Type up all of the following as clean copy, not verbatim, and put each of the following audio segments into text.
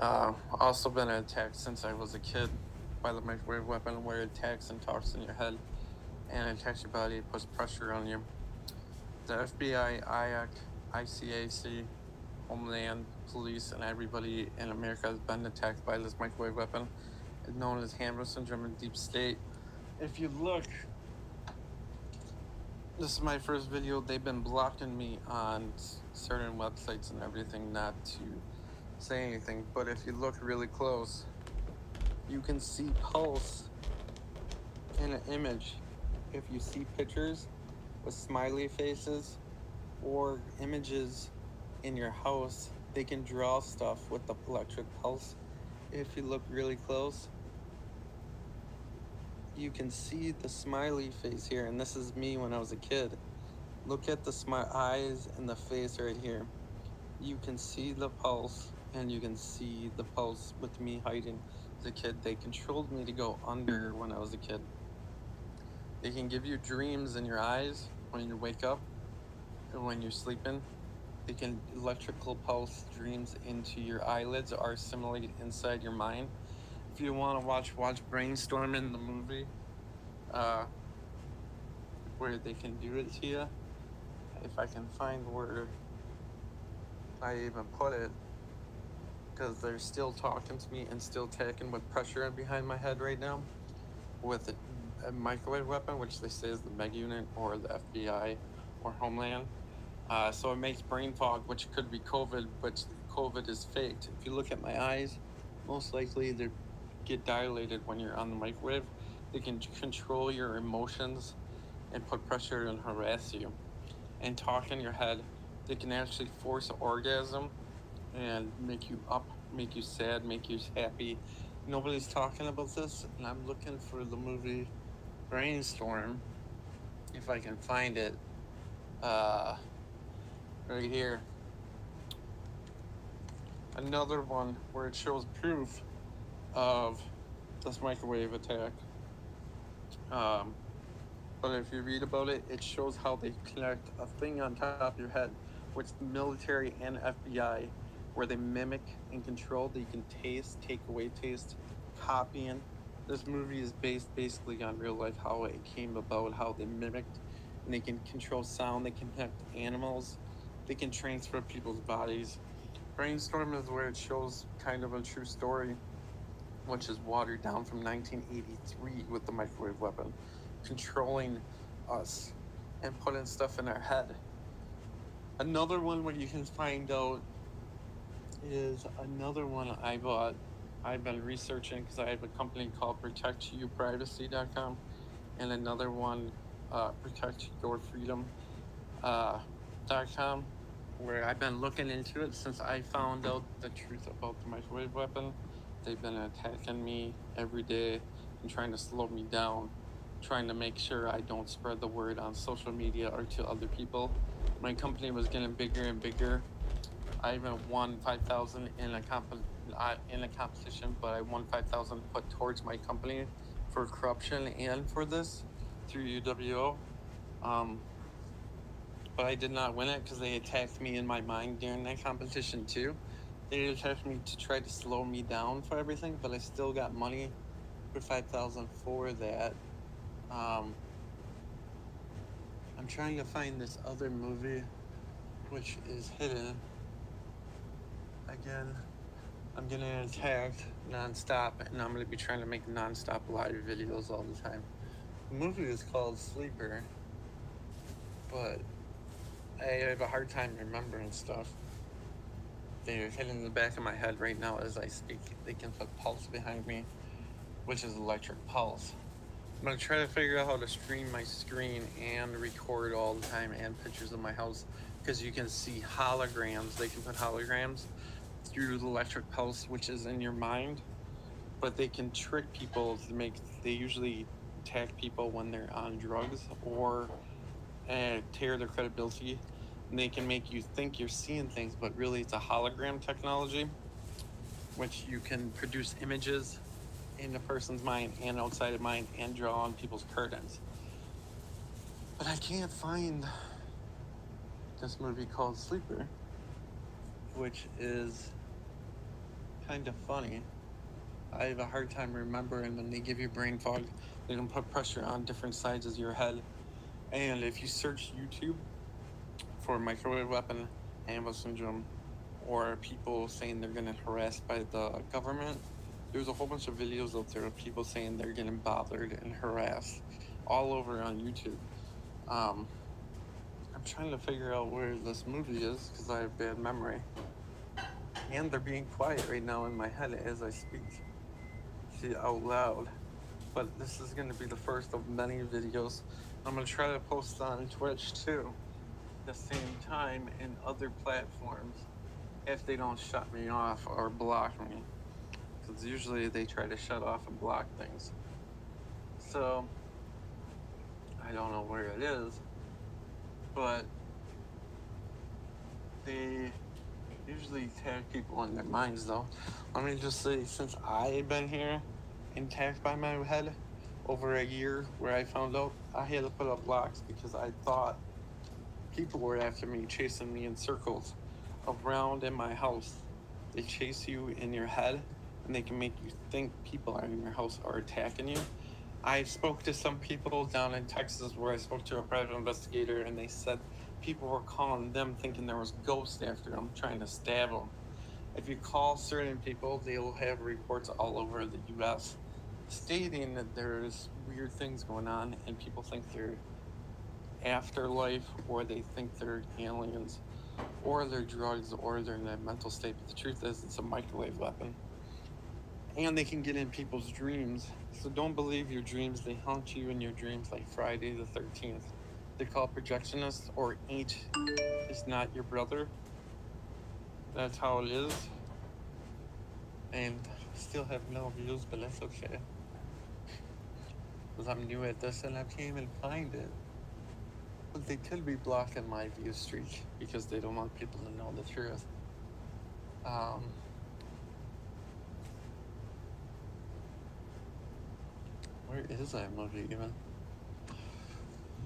Also been attacked since I was a kid by the microwave weapon where it attacks and talks in your head and attacks your body, puts pressure on you. The FBI, ICAC, Homeland Police, and everybody in America has been attacked by this microwave weapon. It's known as Hammer syndrome and deep state. If you look, this is my first video. They've been blocking me on certain websites and everything not to say anything. But if you look really close, you can see pulse in an image. If you see pictures with smiley faces or images in your house, they can draw stuff with the electric pulse. If you look really close, you can see the smiley face here, and this is me when I was a kid. Look at the eyes and the face right here. You can see the pulse, and you can see the pulse with me hiding as a kid. They controlled me to go under when I was a kid. They can give you dreams in your eyes when you wake up and when you're sleeping. They can electrical pulse dreams into your eyelids or assimilate inside your mind. If you want to watch Brainstorming, the movie, where they can do it to you. If I can find where I even put it, because they're still talking to me and still taking with pressure behind my head right now with a microwave weapon, which they say is the Meg Unit or the FBI or Homeland. So it makes brain fog, which could be COVID, but COVID is faked. If you look at my eyes, most likely they get dilated when you're on the microwave. They can control your emotions and put pressure and harass you and talk in your head. They can actually force an orgasm and make you up, make you sad, make you happy. Nobody's talking about this, and I'm looking for the movie Brainstorm, if I can find it, right here. Another one where it shows proof of this microwave attack. Um, but if you read about it, it shows how they connect a thing on top of your head, which the military and FBI, where they mimic and control. That you can taste, take away taste, copying. This movie is based basically on real life, how it came about, how they mimicked, and they can control sound. They can connect animals. They can transfer people's bodies. Brainstorm is where it shows kind of a true story, which is watered down from 1983 with the microwave weapon, controlling us and putting stuff in our head. Another one where you can find out is another one I bought. I've been researching because I have a company called protectyouprivacy.com and another one, protectyourfreedom.com, where I've been looking into it since I found out the truth about the microwave weapon. They've been attacking me every day and trying to slow me down, trying to make sure I don't spread the word on social media or to other people. My company was getting bigger and bigger. I even won 5,000 in a competition, but I won 5,000 put towards my company for corruption and for this through UWO. But I did not win it because they attacked me in my mind during that competition too. They attacked me to try to slow me down for everything, but I still got money for 5,000 for that. I'm trying to find this other movie, which is hidden. Again, I'm getting attacked nonstop, and I'm gonna be trying to make nonstop live videos all the time. The movie is called Sleeper, but I have a hard time remembering stuff. They're hitting the back of my head right now as I speak. They can put pulse behind me, which is electric pulse. I'm gonna try to figure out how to stream my screen and record all the time and pictures of my house, because you can see holograms. They can put holograms through the electric pulse, which is in your mind, but they can trick people to make. They usually attack people when they're on drugs or tear their credibility, and they can make you think you're seeing things, but really it's a hologram technology, which you can produce images in a person's mind and outside of mind and draw on people's curtains. But I can't find this movie called Sleeper, which is kind of funny. I have a hard time remembering when they give you brain fog. They can put pressure on different sides of your head. And if you search YouTube for microwave weapon ambush syndrome or people saying they're getting harassed by the government, there's a whole bunch of videos out there of people saying they're getting bothered and harassed all over on YouTube. Um, I'm trying to figure out where this movie is because I have bad memory. And they're being quiet right now in my head as I speak. See, out loud. But this is going to be the first of many videos. I'm going to try to post on Twitch too, at the same time, in other platforms, if they don't shut me off or block me. Because usually they try to shut off and block things. So, I don't know where it is, but they usually tag people in their minds though. Let me just say, since I've been here and tagged by my head over a year, where I found out I had to put up blocks because I thought people were after me, chasing me in circles around in my house. They chase you in your head and they can make you think people are in your house or attacking you. I spoke to some people down in Texas where I spoke to a private investigator and they said people were calling them thinking there was ghosts after them trying to stab them. If you call certain people, they will have reports all over the US stating that there's weird things going on and people think they're afterlife or they think they're aliens or they're drugs or they're in a mental state. But the truth is, it's a microwave weapon. And they can get in people's dreams. So don't believe your dreams. They haunt you in your dreams like Friday the 13th. They call projectionists or ain't is not your brother. That's how it is. And still have no views, but that's okay. Because I'm new at this and I can't even find it. But they could be blocking my view streak because they don't want people to know the truth. Where is that movie even?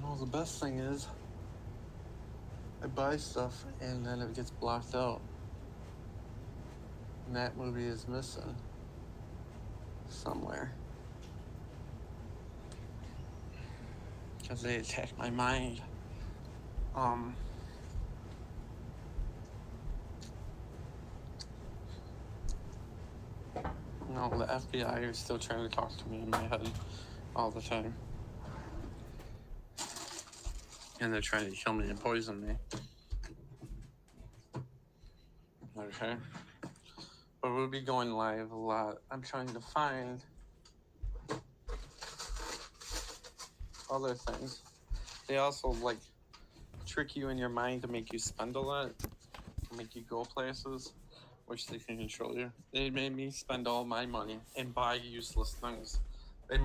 Well, the best thing is I buy stuff and then it gets blocked out. And that movie is missing somewhere. Because they attack my mind. No, the FBI is still trying to talk to me in my head all the time. And they're trying to kill me and poison me. Okay. But we'll be going live a lot. I'm trying to find other things. They also like trick you in your mind to make you spend a lot, to make you go places, which they can control you. They made me spend all my money and buy useless things. They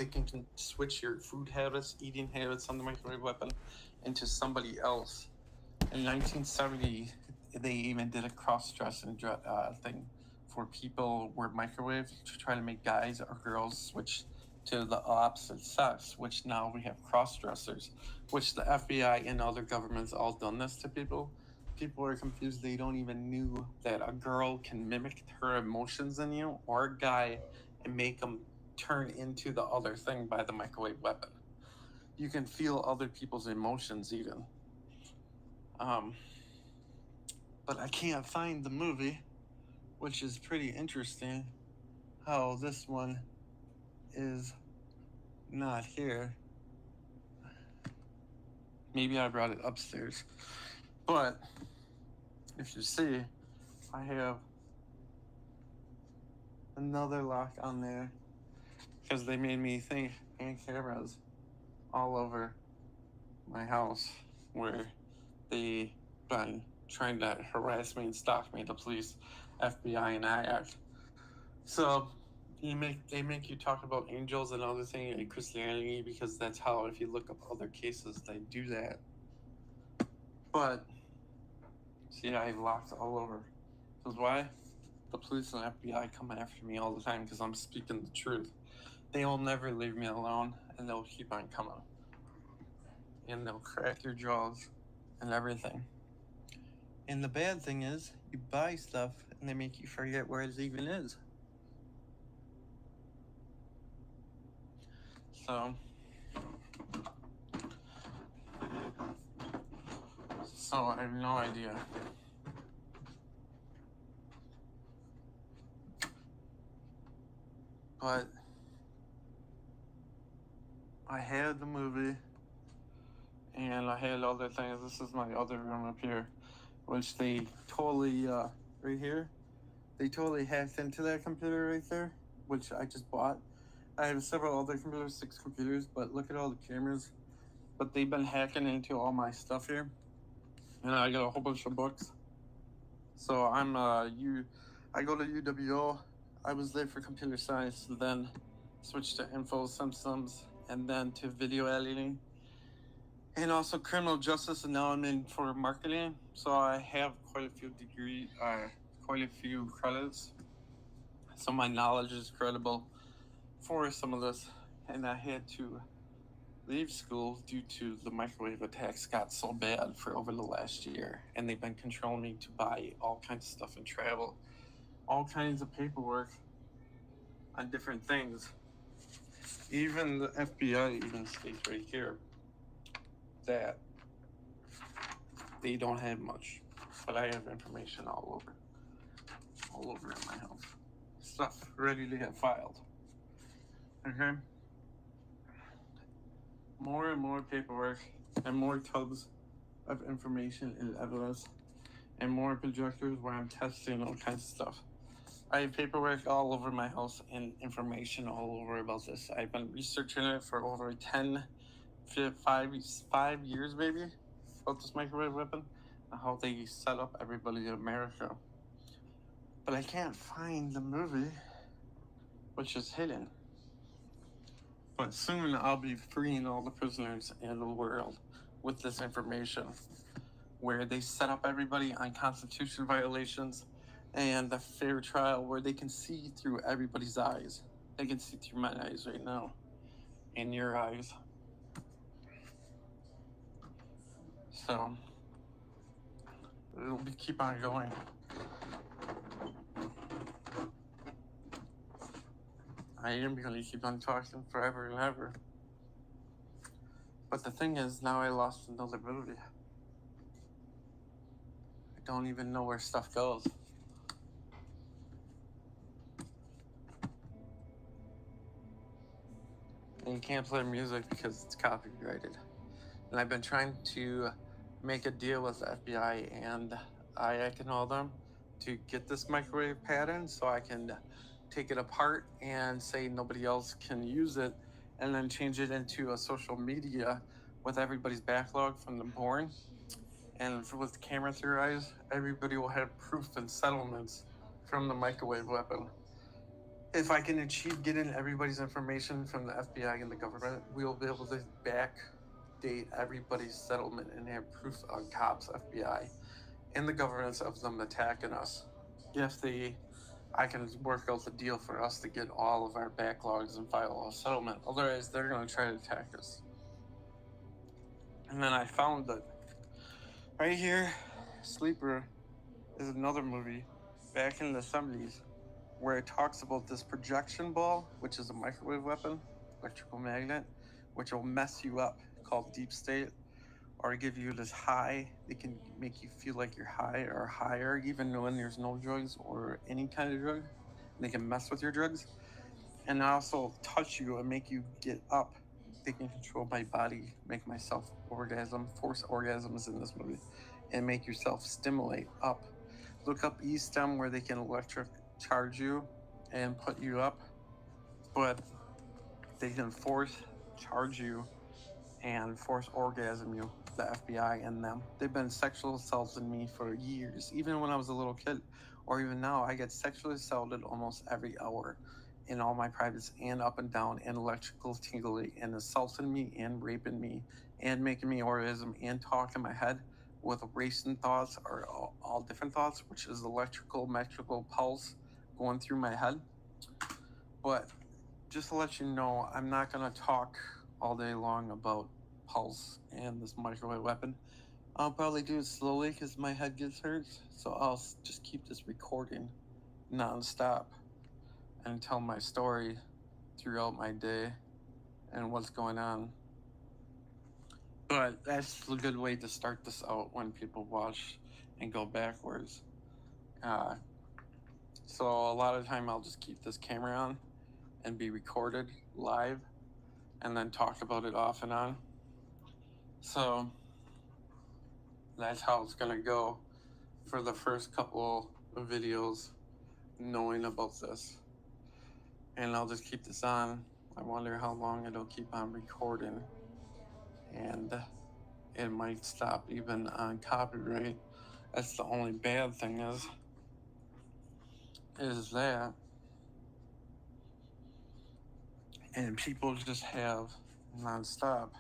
can switch your food habits, eating habits on the microwave weapon into somebody else. In 1970, they even did a cross-dressing thing for people were microwave to try to make guys or girls switch to the opposite sex, which now we have cross-dressers, which the FBI and other governments all done this to people. People are confused. They don't even knew that a girl can mimic her emotions in you or a guy and make them turn into the other thing by the microwave weapon. You can feel other people's emotions even. But I can't find the movie, which is pretty interesting how this one is not here. Maybe I brought it upstairs. But if you see, I have another lock on there because they made me think and cameras all over my house where they been trying to harass me and stalk me, the police, FBI, and IAC. So they make you talk about angels and other things in Christianity because that's how, if you look up other cases, they do that. But see, I locked all over. Because why? The police and FBI come after me all the time because I'm speaking the truth. They'll never leave me alone, and they'll keep on coming. And they'll crack your jaws and everything. And the bad thing is, you buy stuff And they make you forget where it even is. So I have no idea. But I had the movie and I had other things. This is my other room up here, which they totally, right here, they totally hacked into that computer right there, which I just bought. I have several other computers, 6 computers, but look at all the cameras. But they've been hacking into all my stuff here. And I got a whole bunch of books. So I go to UWO. I was there for computer science, then switched to info systems, and then to video editing, and also criminal justice. And now I'm in for marketing. So I have quite a few credits. So my knowledge is credible for some of this, and I had to leave school due to the microwave attacks got so bad for over the last year, and they've been controlling me to buy all kinds of stuff and travel, all kinds of paperwork on different things. Even the FBI even states right here that they don't have much, but I have information all over in my house, stuff ready to get filed. Okay. More and more paperwork and more tubs of information and evidence and more projectors where I'm testing all kinds of stuff. I have paperwork all over my house and information all over about this. I've been researching it for over 5 years maybe, about this microwave weapon and how they set up everybody in America. But I can't find the movie, which is hidden. But soon I'll be freeing all the prisoners in the world with this information, where they set up everybody on Constitution violations and a fair trial where they can see through everybody's eyes. They can see through my eyes right now, and your eyes. So it'll keep on going. I am going to keep on talking forever and ever. But the thing is, now I lost another movie. I don't even know where stuff goes. And you can't play music because it's copyrighted. And I've been trying to make a deal with the FBI and IAC and all them to get this microwave pattern so I can take it apart and say nobody else can use it, and then change it into a social media with everybody's backlog from the born. And with the camera through your eyes, everybody will have proof and settlements from the microwave weapon. If I can achieve getting everybody's information from the FBI and the government, we will be able to backdate everybody's settlement and have proof on cops, FBI, and the governments of them attacking us. If I can work out the deal for us to get all of our backlogs and file a settlement. Otherwise, they're going to try to attack us. And then I found that right here, Sleeper is another movie back in the 70s where it talks about this projection ball, which is a microwave weapon, electrical magnet, which will mess you up, called deep state, or give you this high. They can make you feel like you're high or higher, even when there's no drugs or any kind of drug. They can mess with your drugs and also touch you and make you get up. They can control my body, make myself orgasm, force orgasms in this movie, and make yourself stimulate up. Look up E-stem where they can electric charge you and put you up, but they can force charge you and force orgasm you, the FBI and them. They've been sexual assaulting me for years, even when I was a little kid, or even now. I get sexually assaulted almost every hour in all my privates and up and down and electrical tingly and assaulting me and raping me and making me orgasm and talk in my head with racing thoughts or all different thoughts, which is electrical, metrical pulse going through my head. But just to let you know, I'm not going to talk all day long about pulse and this microwave weapon. I'll probably do it slowly because my head gets hurt. So I'll just keep this recording non-stop and tell my story throughout my day and what's going on. But that's a good way to start this out when people watch and go backwards. So a lot of time I'll just keep this camera on and be recorded live and then talk about it off and on. So that's how it's gonna go for the first couple of videos knowing about this. And I'll just keep this on. I wonder how long it'll keep on recording. And it might stop even on copyright. That's the only bad thing is that. And people just have nonstop.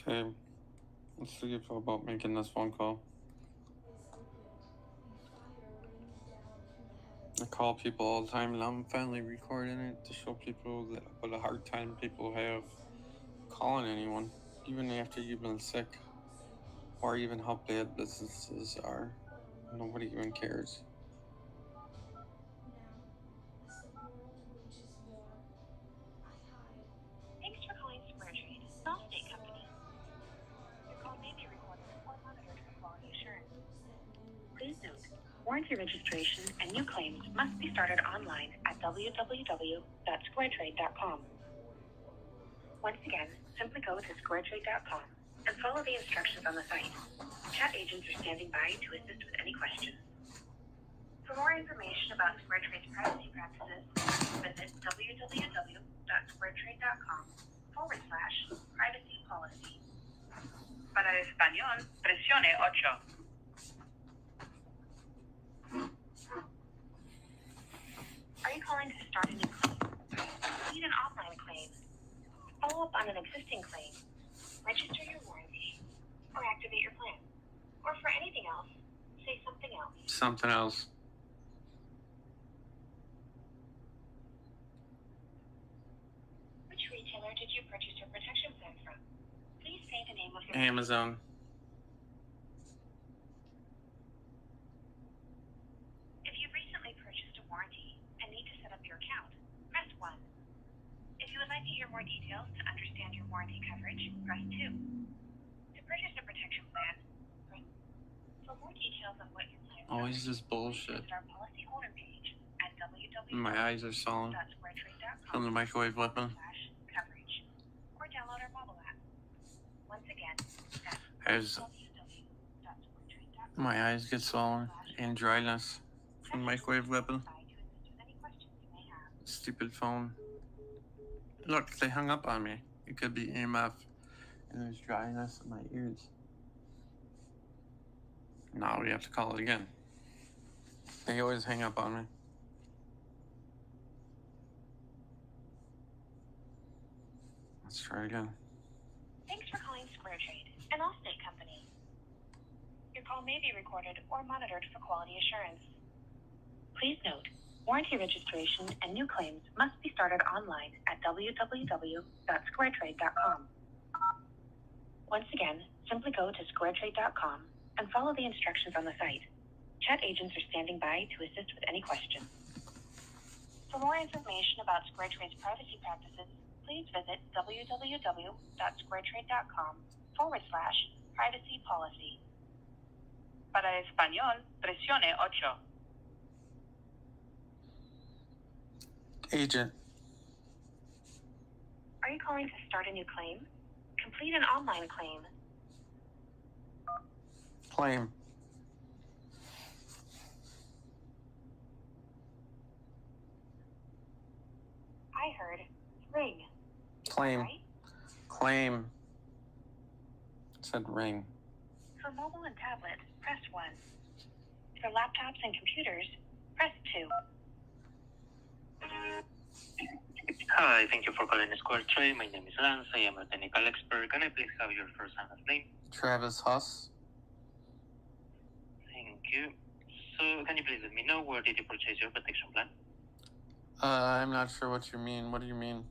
Okay, let's see if about making this phone call. I call people all the time, and I'm finally recording it to show people that what a hard time people have calling anyone, even after you've been sick, or even how bad businesses are. Nobody even cares. Thanks for calling Square Trade, Allstate Company. Your call may be recorded or monitored for quality assurance. Please note, warranty registration and new claims must be started online at www.squaretrade.com. Once again, simply go to squaretrade.com and follow the instructions on the site. Chat agents are standing by to assist with any questions. For more information about Square Trade's privacy practices, visit www.squaretrade.com/privacy policy. Para español, presione 8. Are you calling to start a new claim? Complete an online claim? Follow up on an existing claim? Register your warranty? Or activate your plan? Or for anything else, say something else. Something else. Which retailer did you purchase your protection plan from? Please say the name of your Amazon. If you've recently purchased a warranty and need to set up your account, press 1. If you would like to hear more details to understand your warranty coverage, press 2. To purchase a protection plan, press. For more details on what your plan Always covers, this bullshit. visit our policyholder page at My eyes are swollen from the microwave weapon. www.squaretrade.com/coverage or download our mobile app. Once again, As my eyes get swollen and dryness from the microwave weapon. Stupid phone. Look, they hung up on me. It could be EMF, and there's dryness in my ears. Now we have to call it again. They always hang up on me. Let's try again. Thanks for calling Square Trade, an Allstate company. Your call may be recorded or monitored for quality assurance. Please note, warranty registration and new claims must be started online at www.squaretrade.com. Once again, simply go to squaretrade.com and follow the instructions on the site. Chat agents are standing by to assist with any questions. For more information about Square Trade's privacy practices, please visit www.squaretrade.com/privacy policy. Para español, presione 8. Agent. Are you calling to start a new claim? Complete an online claim? Claim. I heard ring. Claim. Right? Claim. It said ring. For mobile and tablet, press 1. For laptops and computers, press 2. Hi, thank you for calling Square Trade. My name is Lance. I am a technical expert. Can I please have your first and last name? Travis Huss. Thank you. So, can you please let me know where did you purchase your protection plan? I'm not sure what you mean. What do you mean?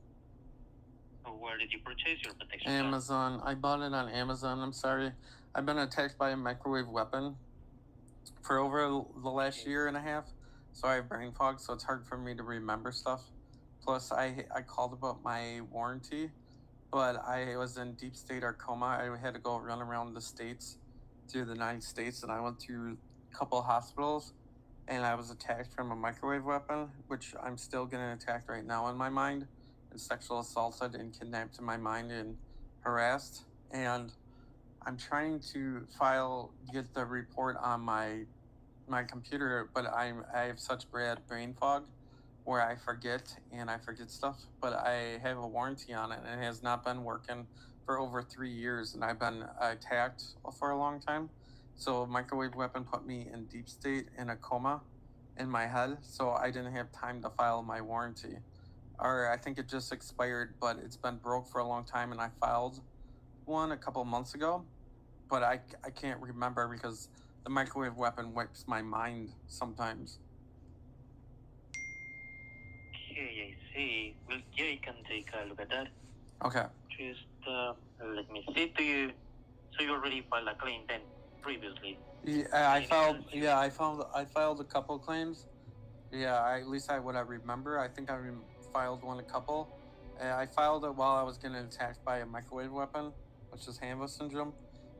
Where did you purchase your protection plan? Amazon. I bought it on Amazon. I'm sorry. I've been attacked by a microwave weapon for over the last year and a half, so I have brain fog, so it's hard for me to remember stuff. Plus, I called about my warranty, but I was in deep state or coma. I had to go run around the states, through the 9 states, and I went through a couple hospitals, and I was attacked from a microwave weapon, which I'm still getting attacked right now in my mind, and sexual assaulted and kidnapped in my mind and harassed. And I'm trying to get the report on my computer, but I have such bad brain fog where I forget stuff. But I have a warranty on it, and it has not been working for over 3 years, and I've been attacked for a long time. So microwave weapon put me in deep state in a coma in my head, so I didn't have time to file my warranty. Or I think it just expired, but it's been broke for a long time, and I filed one a couple months ago, but I can't remember because the microwave weapon wipes my mind sometimes. Okay, I see. Well, yeah, you can take a look at that. Okay. Just let me see. So you already filed a claim then previously? Yeah, I filed a couple claims. Yeah, at least what I remember. I think filed one a couple. I filed it while I was getting attacked by a microwave weapon, which is Hanva syndrome.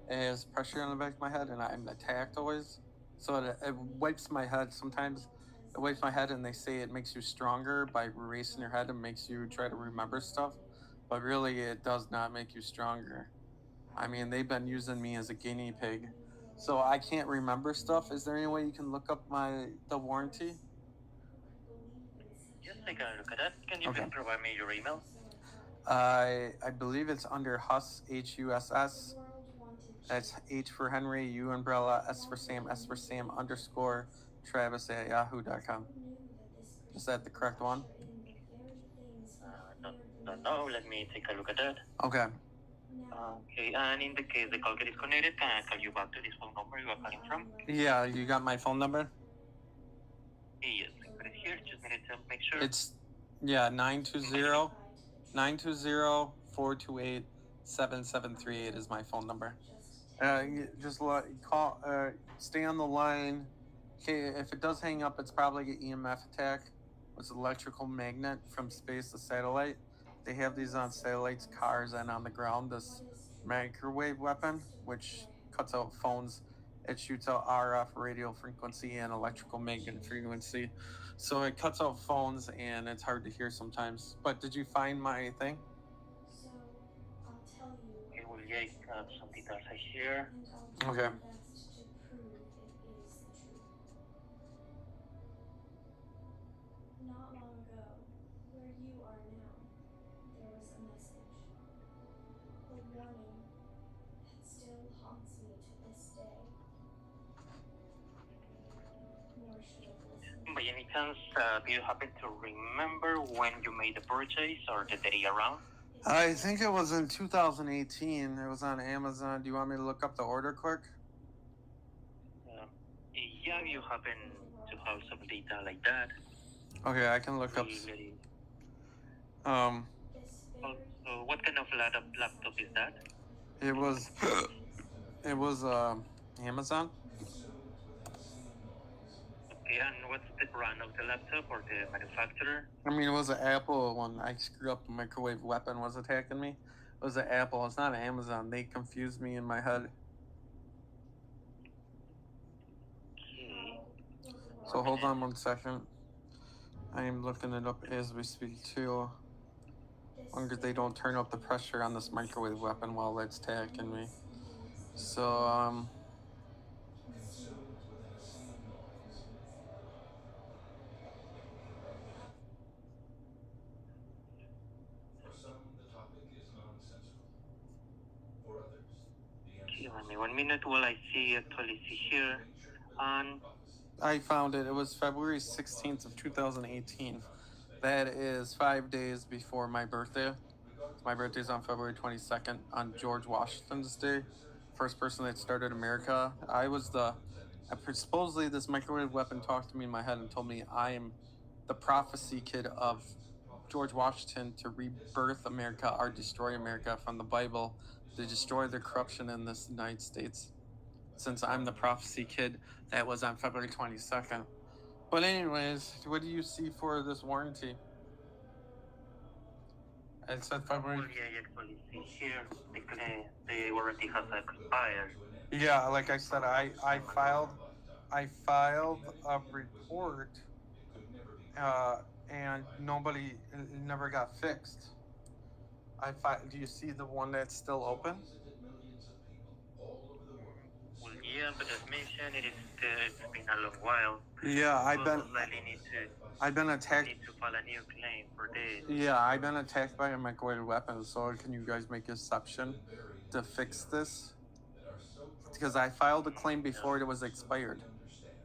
It has pressure on the back of my head, and I'm attacked always. So it wipes my head. Sometimes it wipes my head, and they say it makes you stronger by erasing your head and makes you try to remember stuff. But really, it does not make you stronger. I mean, they've been using me as a guinea pig. So I can't remember stuff. Is there any way you can look up the warranty? Just take a look at that. Can you please provide me your email? I believe it's under Huss, HUSS. That's H for Henry, U umbrella, S for Sam, underscore Travis at yahoo.com. Is that the correct one? Don't know. Let me take a look at that. Okay. Okay, and in the case the call gets disconnected, can I call you back to this phone number you are calling from? Yeah, you got my phone number? Yes, I put it here. Just need to make sure. It's 920-428-7738 is my phone number. Just stay on the line. Okay, if it does hang up, it's probably an EMF attack. It's an electrical magnet from space to satellite. They have these on satellites, cars, and on the ground. This microwave weapon, which cuts out phones. It shoots out RF radio frequency and electrical magnet frequency. So it cuts out phones, and it's hard to hear sometimes. But did you find my thing? Okay, well, yeah, I have some details here. Okay. Not long ago, where you are now, there was a message. A warning that still haunts me to this day. Nor should have listened. By any chance, do you happen to remember when you made the purchase or the day around? I think it was in 2018. It was on Amazon. Do you want me to look up the order quick? Yeah, you happen to have some data like that. Okay, I can look up. So what kind of laptop is that? It was Amazon. Okay, and what's the brand of the laptop or the manufacturer? I mean, it was an Apple when I screwed up. The microwave weapon was attacking me. It was an Apple. It's not Amazon. They confused me in my head. Okay. So hold on 1 second. I am looking it up as we speak too. As long as they don't turn up the pressure on this microwave weapon while it's attacking me. So For some, the topic is nonsensical. For others, the answer Give me 1 minute while I actually see here. And I found it. It was February 16th of 2018. That is 5 days before my birthday. My birthday's on February 22nd on George Washington's Day. First person that started America. I was the Supposedly, this microwave weapon talked to me in my head and told me I am the prophecy kid of George Washington to rebirth America or destroy America from the Bible, to destroy the corruption in this United States. Since I'm the prophecy kid that was on February 22nd. But anyways, what do you see for this warranty? It said February. Well, yeah, I actually see here the warranty has expired. Yeah, like I said, I filed a report, It could never be and it never got fixed. Do you see the one that's still open? Why is it that millions of people all over the world Well, still yeah, but as trust mentioned, in it's been a long while. Yeah, Most likely need to attacked. file a new claim for this. Yeah, I've been attacked by a microwave weapon. So can you guys make exception to fix this? that are so Because I filed a claim before it was expired. we understand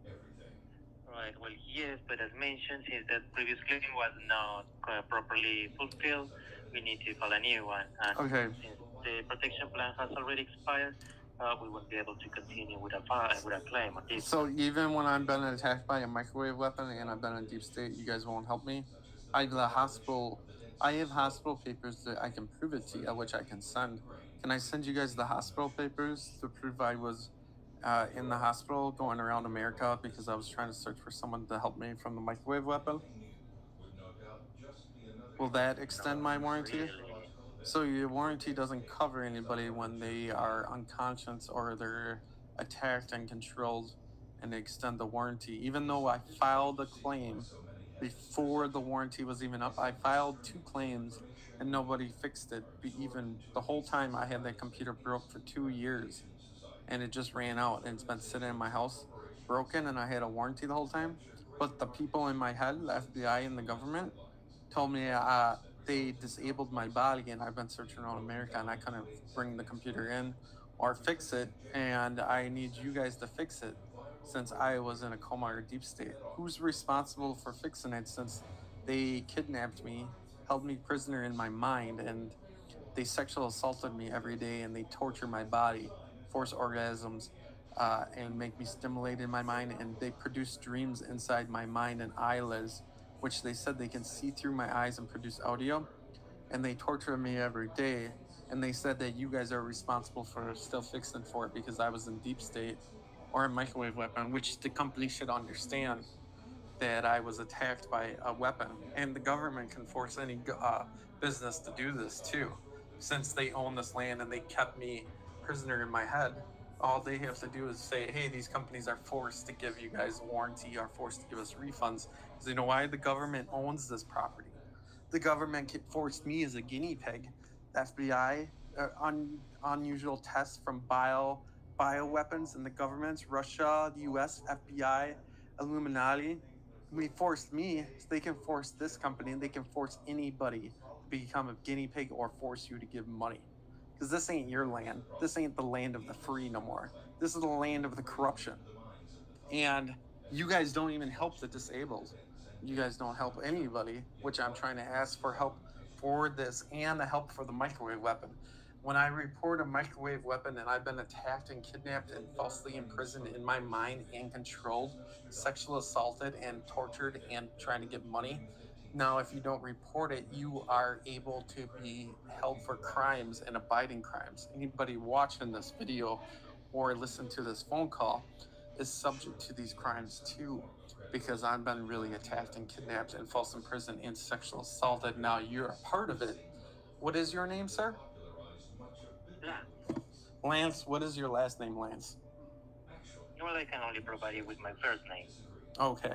everything. Right, well, yes, but as mentioned, since that previous claim was not properly fulfilled, we need to file a new one. And Okay. since the protection plan has already expired, we won't be able to continue with a claim on this. So even when I've been attacked by a microwave weapon and I've been in deep state, you guys won't help me. I have hospital papers that I can prove it to you, which I can send. Can I send you guys the hospital papers to prove I was in the hospital going around America because I was trying to search for someone to help me from the microwave weapon? Would no doubt just be another Will that extend my warranty? Really. So your warranty doesn't cover anybody when they are unconscious or they're attacked and controlled, and they extend the warranty. Even though I filed a claim before the warranty was even up, I filed 2 claims and nobody fixed it. Even the whole time I had that computer broke for 2 years, and it just ran out, and it's been sitting in my house broken, and I had a warranty the whole time. But the people in my head, the FBI and the government, told me they disabled my body, and I've been searching around America and I couldn't bring the computer in or fix it, and I need you guys to fix it since I was in a coma or deep state. Who's responsible for fixing it since they kidnapped me, held me prisoner in my mind, and they sexual assaulted me every day, and they torture my body, force orgasms, and make me stimulate in my mind, and they produce dreams inside my mind and eyelids, which they said they can see through my eyes and produce audio, and they torture me every day. And they said that you guys are responsible for still fixing for it because I was in deep state or a microwave weapon, which the company should understand that I was attacked by a weapon, and the government can force any business to do this too, since they own this land and they kept me prisoner in my head. All they have to do is say, hey, these companies are forced to give you guys a warranty, are forced to give us refunds, because you know why? The government owns this property. The government forced me as a guinea pig. The FBI, unusual tests from bioweapons in the governments, Russia, the US, FBI, Illuminati. We forced me, so they can force this company, and they can force anybody to become a guinea pig or force you to give money. Because this ain't your land. This ain't the land of the free no more. This is the land of the corruption. And you guys don't even help the disabled. You guys don't help anybody, which I'm trying to ask for help for this and the help for the microwave weapon. When I report a microwave weapon and I've been attacked and kidnapped and falsely imprisoned in my mind and controlled, sexually assaulted and tortured and trying to get money, now if you don't report it, you are able to be held for crimes and abiding crimes. Anybody watching this video or listen to this phone call is subject to these crimes too, because I've been really attacked and kidnapped and false imprisoned and sexual assaulted. Now you're a part of it. What is your name, sir? Lance. What is your last name, Lance? Well, I can only provide you with my first name. Okay.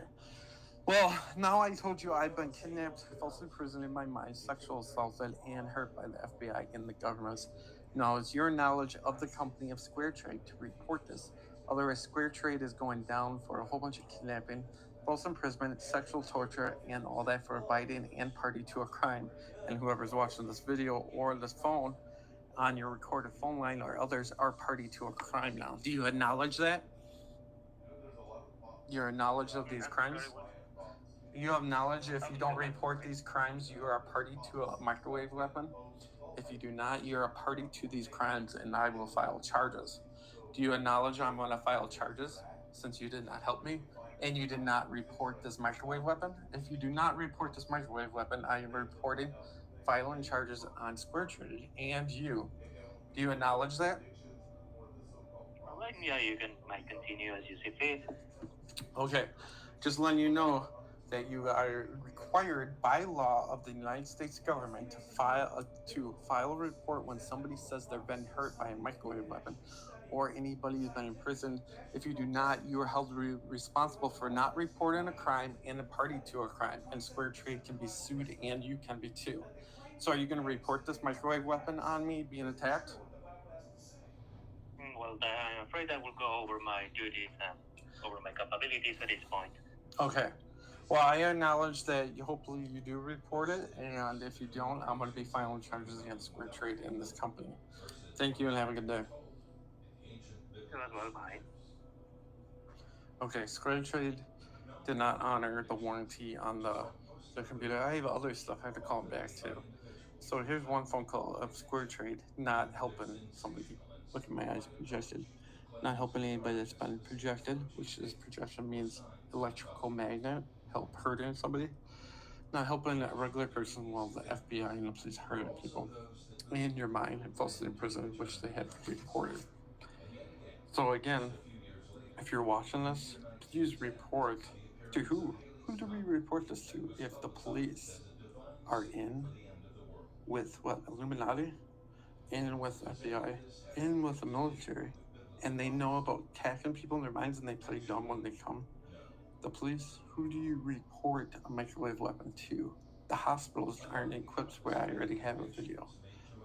Well, now I told you I've been kidnapped, falsely imprisoned in my mind, sexual assaulted, and hurt by the FBI and the governments. Now, it's your knowledge of the company of Square Trade to report this. Otherwise, Square Trade is going down for a whole bunch of kidnapping, false imprisonment, sexual torture, and all that for abiding and party to a crime. And whoever's watching this video or this phone on your recorded phone line or others are party to a crime now. Do you acknowledge that? Your knowledge of these crimes? You have knowledge if you don't report these crimes, you are a party to a microwave weapon. If you do not, you're a party to these crimes, and I will file charges. Do you acknowledge I'm going to file charges since you did not help me and you did not report this microwave weapon? If you do not report this microwave weapon, I am reporting filing charges on Square Trade and you. Do you acknowledge that? Yeah, you might continue as you see fit. Okay, just letting you know that you are required by law of the United States government to file a report when somebody says they've been hurt by a microwave weapon or anybody who's been imprisoned. If you do not, you are held responsible for not reporting a crime and a party to a crime, and Square Trade can be sued and you can be too. So are you going to report this microwave weapon on me being attacked? Well, I'm afraid I will go over my duties and over my capabilities at this point. Okay. Well, I acknowledge that hopefully you do report it, and if you don't, I'm going to be filing charges against Square Trade in this company. Thank you and have a good day. You as well, bye. Okay, Square Trade did not honor the warranty on the computer. I have other stuff I have to call back to. So here's one phone call of Square Trade not helping somebody. Look at my eyes projected. Not helping anybody that's been projected, which is projection means electrical magnet, help hurting somebody. Not helping a regular person while the FBI and the police hurting people. In your mind and falsely in prison, which they had reported. So again, if you're watching this, please report to who? Who do we report this to if the police are in with what, Illuminati? In with FBI? In with the military? And they know about attacking people in their minds and they play dumb when they come? The police? Who do you report a microwave weapon to? The hospitals aren't equipped where I already have a video.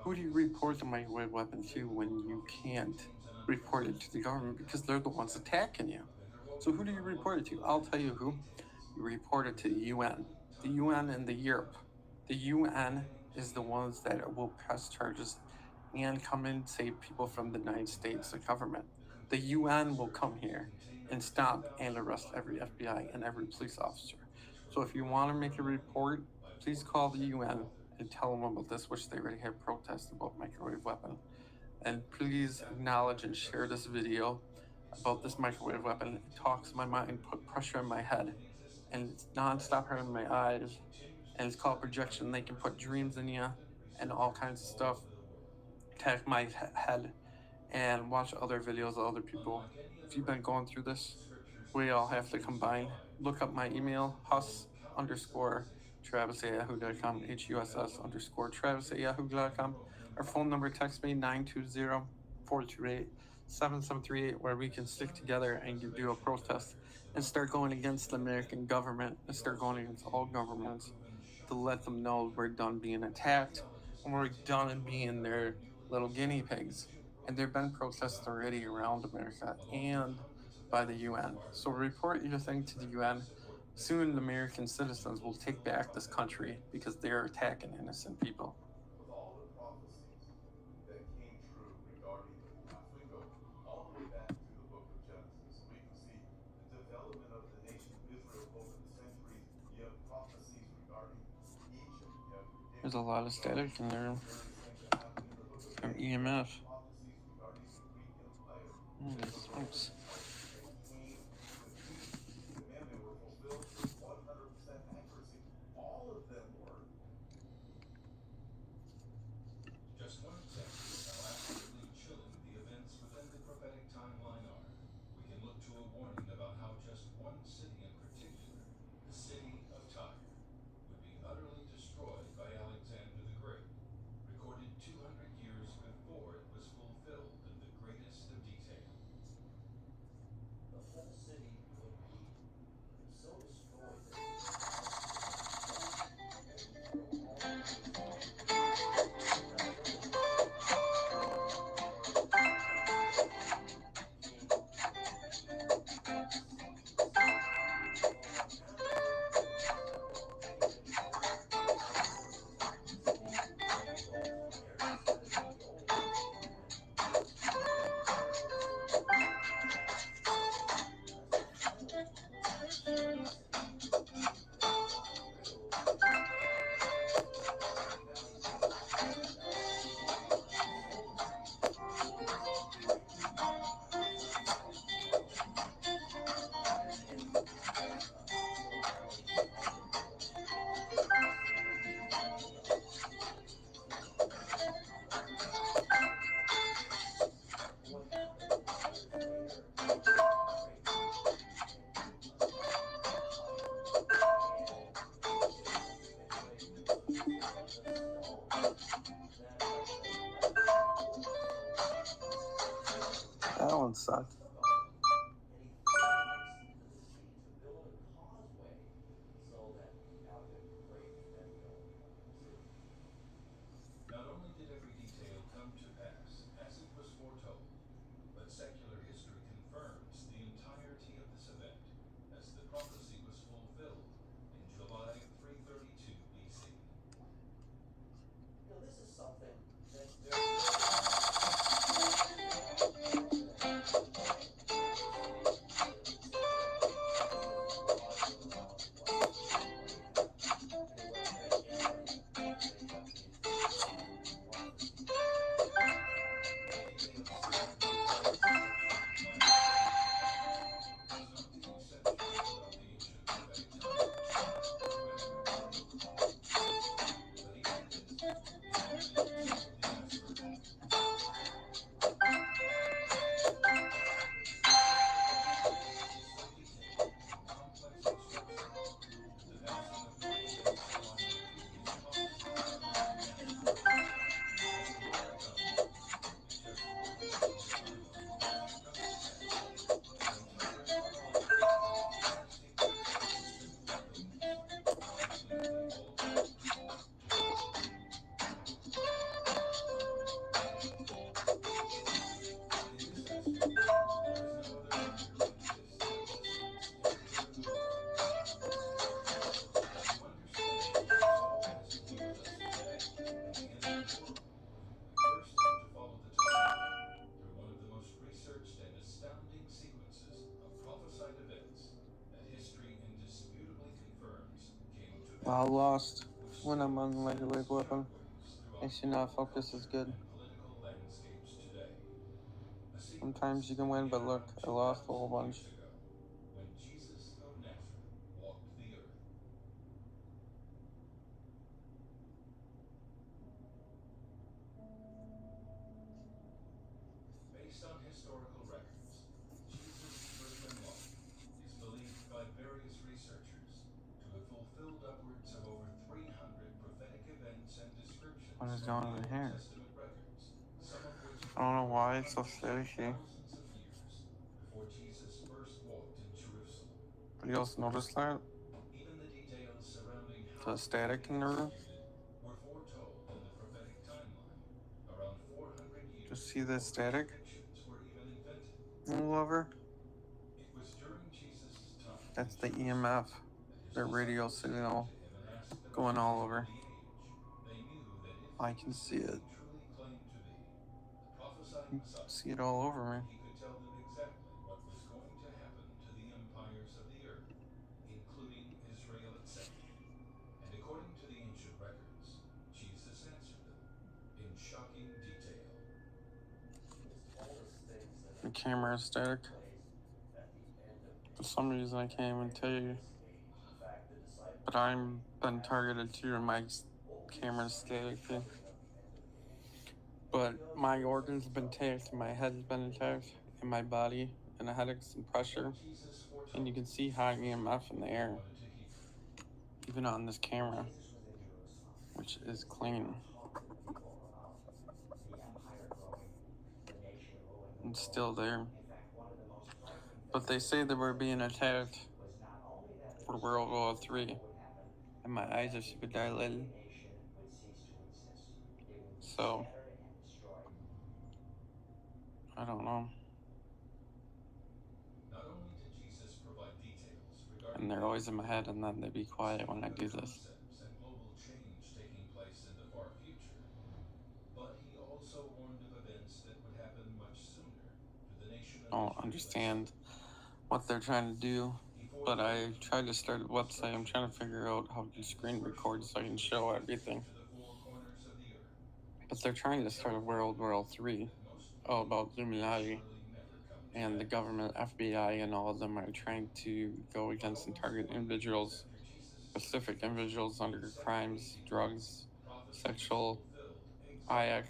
Who do you report the microwave weapon to when you can't report it to the government because they're the ones attacking you? So who do you report it to? I'll tell you who. You report it to the UN. The UN and the Europe. The UN is the ones that will press charges and come and save people from the United States, the government. The UN will come here and stop and arrest every FBI and every police officer. So if you want to make a report, please call the UN and tell them about this, which they already have protested about microwave weapon. And please acknowledge and share this video about this microwave weapon. It talks my mind, put pressure on my head, and it's non-stop hurting my eyes. And it's called projection. They can put dreams in you and all kinds of stuff. Attack my head and watch other videos of other people. If you've been going through this, we all have to combine. Look up my email, hus_Travis@yahoo.com, HUSS_Travis@yahoo.com. Our phone number, text me 920-428-7738, where we can stick together and do a protest and start going against the American government and start going against all governments to let them know we're done being attacked and we're done being their little guinea pigs. And there have been protests already around America and by the UN. So report your thing to the UN. Soon American citizens will take back this country because they're attacking innocent people. With all the prophecies that came true regarding the war, if we go all the way back to the book of Genesis, we can see the development of the nation of Israel over the centuries. You have prophecies regarding Egypt. You have predictions. There's a lot of static in there from EMF. Prophecies regarding the Greek Empire. Thanks. That came with peace. And man, they were fulfilled with 100% accuracy. All of them were. Just one example of how absolutely chilling the events within the prophetic timeline are. We can look to a warning about how just one city in particular, the city of Tyre, would be utterly destroyed by Alexander the Great, recorded 200 years before it was fulfilled in the greatest of detail. phone sucked. took all of them, and he threw them into the sea to build a causeway so that Al could break and then build the city. Not only did every detail come to pass as it was foretold, but secular history confirms the entirety of this event as the prophecy was fulfilled in July 332 BC. You know, this is something that's very interesting about today. You see, it's interesting. Jesus is walking around what he had, and he wears red hair and makeup, and he's fulfilling prophecy. The details surrounding Christ's ascension to Mount Olivet was not the exception throughout the ancient prophetic timeline, remembering the Lord. But even this is only the tip of the iceberg. The first prophetic timeline is so detailed and complex in structure that the passing of many events aligned with previous prophecies beyond natural order has been overcome. And just one on the timeline hasn't come to pass. The entire chronological account bears a picture of simple fulfillments, completely altered today. And in this aspect, there is no other wonder than this existence anywhere in the world. To understand what is all as clear with us today and the end of the world, we first have to follow the timeline through one of the most researched and astounding sequences of prophesied events that history indisputably confirms came to Wow, pass, lost which when I'm still on the sends microwave weapon. shockwaves throughout Makes you not global focus as culture good. and political landscapes today. A Sometimes sequence you that can win, but began look, around I lost a whole 2,000 bunch. years ago when Jesus of Nazareth walked the earth. Based on historical records, Jesus' birth and life is believed by various researchers to have fulfilled upwards of over 300 prophetic events and What descriptions is from going the on Old here? Testament records, some of which I don't know occurred why it's so hundreds and staticky. thousands of years before Jesus first walked in Jerusalem. But you also notice that? Even the details surrounding The how he would static be in the room? executed were foretold in the prophetic timeline around 400 Just years see the before static crucifixions were even invented. all over? It was during Jesus' time in That's the Jerusalem EMF. that his The radio disciples came signal to him and asked about going the all end of over. the age. They knew that if I he can was see who it. he truly claimed to be, the prophesied You Messiah, see it all over me. he could tell them exactly what was going to happen to the empires of the earth, including Israel itself. And according to the ancient records, Jesus answered them in shocking detail. Jesus told us things that The are camera going is to take static. place at the end of For days, some reason, I at can't the even end tell of you. this age. In fact, the But disciples I'm been asked targeted too, and my Jesus, what will be the camera's sign of the staticky. coming of the end of days? And he But goes my through and says organs the have been trumpet attacked, call my will head's been sound, the attacked, lightning and my body, and the headaches and pressure. What Jesus And you foretold can see was high just EMF in what the they air, wanted to hear. even on this When camera, Jesus was in Jerusalem, which he is was there clean. talking to the people about the empire growing, the nation ruling the And world. still there. In fact, one of the most frightening But things they that say that he we're said being would take place attacked was not only that the for World destruction War of the III, temple would happen, and my but eyes that are the super dilated. alienation would cease to exist. It would be So, scattered and destroyed. I don't know. Not only did Jesus provide details And regarding they're the end always of in the my head, world, and then they be quiet when I speaking of do this. concepts and global change taking place in the far future, but he also warned of events that would happen much sooner to the nation of I don't Israel itself. understand what they're trying to do. He But foretold I tried to start a complete website. I'm destruction trying to figure out how to and screen dispersion record of so I can Jewish show faith everything. to the four corners of the earth. But they're trying to start a World War III, That most all believe about will Illuminati, surely never come to and the pass. government, FBI, and all of them are trying to go But against and almost target 40 years individuals, after Jesus' specific ascension, individuals in under 70 crimes, AD, drugs, the prophecy was sexual, fulfilled IAC, exactly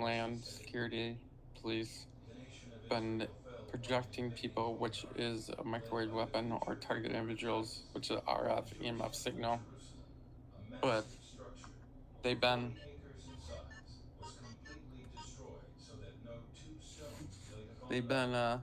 as he Homeland said it would be. Security, police, The nation of been Israel fell by an projecting invading people, which Roman army, is a led microwave by the weapon, or future target emperor individuals, Titus, which is on the RF Jewish EMF temple in signal. Jerusalem. A But massive structure, over they've 40 been acres in size, was completely destroyed so that no two stones laid upon they've been another,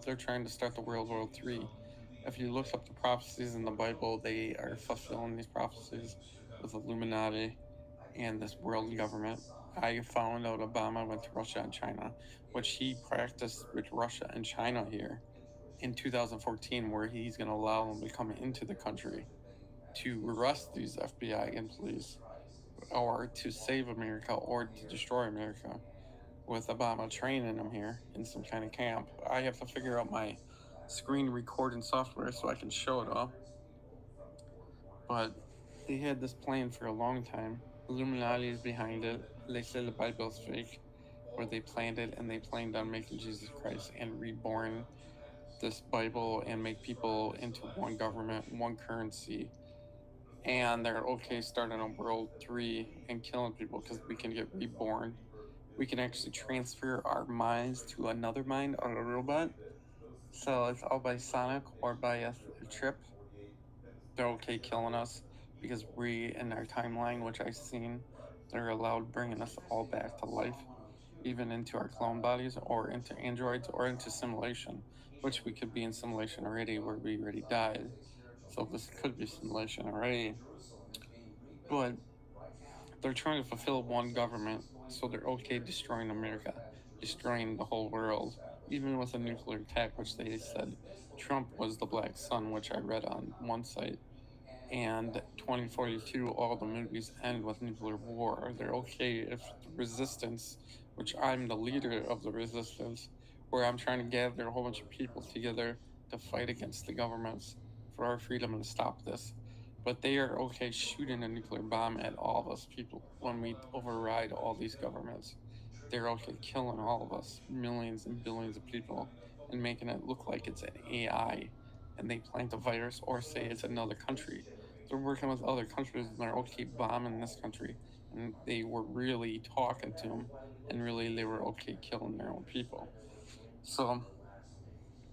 they're trying to start the World War III. If you look up the prophecies in the Bible, they are fulfilling these prophecies with Illuminati and this world government. I found out Obama went to Russia and China, which he practiced with Russia and China here in 2014, where he's going to allow them to come into the country to arrest these FBI and police, or to save America, or to destroy America, with Obama training them here in some kind of camp. I have to figure out my screen recording software so I can show it all. But they had this plan for a long time. Illuminati is behind it. They said the Bible's fake, where they planned it, and they planned on making Jesus Christ and reborn this Bible and make people into one government, one currency. And they're okay starting on World 3 and killing people because we can get reborn. We can actually transfer our minds to another mind on a robot. So it's all by Sonic or by a chip. They're okay killing us because we, in our timeline, which I've seen, they're allowed bringing us all back to life, even into our clone bodies or into androids or into simulation, which we could be in simulation already where we already died. So this could be simulation already. But they're trying to fulfill one government, so they're okay destroying America, destroying the whole world, even with a nuclear attack, which they said Trump was the Black Sun, which I read on one site. And 2042, all the movies end with nuclear war. They're okay if the resistance, which I'm the leader of the resistance, where I'm trying to gather a whole bunch of people together to fight against the governments for our freedom and to stop this. But they are okay shooting a nuclear bomb at all of us people when we override all these governments. They're okay killing all of us, millions and billions of people, and making it look like it's an AI and they plant a virus or say it's another country. They're working with other countries and they're okay bombing this country. And they were really talking to them and really they were okay killing their own people. So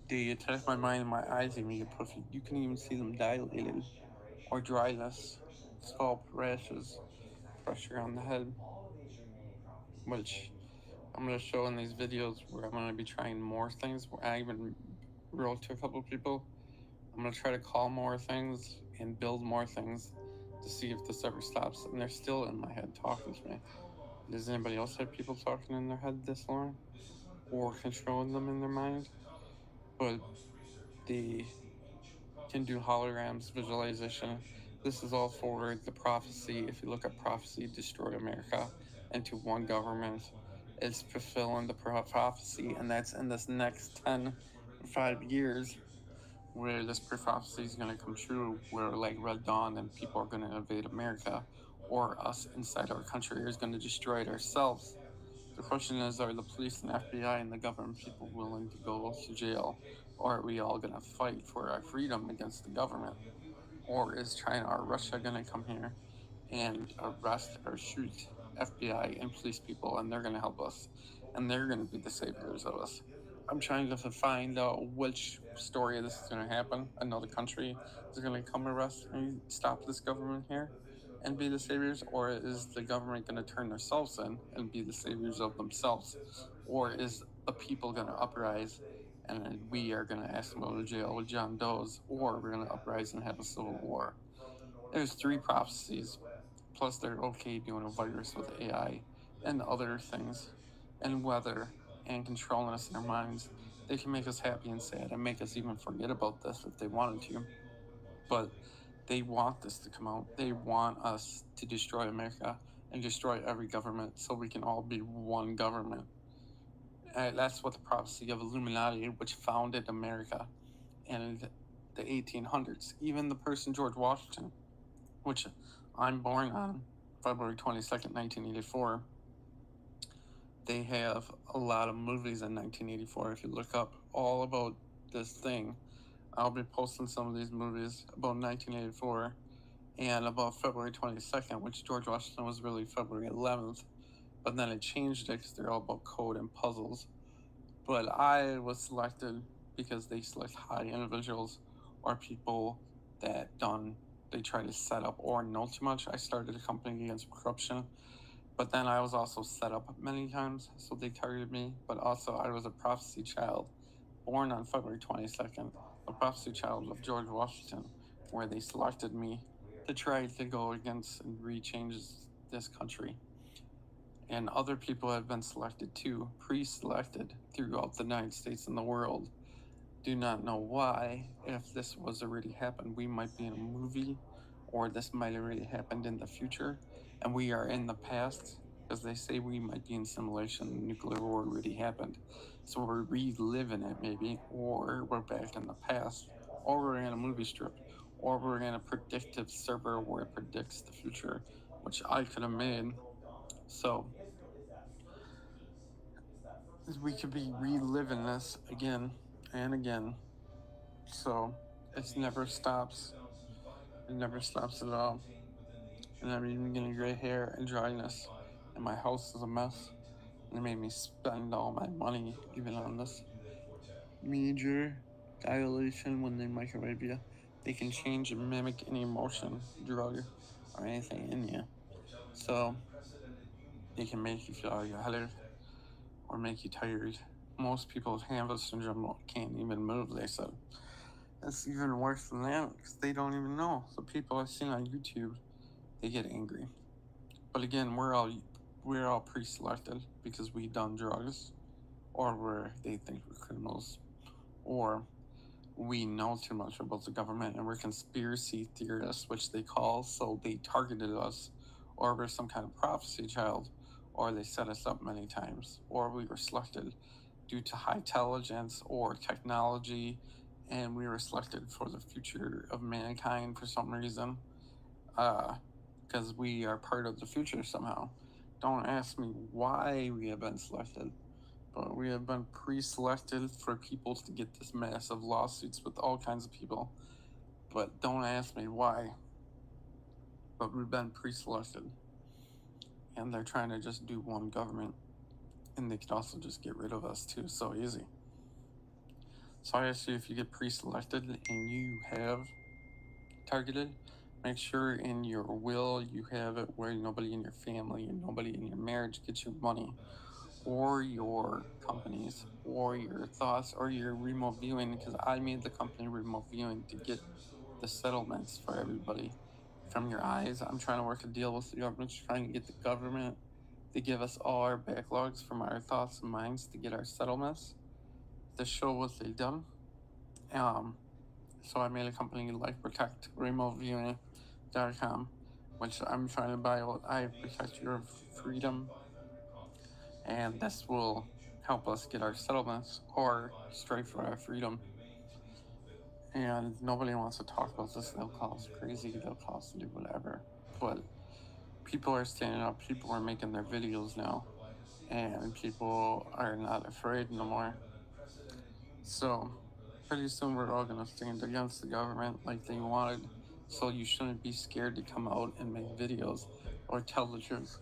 they attack my mind and my eyes immediately. You can even see them dilated or dryness, scalp rashes, pressure on the head, which I'm going to show in these videos where I'm going to be trying more things. Where I even wrote to a couple of people. I'm going to try to call more things and build more things to see if this ever stops. And they're still in my head talking to me. Does anybody else have people talking in their head this long or controlling them in their mind? But they can do holograms, visualization. This is all for the prophecy. If you look at prophecy, destroy America into one government, it's fulfilling the prophecy, and that's in this next 5 years where this prophecy is going to come true, where like Red Dawn and people are going to invade America, or us inside our country is going to destroy it ourselves. The question is, are the police and FBI and the government people willing to go to jail, or are we all going to fight for our freedom against the government? Or is China or Russia going to come here and arrest or shoot FBI and police people, and they're going to help us, and they're going to be the saviors of us? I'm trying to find out which story this is going to happen. Another country is going to come arrest and stop this government here and be the saviors, or is the government going to turn themselves in and be the saviors of themselves, or is the people going to uprise and we are going to ask them to go to jail with John Doe's, or we're going to uprise and have a civil war? There's three prophecies, plus they're okay doing a virus with AI and other things, and weather, and controlling us in our minds. They can make us happy and sad and make us even forget about this if they wanted to. But they want this to come out. They want us to destroy America and destroy every government so we can all be one government. That's what the prophecy of Illuminati, which founded America in the 1800s. Even the person George Washington, which I'm born on February 22nd, 1984. They have a lot of movies in 1984. If you look up all about this thing, I'll be posting some of these movies about 1984 and about February 22nd, which George Washington was really February 11th, but then it changed it because they're all about code and puzzles. But I was selected because they select high individuals or people that they try to set up or know too much. I started a company against corruption, but then I was also set up many times, so they targeted me. But also, I was a prophecy child, born on February 22nd, a prophecy child of George Washington, where they selected me to try to go against and rechange this country. And other people have been selected too, pre-selected throughout the United States and the world. Do not know why. If this was already happened, we might be in a movie, or this might already happened in the future, and we are in the past, because they say we might be in simulation. Nuclear war already happened, so we're reliving it maybe, or we're back in the past, or we're in a movie strip, or we're in a predictive server where it predicts the future, which I could have made. So Israel is that first piece. It's that first we could be reliving this again and again. So it never stops. It never stops at all. And I'm even getting gray hair and dryness. And my house is a mess. And it made me spend all my money even on this major dilation when they microwave you. They can change and mimic any emotion, drug, or anything in you. So they can make you feel lightheaded or make you tired. Most people with Hanville syndrome can't even move, they said. That's even worse than that because they don't even know. So people I've seen on YouTube, they get angry. But again, we're all pre-selected because we done drugs, or they think we're criminals, or we know too much about the government and we're conspiracy theorists, which they call. So they targeted us, or we're some kind of prophecy child, or they set us up many times, or we were selected due to high intelligence or technology, and we were selected for the future of mankind for some reason, because we are part of the future somehow. Don't ask me why we have been selected, but we have been pre-selected for people to get this massive lawsuits with all kinds of people. But don't ask me why. But we've been pre-selected, and they're trying to just do one government, and they could also just get rid of us too, so easy. So I ask you, if you get pre-selected and you have targeted, make sure in your will you have it where nobody in your family and nobody in your marriage gets your money, or your companies, or your thoughts, or your remote viewing, because I made the company remote viewing to get the settlements for everybody from your eyes. I'm trying to work a deal with the government, trying to get the government to give us all our backlogs from our thoughts and minds to get our settlements to show what they've done. So I made a company like Protect RemoteViewing.com, which I'm trying to buy. I protect your freedom, and this will help us get our settlements or strike for our freedom. And nobody wants to talk about this. They'll call us crazy. They'll call us to do whatever. But people are standing up. People are making their videos now, and people are not afraid no more. So pretty soon we're all going to stand against the government like they wanted. So you shouldn't be scared to come out and make videos or tell the truth,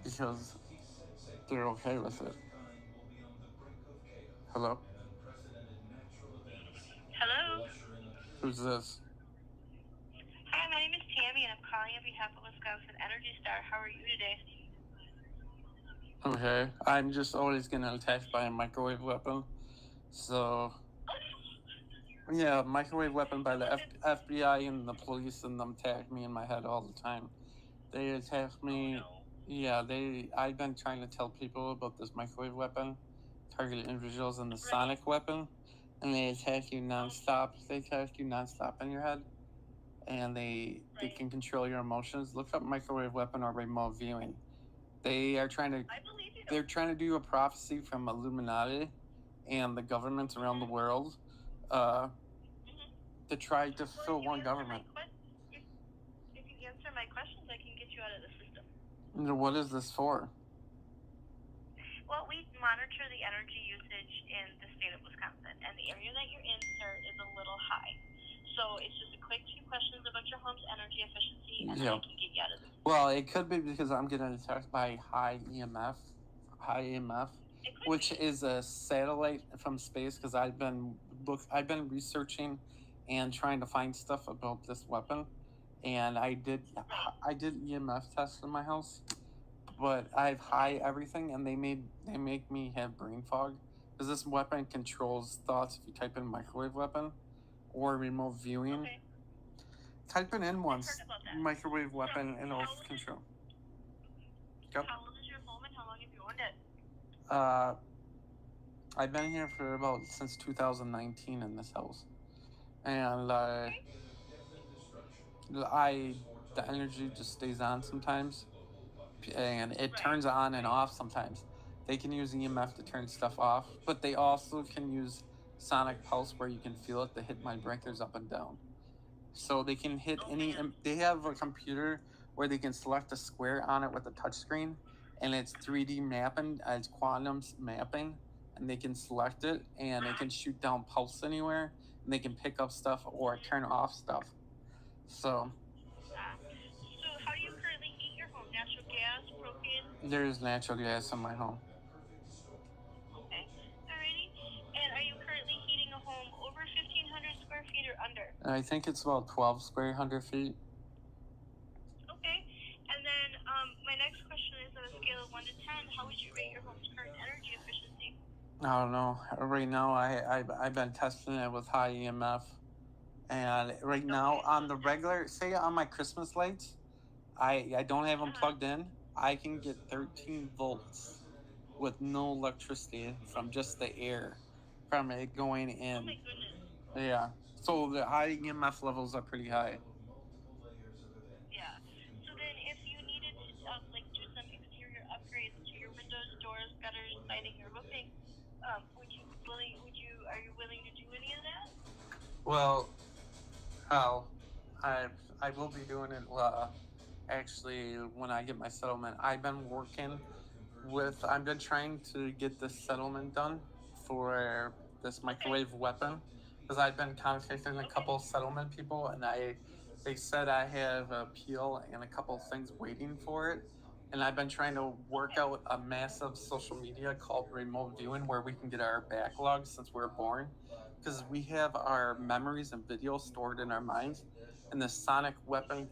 because they're okay with it. Hello? Hello? Who's this? Hi, my name is Tammy, and I'm calling on behalf of Wisconsin Energy Star. How are you today? Okay, I'm just always getting attacked by a microwave weapon. So, yeah, microwave weapon by the FBI and the police, and them attack me in my head all the time. They attack me. Oh, no. Yeah, I've been trying to tell people about this microwave weapon, targeted individuals, and the sonic weapon, and they attack you nonstop. They attack you nonstop in your head, and they can control your emotions. Look up microwave weapon or remote viewing. They are trying to. I believe you. They're trying to do a prophecy from Illuminati and the governments around the world, to try to fill one government. If you answer my questions, I can get you out of the system. What is this for? Well, we monitor the energy usage in the state of Wisconsin, and the area that you're in, sir, is a little high. So it's just a quick few questions about your home's energy efficiency, and then I can get you out of the system. Well, it could be because I'm getting attacked by high EMF, which is a satellite from space. Because I've been researching and trying to find stuff about this weapon, and I did EMF tests in my house, but I have high everything, and they make me have brain fog because this weapon controls thoughts. If you type in microwave weapon or remote viewing, type it in once, microwave weapon, and it'll control. Yep. How old is your home and how long have you owned it? I've been here for about since 2019 in this house, and Okay. In a death and destruction, I this war-torn the energy planet just stays on threatens sometimes, the global population. and it Right. turns on and off sometimes. They can use EMF to turn stuff off, but they also can use sonic pulse where you can feel it to hit my breakers up and down. So they can hit Oh any. man. They have a computer where they can select a square on it with a touch screen, and it's 3D mapping. It's quantum mapping, and they can select it, and it can shoot down pulse anywhere, and they can pick up stuff or turn off stuff. So So how do you currently heat your home? Natural gas, propane? there's natural gas in my home. Okay. Alrighty. And are you currently heating a home over 1,500 square feet or under? I think it's about 12 square hundred feet. Okay. And then my next question is on a scale of 1 to 10, how would you rate your home's current energy efficiency? I don't know. Right now, I've been testing it with high EMF, and right now Okay, on so the regular, say on my Christmas lights, I don't have them plugged in. I can get 13 volts with no electricity from just the air from it going oh my in. goodness. Yeah. So the high EMF levels are pretty high. Yeah. So then if you needed to like do some exterior upgrades to your windows, doors, gutters, siding, or roofing, are you willing to do any of that? Well, how I will be doing it. Actually, when I get my settlement, I've been working with. I've been trying to get this settlement done for this microwave weapon because I've been contacting a couple settlement people, and they said I have a appeal and a couple things waiting for it. And I've been trying to work out a massive social media called remote viewing where we can get our backlog since we're born, because we have our memories and videos stored in our minds, and the sonic weapon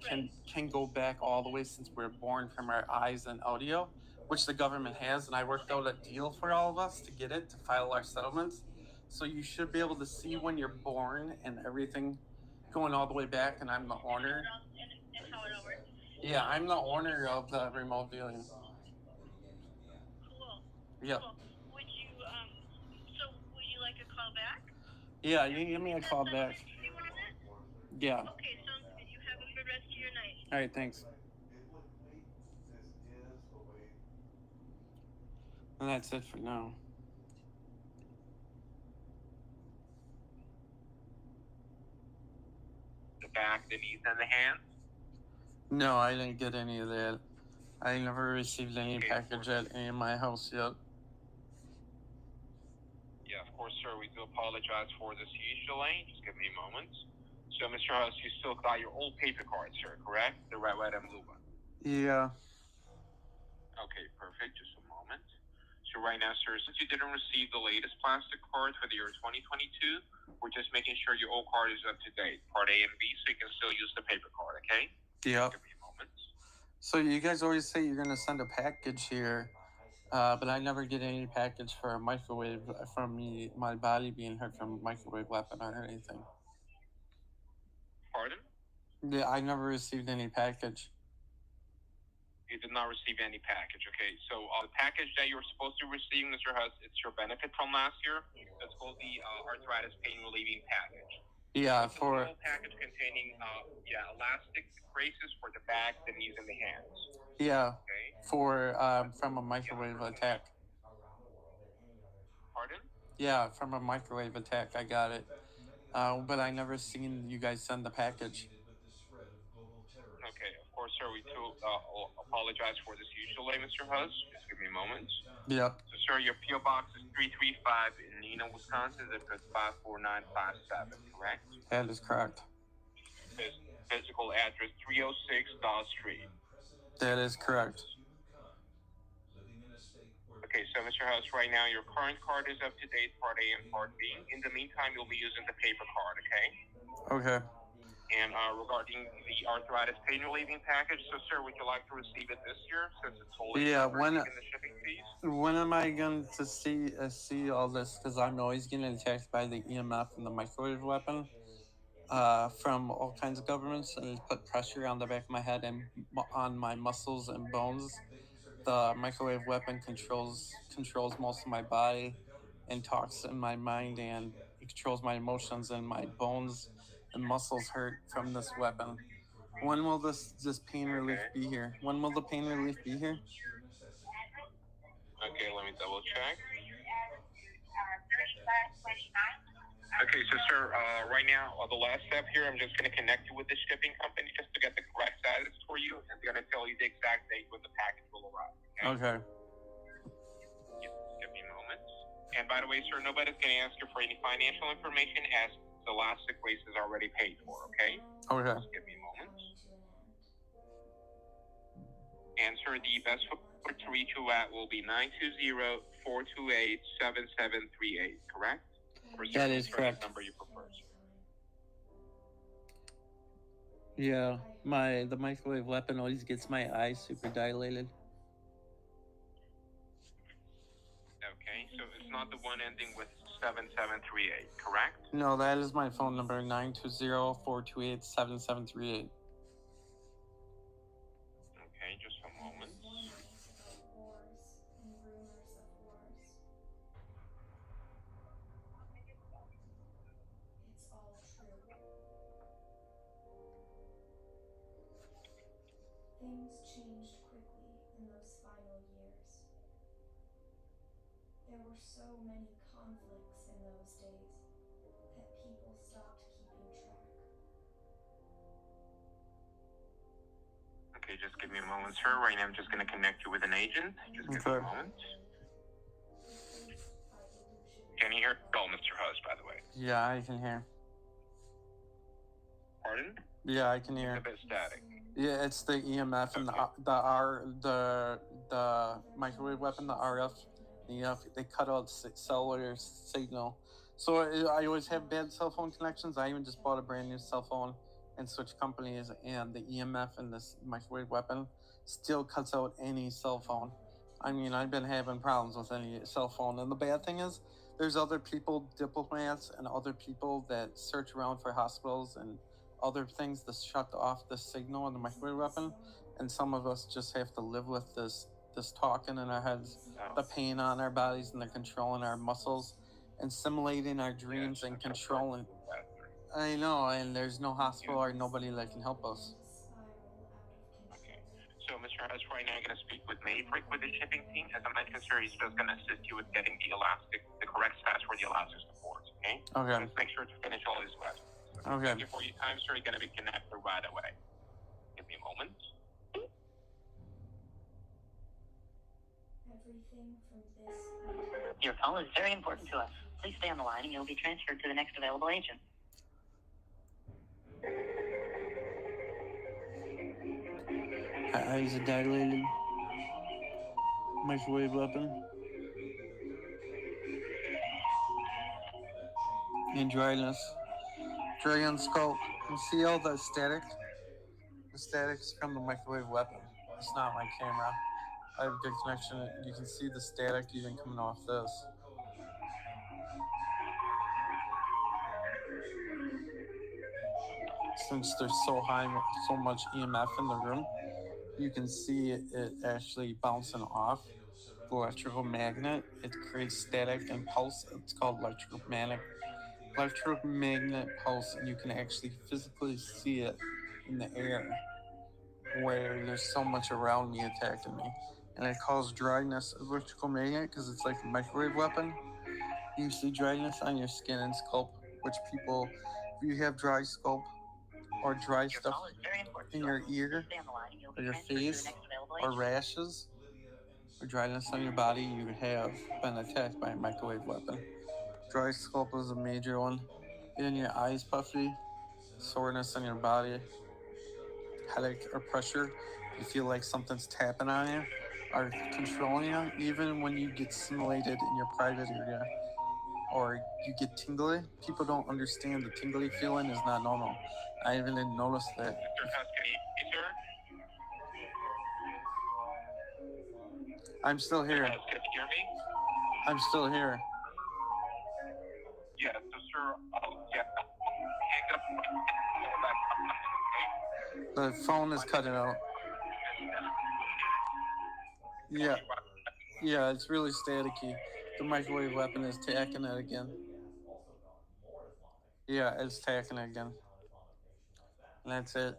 can go back all the way since we're born from our eyes and audio, which the government has. And I worked out a deal for all of us to get it to file our settlements. So you should be able to see when you're born and everything going all the way back. And I'm the owner. And how it all works? Yeah, I'm the owner of the remote viewing. Cool. Yep. Cool. Would you like a call back? Yeah, you can give me a call back. Yeah. Okay, sounds good. You have a good rest of your night. All right, thanks. Biblically, this is the way. And that's it for now. The back, the knees, and the hands. No, I didn't get any of that. I never received any package at any of my house yet. Yeah, of course, sir. We do apologize for this huge delay. Just give me a moment. So, Mr. Huss, you still got your old paper card, sir, correct? The red, white, and blue one. Yeah. Okay, perfect. Just a moment. So right now, sir, since you didn't receive the latest plastic card for the year 2022, we're just making sure your old card is up to date, Part A and B, so you can still use the paper card, okay? Yep. Give me a moment. So you guys always say you're gonna send a package here, but I never get any package for a microwave from me, my body being hurt from a microwave weapon or anything. Pardon? Yeah, I never received any package. You did not receive any package, okay? So the package that you're supposed to receive, Mr. Huss, it's your benefit from last year. It's called the arthritis pain relieving package. Yeah, It's a for small package containing elastic braces for the back, the knees, and the hands. yeah, Okay. for from a microwave attack. Pardon? Yeah, from a microwave attack, I got it. But I never seen you guys send the package. Okay, of course, sir. We do apologize for this huge delay, Mr. Huss. Just give me a moment. Yep. So, sir, your PO box is 335 in Neenah, Wisconsin. Zip code 54957. Correct? That is correct. Physical address 306 Dawes Street. That is correct. Okay, so Mr. Huss, right now your current card is up to date, Part A and Part B. In the meantime, you'll be using the paper card, okay? Okay. And regarding the arthritis pain relieving package, so sir, would you like to receive it this year since it's only Yeah, receiving the shipping fees? when am I going to see all this? Because I'm always getting attacked by the EMF and the microwave weapon from all kinds of governments, and it put pressure on the back of my head and on my muscles and bones. the microwave weapon controls most of my body and talks in my mind, and it controls my emotions, and my bones and muscles hurt from this weapon. When will this pain relief be here? When will the pain relief be here? Okay, let me double check. Okay, so sir, right now, the last step here, I'm just going to connect you with the shipping company just to get the correct status for you, and they're going to tell you the exact date when the package will arrive. Okay. Give me a moment. And by the way, sir, nobody's going to ask you for any financial information as the last place is already paid for, okay? Okay. Just give me a moment. And sir, the best number to reach you at will be 920-428-7738, correct? Or That is correct. Number you prefer, sir. Yeah, the microwave weapon always gets my eyes super dilated. Okay, so it's not the one ending with 7738, correct? No, that is my phone number, 920-428-7738. Okay, just a moment. It's all true. Things changed quickly in those final years. There were so many conflicts in those days that people stopped keeping track. Okay, just give me a moment, sir. Right now I'm just going to connect you with an agent. Just give me a moment. Can you hear? Oh, Mr. Hus, by the way. Yeah, I can hear. Pardon? Yeah, I can hear. It's a bit static. Yeah, it's the EMF and the microwave weapon, the RF. They cut out cellular signal. So I always have bad cell phone connections. I even just bought a brand new cell phone and switched companies, and the EMF in this microwave weapon still cuts out any cell phone. I mean, I've been having problems with any cell phone, and the bad thing is there's other people, diplomats and other people that search around for hospitals and other things to shut off the signal on the microwave weapon, and some of us just have to live with this talking in our heads, the pain on our bodies, and the controlling our muscles and simulating our dreams and controlling. I know, and there's no hospital or nobody that can help us. Okay. So, Mr. Hess, right now I'm going to speak with Maverick with the shipping team. As I mentioned, sir, he's just going to assist you with getting the correct stats for the elastic supports, okay? Okay. Let's make sure to finish all these questions. Okay. Thank you for your time, sir. You're going to be connected right away. Give me a moment. Everything from this point. Your call is very important to us. Please stay on the line and you'll be transferred to the next available agent. Eyes are dilated. Microwave weapon. And dryness. Gangstalked. You see all the static? The static's from the microwave weapon. It's not my camera. I have good connection. You can see the static even coming off this. Since there's so much EMF in the room, you can see it actually bouncing off the electrical magnet. It creates static and pulse. It's called electromagnet pulse, and you can actually physically see it in the air where there's so much around me attacking me. And it causes dryness of electrical magnet because it's like a microwave weapon. You see dryness on your skin and scalp, which people, if you have dry scalp or dry stuff in your ear or your face or rashes or dryness on your body, you have been attacked by a microwave weapon. Dry scalp is a major one. Getting your eyes puffy, soreness in your body, headache or pressure. You feel like something's tapping on you or controlling you, even when you get simulated in your private area or you get tingly. People don't understand the tingly feeling is not normal. I even didn't notice that. I'm still here. Can you hear me? I'm still here. Yeah, so sir, yeah. The phone is cutting out. Yeah. Yeah, it's really staticky. The microwave weapon is tacking it again. Yeah, it's tacking it again. And that's it.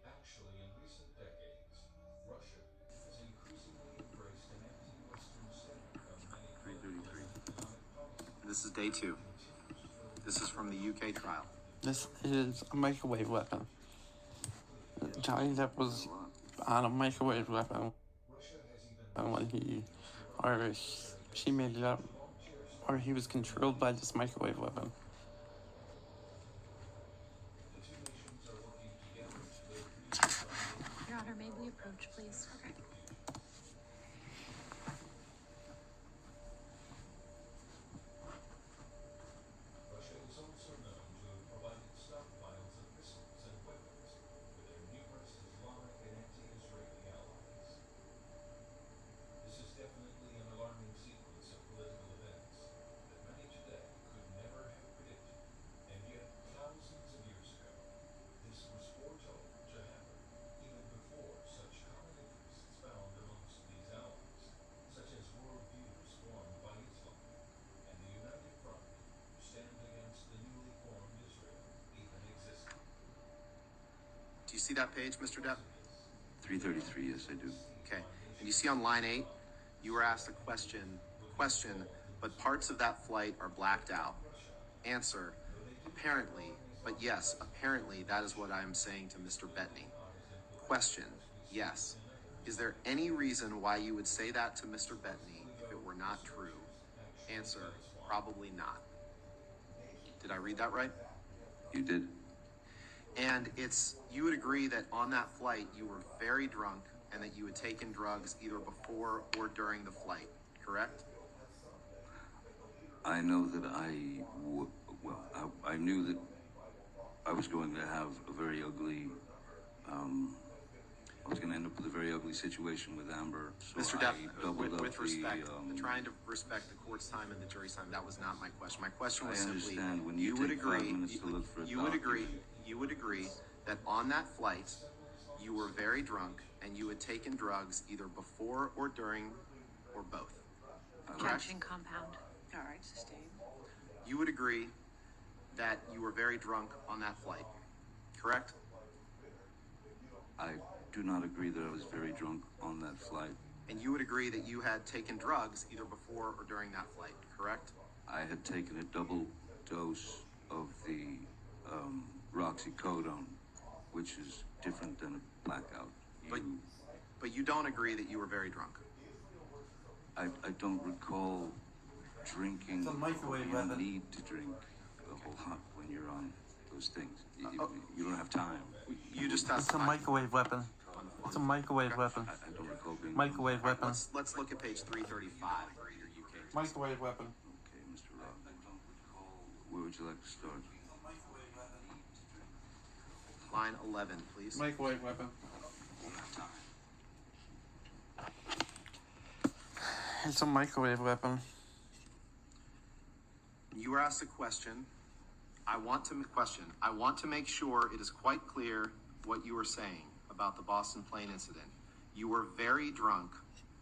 Actually, in recent decades, Russia has increasingly embraced an anti-Western stand on many political and economic policies. This is day 2. This is from the UK trial. This is a microwave weapon. Johnny Depp was on a microwave weapon when he, or she made it up, or he was controlled by this microwave weapon. The two nations are working together to lay pretense on the Your Honor, may we approach, please? Okay. Russia is also known to have provided stockpiles of missiles and weapons to their numerous Islamic and anti-Israeli allies. This is definitely an alarming sequence of political events that many today could never have predicted. And yet, thousands of years ago, this was foretold to happen even before such common interests found amongst these allies, such as worldviews formed by Islam and the united front to stand against the newly formed Israel even existed. Do you see that page, Mr. Depp? 333, yes, I do. Okay. And you see on line 8, you were asked a question, but parts of that flight are blacked out. Answer, apparently, but yes, apparently that is what I am saying to Mr. Bettany. Question, yes. Is there any reason why you would say that to Mr. Bettany if it were not true? Answer, probably not. Did I read that right? You did? And you would agree that on that flight you were very drunk and that you had taken drugs either before or during the flight, correct? I know that I knew that I was going to have a very ugly, I was going to end up with a very ugly situation with Amber. So Mr. Depp, I doubled up with respect, the, trying to respect the court's time and the jury's time, that was not my question. My question was I simply, understand when you would take 5 minutes to look for a you would document. agree that on that flight you were very drunk and you had taken drugs either before or during or both. Objection, compound. All right, sustained. You would agree that you were very drunk on that flight, correct? I do not agree that I was very drunk on that flight. And you would agree that you had taken drugs either before or during that flight, correct? I had taken a double dose of the roxycodone, which is different than a blackout. But you don't agree that you were very drunk? I don't recall drinking. It's a microwave You don't weapon. need to drink a whole lot when you're on those things. You don't have time. You just It's a testified. microwave weapon. It's a microwave weapon. I don't recall being Microwave weapon. Let's look at page 335 for your UK. Microwave weapon. Okay, Mr. Rob. Where would you like to start? Line 11, please. Microwave weapon. Won't have time. It's a microwave weapon. You were asked a question. I want to make sure it is quite clear what you were saying about the Boston plane incident. You were very drunk.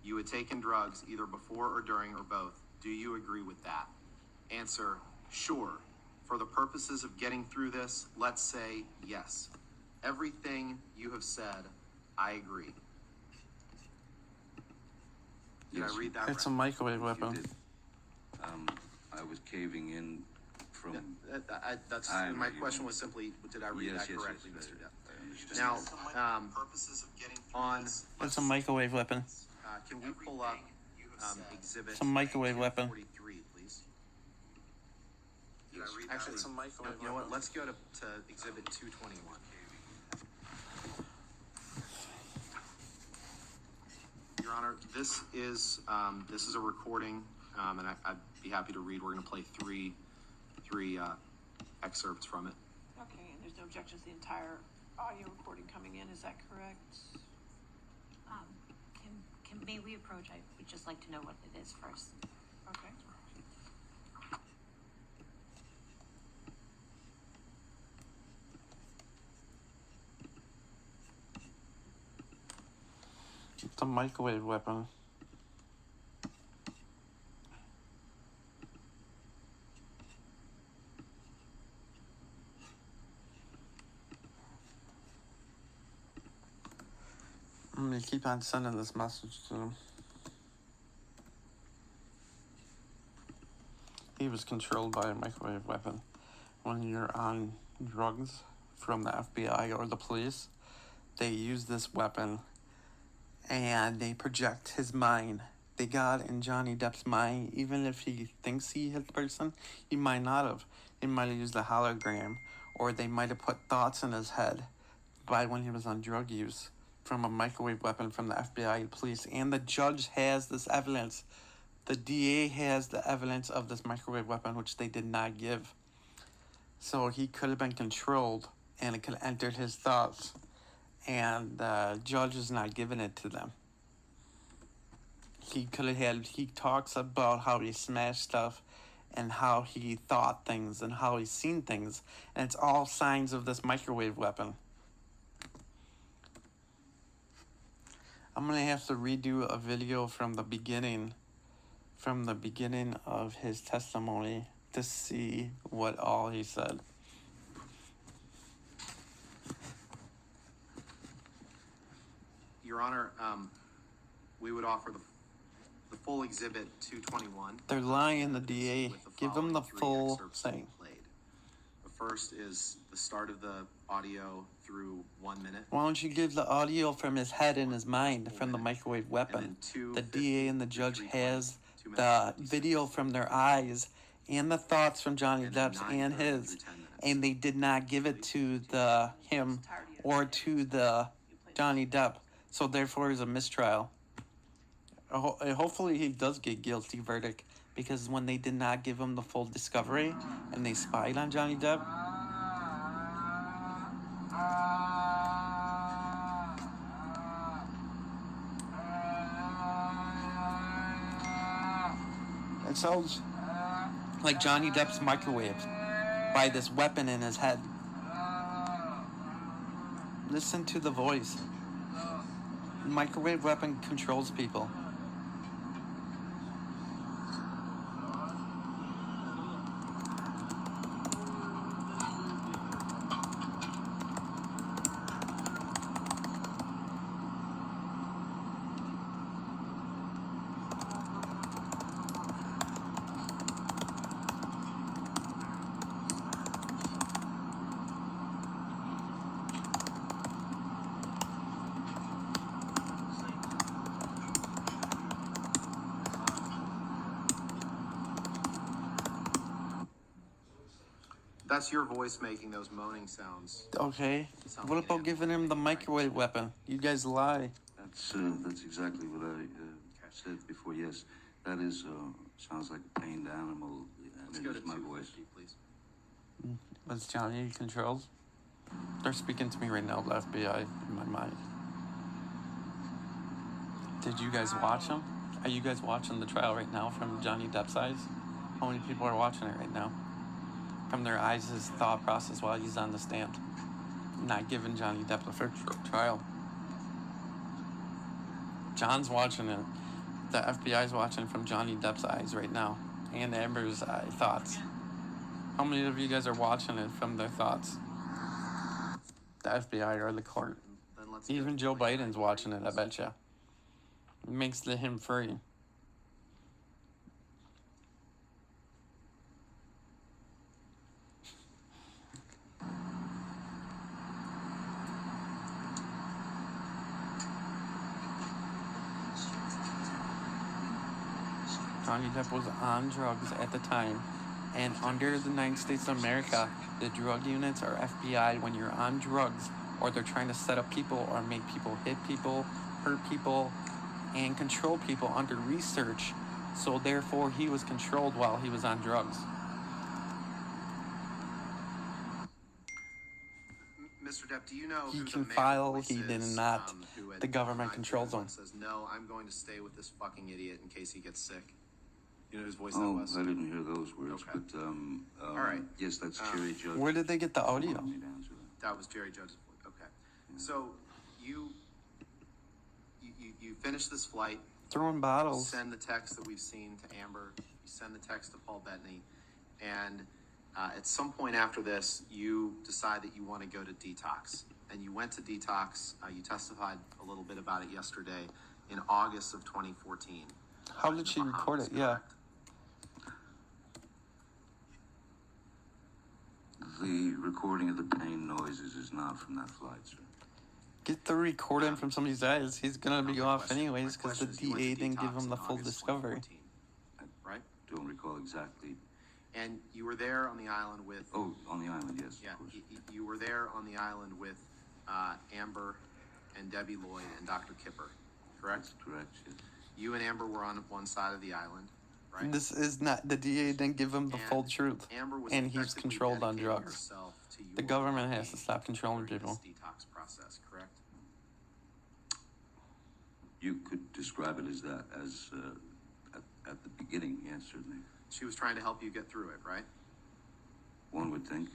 You had taken drugs either before or during or both. Do you agree with that? Answer, sure. For the purposes of getting through this, let's say yes. Everything you have said, I agree. Did Yes, I read that It's a right? microwave You weapon. did. I was caving in from. My question was simply, did I read that correctly, Mr. Depp? I understand. Now, It's a microwave weapon. can we pull up exhibit It's a microwave weapon. 43, please? Yes. Actually, It's a microwave you know what? weapon. Let's go to exhibit 221. Your Honor, this is a recording, and I'd be happy to read. We're going to play three excerpts from it. Okay, and there's no objection to the entire audio recording coming in, is that correct? May we approach? I would just like to know what it is first. Okay. It's a microwave weapon. I'm gonna keep on sending this message to him. He was controlled by a microwave weapon. When you're on drugs from the FBI or the police, they use this weapon and they project his mind. They got in Johnny Depp's mind, even if he thinks he hit the person, he might not have. He might have used a hologram, or they might have put thoughts in his head by when he was on drug use from a microwave weapon from the FBI and police. And the judge has this evidence. The DA has the evidence of this microwave weapon, which they did not give. So he could have been controlled, and it could have entered his thoughts. And the judge is not giving it to them. He talks about how he smashed stuff and how he thought things and how he's seen things. And it's all signs of this microwave weapon. I'm going to have to redo a video from the beginning of his testimony to see what all he said. Your Honor, we would offer the full exhibit 221. They're lying, the DA. Give them the full thing. The first is the start of the audio through 1 minute. Why don't you give the audio from his head and his mind from the microwave weapon? The DA and the judge has the video from their eyes and the thoughts from Johnny Depp's and his, and they did not give it to him or to the Johnny Depp, so therefore it's a mistrial. Hopefully he does get guilty verdict, because when they did not give him the full discovery and they spied on Johnny Depp, it sounds like Johnny Depp's microwaved by this weapon in his head. Listen to the voice. The microwave weapon controls people. That's your voice making those moaning sounds. Okay. What about giving him the microwave weapon? You guys lie. That's exactly what I said before. Yes, that is sounds like a pained animal. Let's go to my voice, please. Was Johnny controlled? They're speaking to me right now, the FBI, in my mind. Did you guys watch him? Are you guys watching the trial right now from Johnny Depp's eyes? How many people are watching it right now? From their eyes, his thought process while he's on the stand. Not giving Johnny Depp the fair trial. John's watching it. The FBI's watching from Johnny Depp's eyes right now. And Amber's thoughts. How many of you guys are watching it from their thoughts? The FBI or the court. Even Joe Biden's watching it, I bet you. It makes him free. Johnny Depp was on drugs at the time, and under the United States of America, the drug units are FBI when you're on drugs, or they're trying to set up people or make people hit people, hurt people, and control people under research. So therefore, he was controlled while he was on drugs. Mr. Depp, do you know He who can the male file, voice he did is, not. who at The government controls him. says, no, I'm going to stay with this fucking idiot in case he gets sick. You know whose voice that Oh, was? I didn't hear those words, Okay. but All right. yes, that's Jerry Judge. Where did they get the audio? Want me to answer that? That was Jerry Judge's voice. Okay. So you you finish this flight. Throwing bottles. Send the text that we've seen to Amber. You send the text to Paul Bettany. And at some point after this, you decide that you want to go to detox. And you went to detox. You testified a little bit about it yesterday in August of 2014. How did she record it? Yeah. The recording of the pain noises is not from that flight, sir. Get the recording from somebody's eyes. He's gonna be off question- anyways my because the question is, you went DA to didn't give detox him the in full August discovery. 2014, right? Don't recall exactly. And you were there on the island with... Oh, on the island, yes, Yeah, of course. you were there on the island with Amber and Debbie Lloyd and Dr. Kipper, correct? That's correct, yes. You and Amber were on one side of the island, right? This is not, the DA didn't give him the full truth. Amber was And he's effectively controlled on dedicating drugs. herself to The your government has to well-being stop controlling during people. this detox process, correct? You could describe it as that, at the beginning, yes, certainly. She was trying to help you get through it, right? One would think.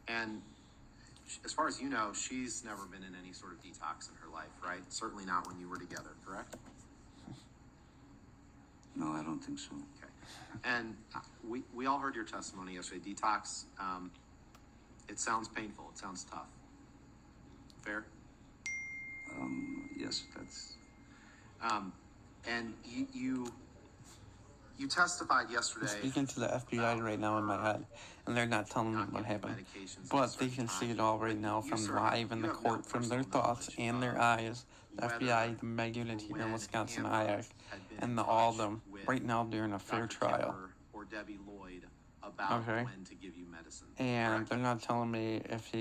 And as far as you know, she's never been in any sort of detox in her life, right? Certainly not when you were together, correct? No, I don't think so. Okay. And we all heard your testimony yesterday. Detox, it sounds painful. It sounds tough. Fair? Yes, that's... And you testified yesterday. I'm speaking to the FBI right now in my head, and they're not telling me not what giving happened. medications at But a they certain can see time. it all right now You, from sir, live in you the have no court, from their personal thoughts knowledge and their of eyes. The whether FBI, the Meg Unit here in when Wisconsin, Amber IAC, had been and in all of touch them with right now during a fair Dr. trial. Kipper or Debbie Lloyd about Okay. when to give you medicine. And correct? they're not telling me if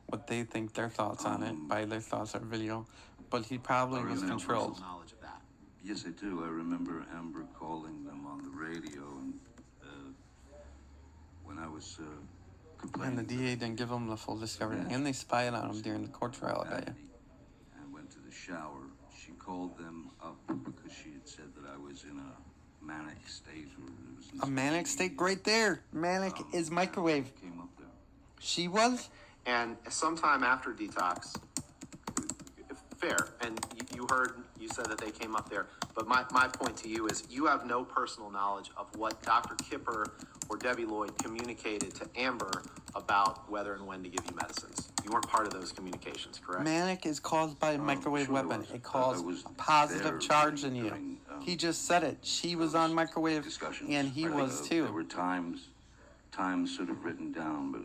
what they think their thoughts on it by their thoughts or video, but he probably I was remember controlled. Personal knowledge of that. Yes, I do. I remember Amber calling them on the radio, and when I was complaining... And the DA didn't give him the full discovery, and they spied on him during the court trial, I bet you. I went to the shower. She called them up because she had said that I was in a manic state. Or it was A manic state right there. Manic is microwave. Came up there. She was? And sometime after detox, fair, and you said that they came up there, but my point to you is you have no personal knowledge of what Dr. Kipper or Debbie Lloyd communicated to Amber about whether and when to give you medicines. You weren't part of those communications, correct? Manic is caused by a microwave sure weapon. was. It I causes was a positive there charge in you. during, He just said it. She was on microwave, discussions. and he I think, was There too. were times sort of written down, but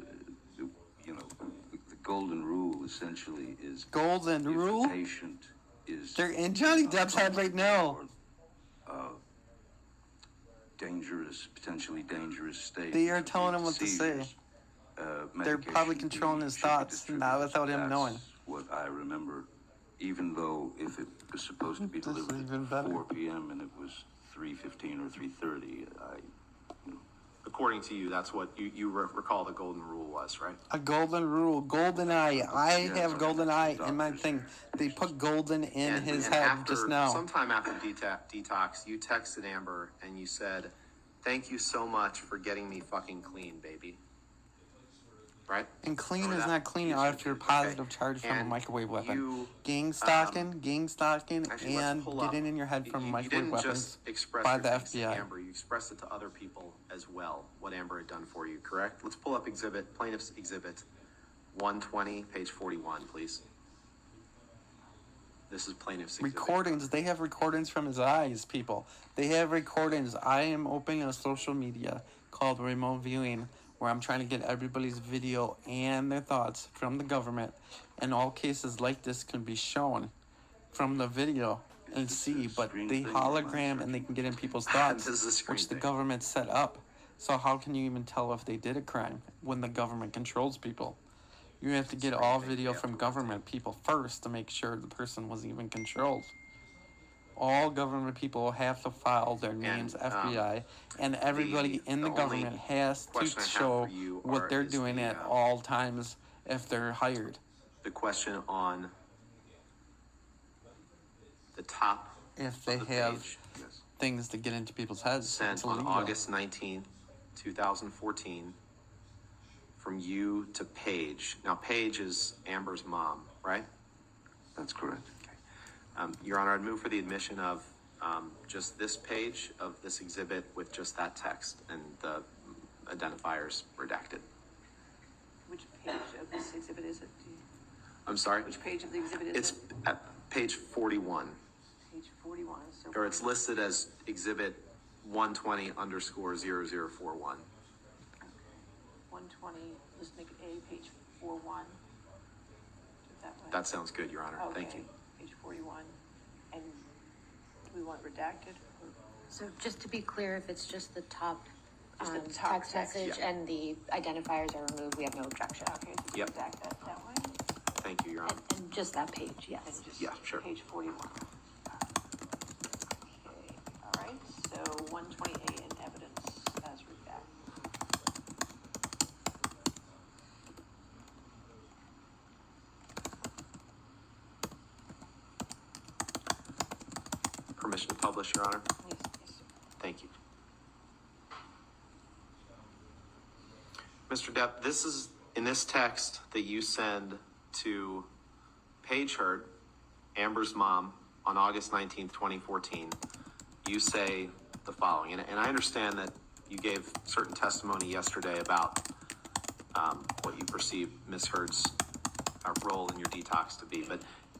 the golden rule essentially is Golden if rule? the patient is They're in Johnny Depp's head right now. Potentially dangerous state. They are which would telling lead him what to say. seizures, They're probably medication controlling his should be thoughts, not distributed. without him That's knowing. what I remember, even though if it was supposed to be This is delivered even at better. 4 p.m. and it was 3:15 or 3:30, According to you, that's what you recall the golden rule was, right? A golden rule, golden eye. I Yeah, have but golden eye in my doctors thing. They put golden in And- his and head after, just now. Sometime after detox, you texted Amber and you said, "Thank you so much for getting me fucking clean, baby." Right? And clean Remember is that? not clean Yes, after a okay. positive charge from a And microwave weapon. you, Gangstalking, actually, let's and pull up. getting in your head from You microwave didn't weapons just express by your the thanks to FBI. Amber, you expressed it to other people as well, what Amber had done for you, correct? Let's pull up plaintiff's exhibit 120, page 41, please. This is plaintiff's exhibit. Recordings. They have recordings from his eyes, people. They have recordings. I am opening a social media called Remote Viewing, where I'm trying to get everybody's video and their thoughts from the government. And all cases like this can be shown from the video and see, but they hologram and they can get in people's thoughts, This is a screen which the thing. government set up. So how can you even tell if they did a crime when the government controls people? You have to get all video from government people first to make sure the person was even controlled. All government people have to file their names FBI, and everybody in the the government only has to question I have show for you what they're is doing the, at all times if they're hired. The question on the top If they of the have page, things to get into people's heads, sent it's on illegal. August 19th, 2014, from you to Paige. Now, Paige is Amber's mom, right? that's correct. Your Honor, I'd move for the admission of just this page of this exhibit with just that text and the identifiers redacted. Which page of this exhibit is it? I'm sorry? Which page of the exhibit is It's it? at page 41. Page 41. So Or it's listed as exhibit 120_0041. 120, let's make it A, page 41. That way. That sounds good, Your Honor. Thank you. Page 41. And do we want it redacted? So just to be clear, if it's just the top, Just the top text text, message yeah. and the identifiers are removed, we have no objection. Okay, so Yep. redact that way. Thank you, Your Honor. And just that page, yes. And just Yeah, sure. Page 41. Okay, all right, so 120A in evidence as redacted. Permission to publish, Your Honor? Yes, yes. Thank you. Mr. Depp, this is in this text that you send to Paige Heard, Amber's mom, on August 19th, 2014. You say the following, and I understand that you gave certain testimony yesterday about what you perceive Ms. Heard's role in your detox to be,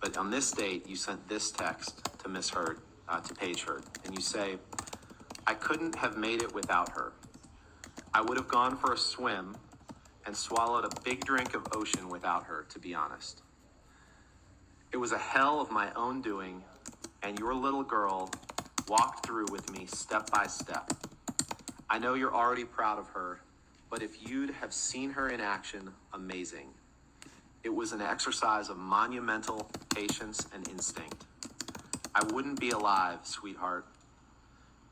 but on this date, you sent this text to Ms. Heard, to Paige Heard, and you say, I couldn't have made it without her. I would have gone for a swim and swallowed a big drink of ocean without her, to be honest. It was a hell of my own doing, and your little girl walked through with me step by step. I know you're already proud of her, but if you'd have seen her in action, amazing. It was an exercise of monumental patience and instinct. I wouldn't be alive, sweetheart.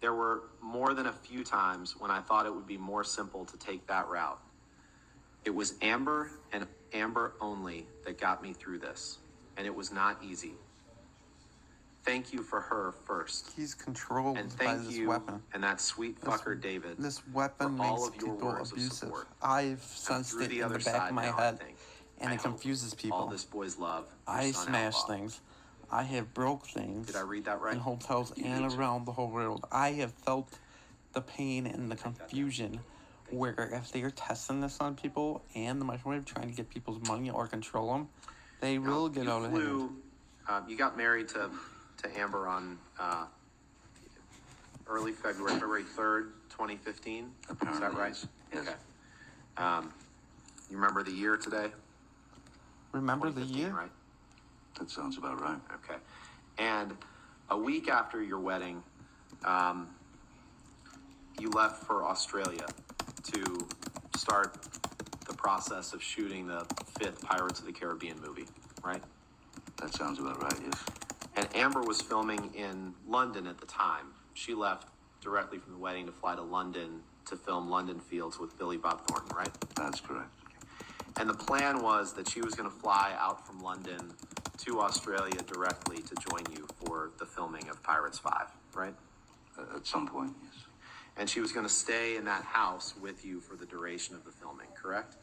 There were more than a few times when I thought it would be more simple to take that route. It was Amber and Amber only that got me through this, and it was not easy. Thank you for her first. He's controlled And by thank this you weapon. and that sweet fucker David This weapon for all makes of your people words of abusive. support. I've sensed through it the in other the back side of my now, I head, think. and I it hope confuses all people. this boys love. your I son smash Outlaw. things. I have broke things. Did I read that right? In hotels and around the whole world. I have felt the pain and the confusion where if they're testing this on people and the microwave trying to get people's money or control them, they will get out of hand. You got married to Amber on early February 3rd, 2015. Apparently, Is that right? yes. Okay. You remember the year today? Remember the 2015, year? right? That sounds about right. Okay. And a week after your wedding, you left for Australia to start the process of shooting the 5th Pirates of the Caribbean movie, right? That sounds about right, yes. And Amber was filming in London at the time. She left directly from the wedding to fly to London to film London Fields with Billy Bob Thornton, right? That's correct. And the plan was that she was going to fly out from London to Australia directly to join you for the filming of Pirates 5, right? At some point, yes. And she was going to stay in that house with you for the duration of the filming, correct?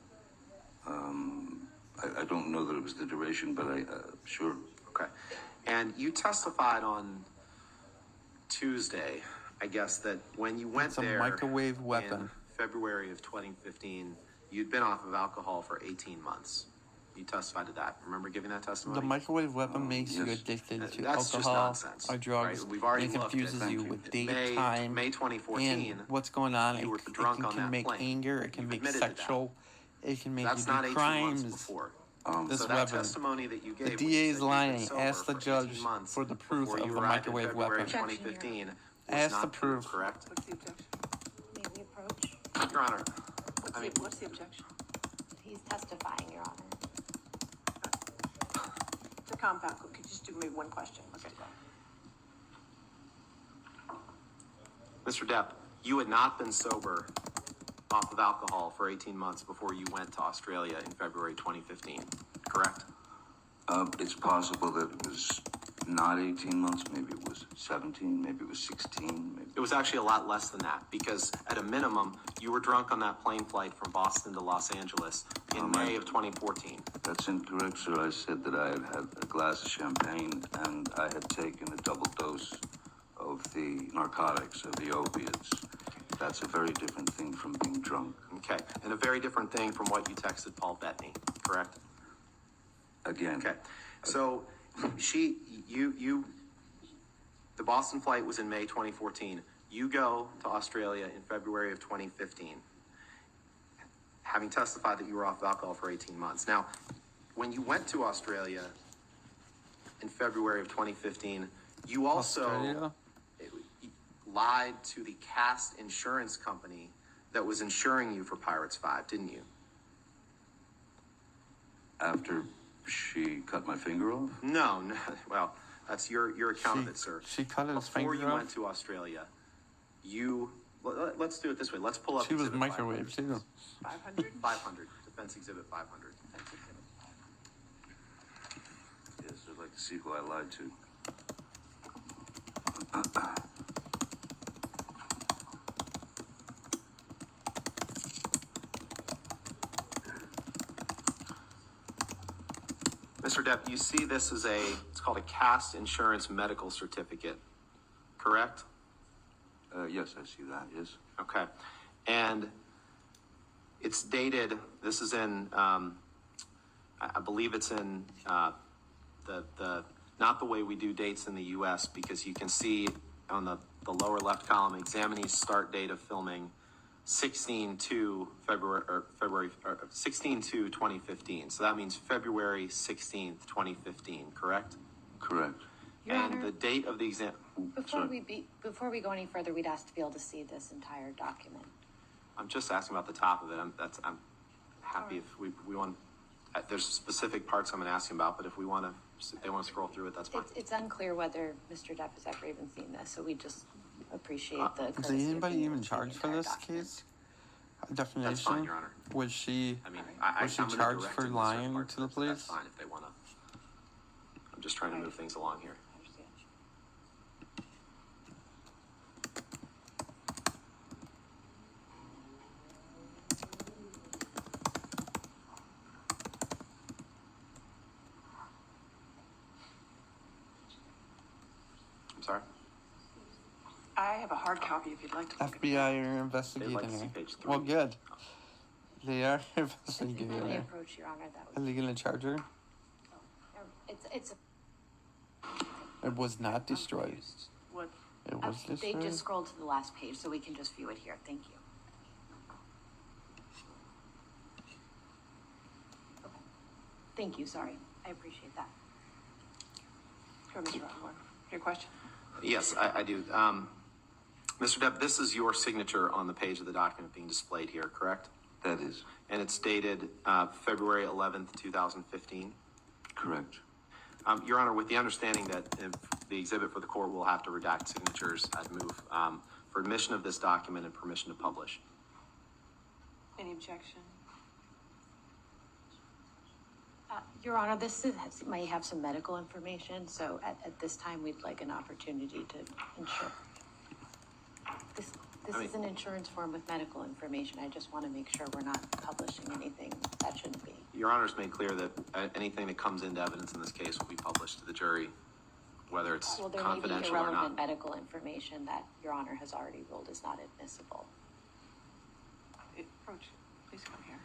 I don't know that it was the duration, but sure. Okay. And you testified on Tuesday, I guess, that when you went It's a there microwave weapon. in February of 2015, you'd been off of alcohol for 18 months. You testified to that. Remember giving that testimony? The microwave weapon makes you yes. addicted to That's just alcohol nonsense, or drugs. right? We've already It looked at- confuses Thank you you. with date, May time, 2014, and what's going on. you were It drunk can on that make plane. anger. It can You've make admitted to that. sexual. It can make That's you not do 18 crimes. months before. This So that weapon. testimony that you gave, The when you DA is said you'd been lying. sober Ask the for 18 judge months for the proof before of you the arrived in microwave February weapon. 2015 was Ask not the true, proof. correct? What's the objection? May we approach? Your Honor, What's the objection? He's testifying, Your Honor. It's a compound. Could you just do maybe one question? Let's do that. Mr. Depp, you had not been sober off of alcohol for 18 months before you went to Australia in February 2015, correct? It's possible that it was not 18 months, maybe it was 17, maybe it was 16, maybe. It was actually a lot less than that, because at a minimum, you were drunk on that plane flight from Boston to Los Angeles in May of 2014. That's incorrect, sir. I said that I had a glass of champagne and I had taken a double dose of the narcotics, of the opiates. That's a very different thing from being drunk. Okay, and a very different thing from what you texted Paul Bettany, correct? Again. Okay, so the Boston flight was in May 2014. You go to Australia in February of 2015, having testified that you were off of alcohol for 18 months. Now, when you went to Australia in February of 2015, you also lied to the Cast insurance company that was insuring you for Pirates 5, didn't you? After she cut my finger off? No. Well, that's your account of it, sir. She cut his finger Before you off? went to Australia, let's do it this way. Let's pull up. She was Exhibit microwaved, too. 500? 500. Defense Exhibit 500. Yes, I'd like to see who I lied to. Mr. Depp, you see this as it's called a Cast Insurance Medical Certificate, correct? Yes, I see that, yes. Okay. And it's dated, this is in, I believe it's in not the way we do dates in the U.S., because you can see on the lower left column, examinee's start date of filming 16/2/2015. So that means February 16th, 2015, correct? Correct. Your And Honor, the date of the exam. before we go any further, we'd ask to be able to see this entire document. I'm just asking about the top of it. I'm happy if we want. There's specific parts I'm going to ask him about, but if they want to scroll through it, that's fine. It's unclear whether Mr. Depp has ever even seen this, so we just appreciate the Is courtesy of anybody being even able to see the charged for entire this document. case? Defamation? That's fine, Your Honor. Was she? I mean, Was she I'm gonna charged direct for him to lying certain parts to the of it, so that's police? fine if they want to. I'm just trying to move things along here. I understand. I'm sorry. I have a hard copy if you'd like to look at it. FBI are They'd like investigating to see her. page 3. Well, good. They are If investigating we her. approach, Your Honor, that Are would they going to charge her? it's It was not destroyed. Confused. What? It was they destroyed. just scrolled to the last page, so we can just view it here. Thank you. Okay. Thank you. Sorry, I appreciate that. Go, Mr. Osborne. Your question? Yes, I do. Mr. Depp, this is your signature on the page of the document being displayed here, correct? That is And it's dated February 11th, 2015. correct. Your Honor, with the understanding that if the exhibit for the court will have to redact signatures, I'd move for admission of this document and permission to publish. Any objection? Your Honor, may have some medical information, so at this time, we'd like an opportunity to ensure. This is an insurance form with medical information. I just want to make sure we're not publishing anything that shouldn't be. Your Honor's made clear that anything that comes into evidence in this case will be published to the jury, whether it's Well, there may be confidential or not. irrelevant medical information that Your Honor has already ruled is not admissible. Approach. Please come here.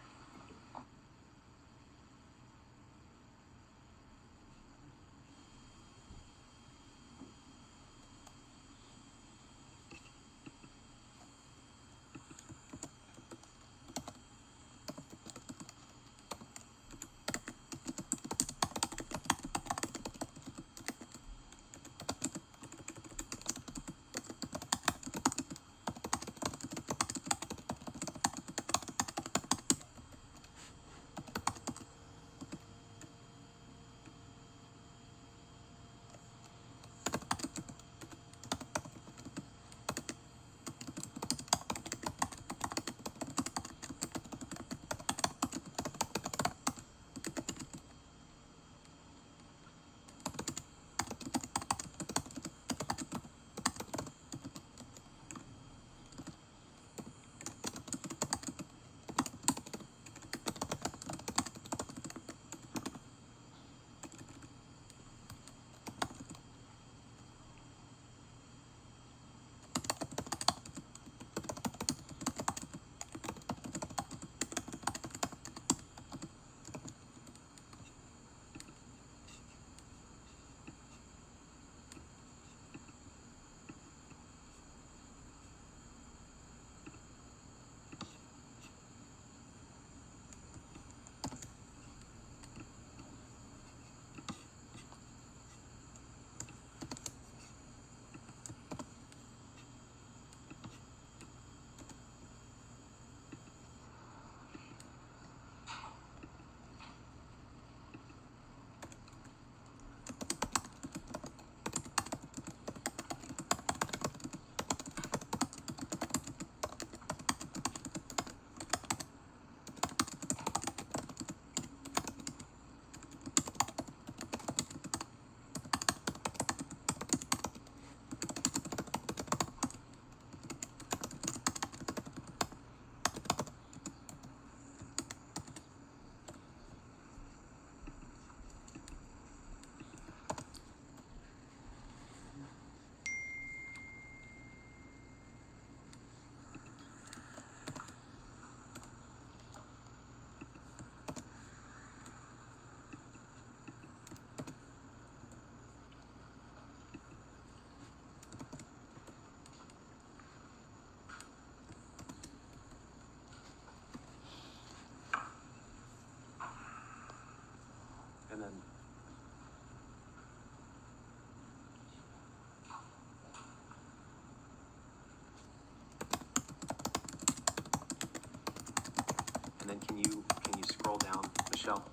and then can you scroll down, Michelle?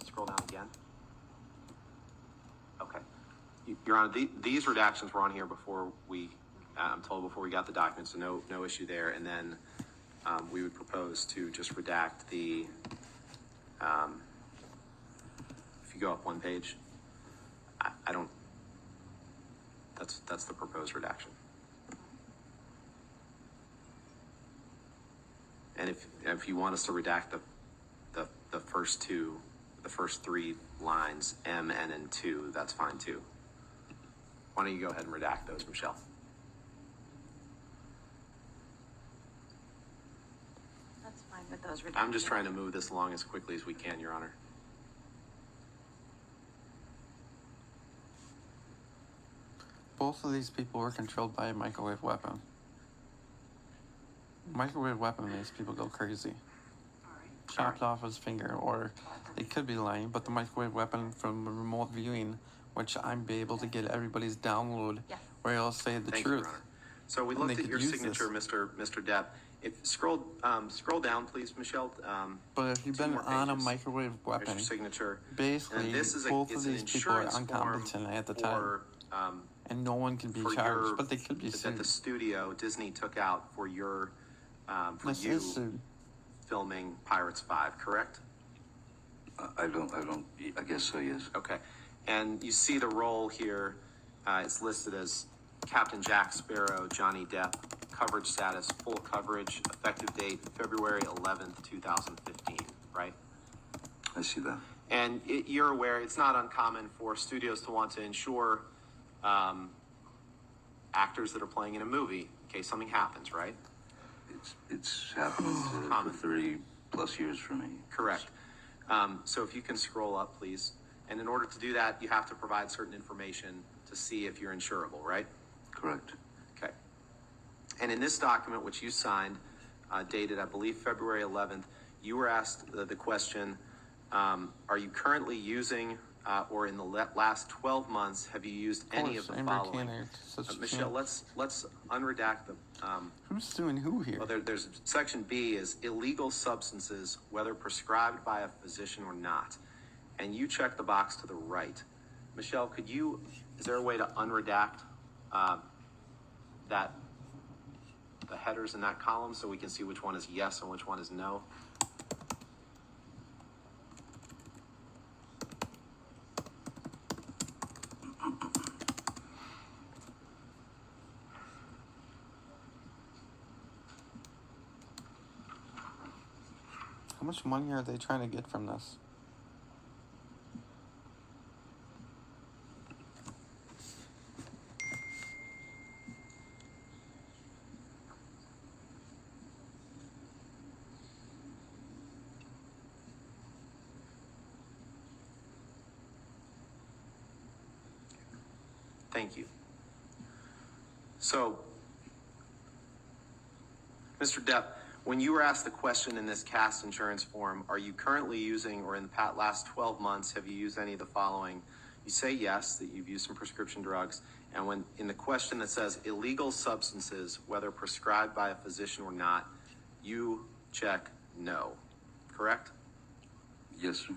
Scroll down again. Okay. Your Honor, these redactions were on here before we, I'm told before we got the document, so no issue there. And then we would propose to just redact the, if you go up one page, I don't, that's the proposed redaction. And if you want us to redact the first three lines, M, N, and 2, that's fine too. Why don't you go ahead and redact those, Michelle? That's fine with those redactions. I'm just trying to move this along as quickly as we can, Your Honor. Both of these people were controlled by a microwave weapon. Microwave weapon makes people go crazy. Chopped off his finger, or they could be lying, but the microwave weapon from remote viewing, which I'm be able to get everybody's download, where it'll say the Thank you, truth. Your Honor. So we looked at your signature, Mr. Depp. If scroll down, please, Michelle. But if you've been on a microwave weapon, your signature. basically both of these people are incompetent at the time, and no one can be charged, but they could be sued. That the studio Disney took out for your filming Pirates 5, correct? I guess so, yes. Okay. And you see the role here, it's listed as Captain Jack Sparrow, Johnny Depp, coverage status, full coverage, effective date, February 11th, 2015, right? I see that. And you're aware it's not uncommon for studios to want to insure actors that are playing in a movie in case something happens, right? It's happened for 30 plus years for me. Correct. So if you can scroll up, please. And in order to do that, you have to provide certain information to see if you're insurable, right? Correct. Okay. And in this document, which you signed, dated, I believe, February 11th, you were asked the question, are you currently using or in the last 12 months, have you used any of the following? Michelle, let's unredact the... Who's doing who here? Well, there's section B is illegal substances, whether prescribed by a physician or not. And you check the box to the right. Michelle, is there a way to unredact the headers in that column so we can see which one is yes and which one is no? How much money are they trying to get from this? Thank you. So, Mr. Depp, when you were asked the question in this cast insurance form, are you currently using, or in the last 12 months, have you used any of the following? You say yes, that you've used some prescription drugs. And when in the question that says illegal substances, whether prescribed by a physician or not, you check no, correct? Yes, sir.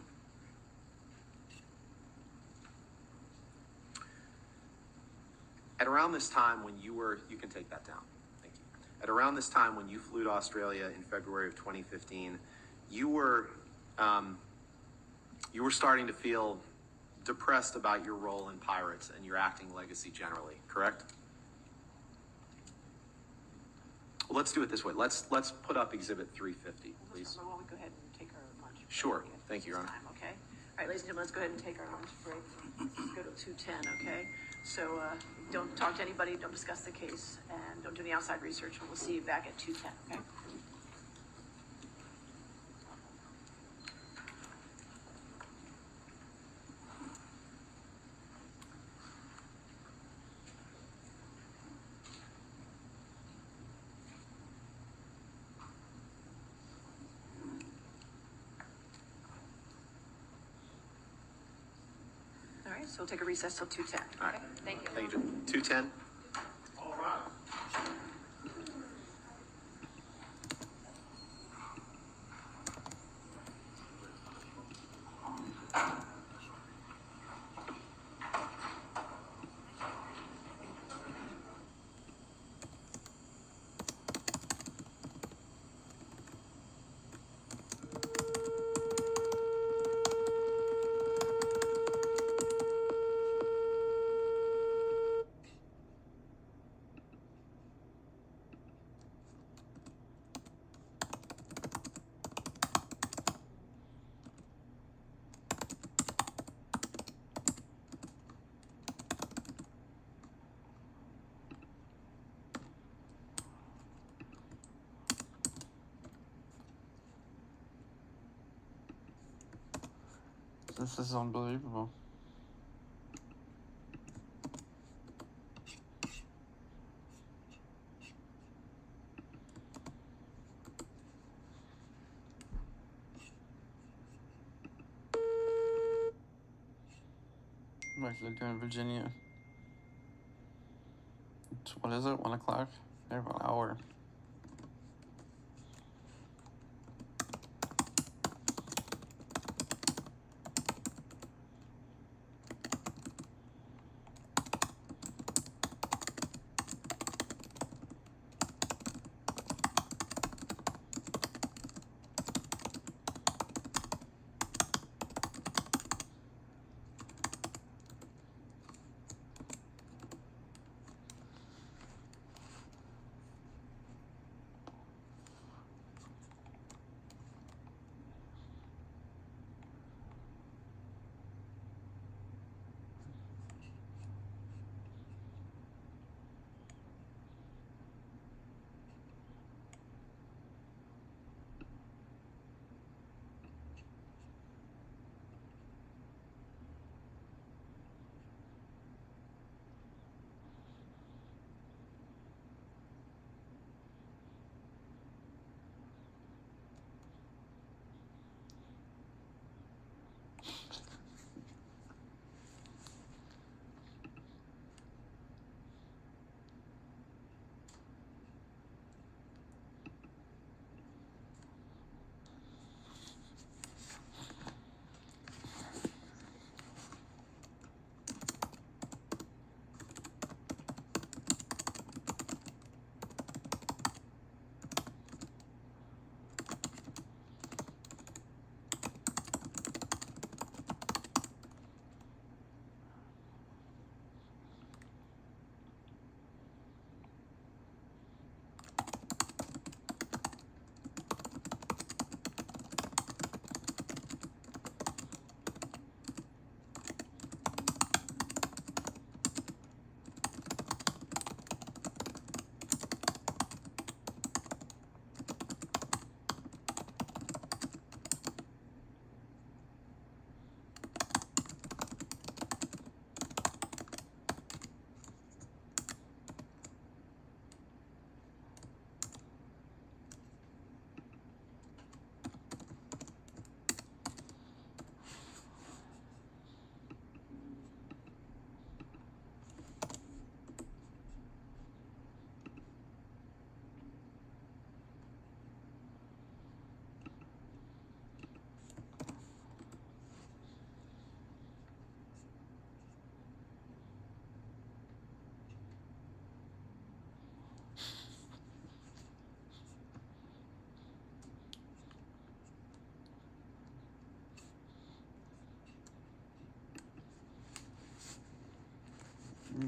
At around this time when you can take that down. Thank you. At around this time when you flew to Australia in February of 2015, you were starting to feel depressed about your role in Pirates and your acting legacy generally, correct? Well, let's do it this way. Let's put up Exhibit 350, please. Why don't we go ahead and take our lunch break? Sure. Thank you, Your Honor. Okay. All right, ladies and gentlemen, let's go ahead and take our lunch break. Let's go to 2:10, okay? So don't talk to anybody, don't discuss the case, and don't do any outside research, and we'll see you back at 2:10, okay? so we'll take a recess till 2:10. All right. Thank you. Thank you. 2:10. This is unbelievable. I'm actually doing Virginia. What is it? 1 o'clock? They have an hour.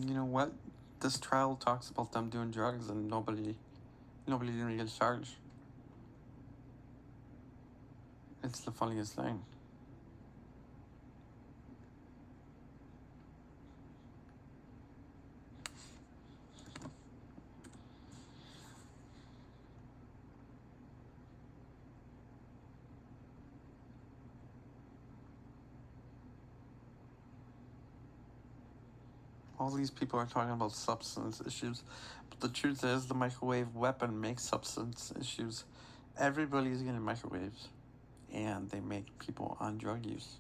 You know what? This trial talks about them doing drugs and nobody even gets charged. It's the funniest thing. All these people are talking about substance issues, but the truth is the microwave weapon makes substance issues. Everybody's getting microwaves, and they make people on drug use.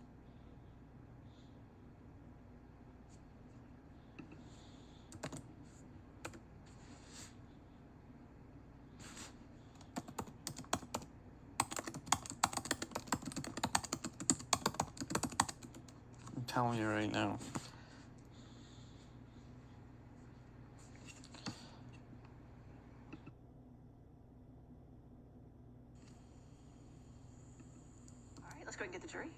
telling you right now. All right, let's go ahead and get the jury.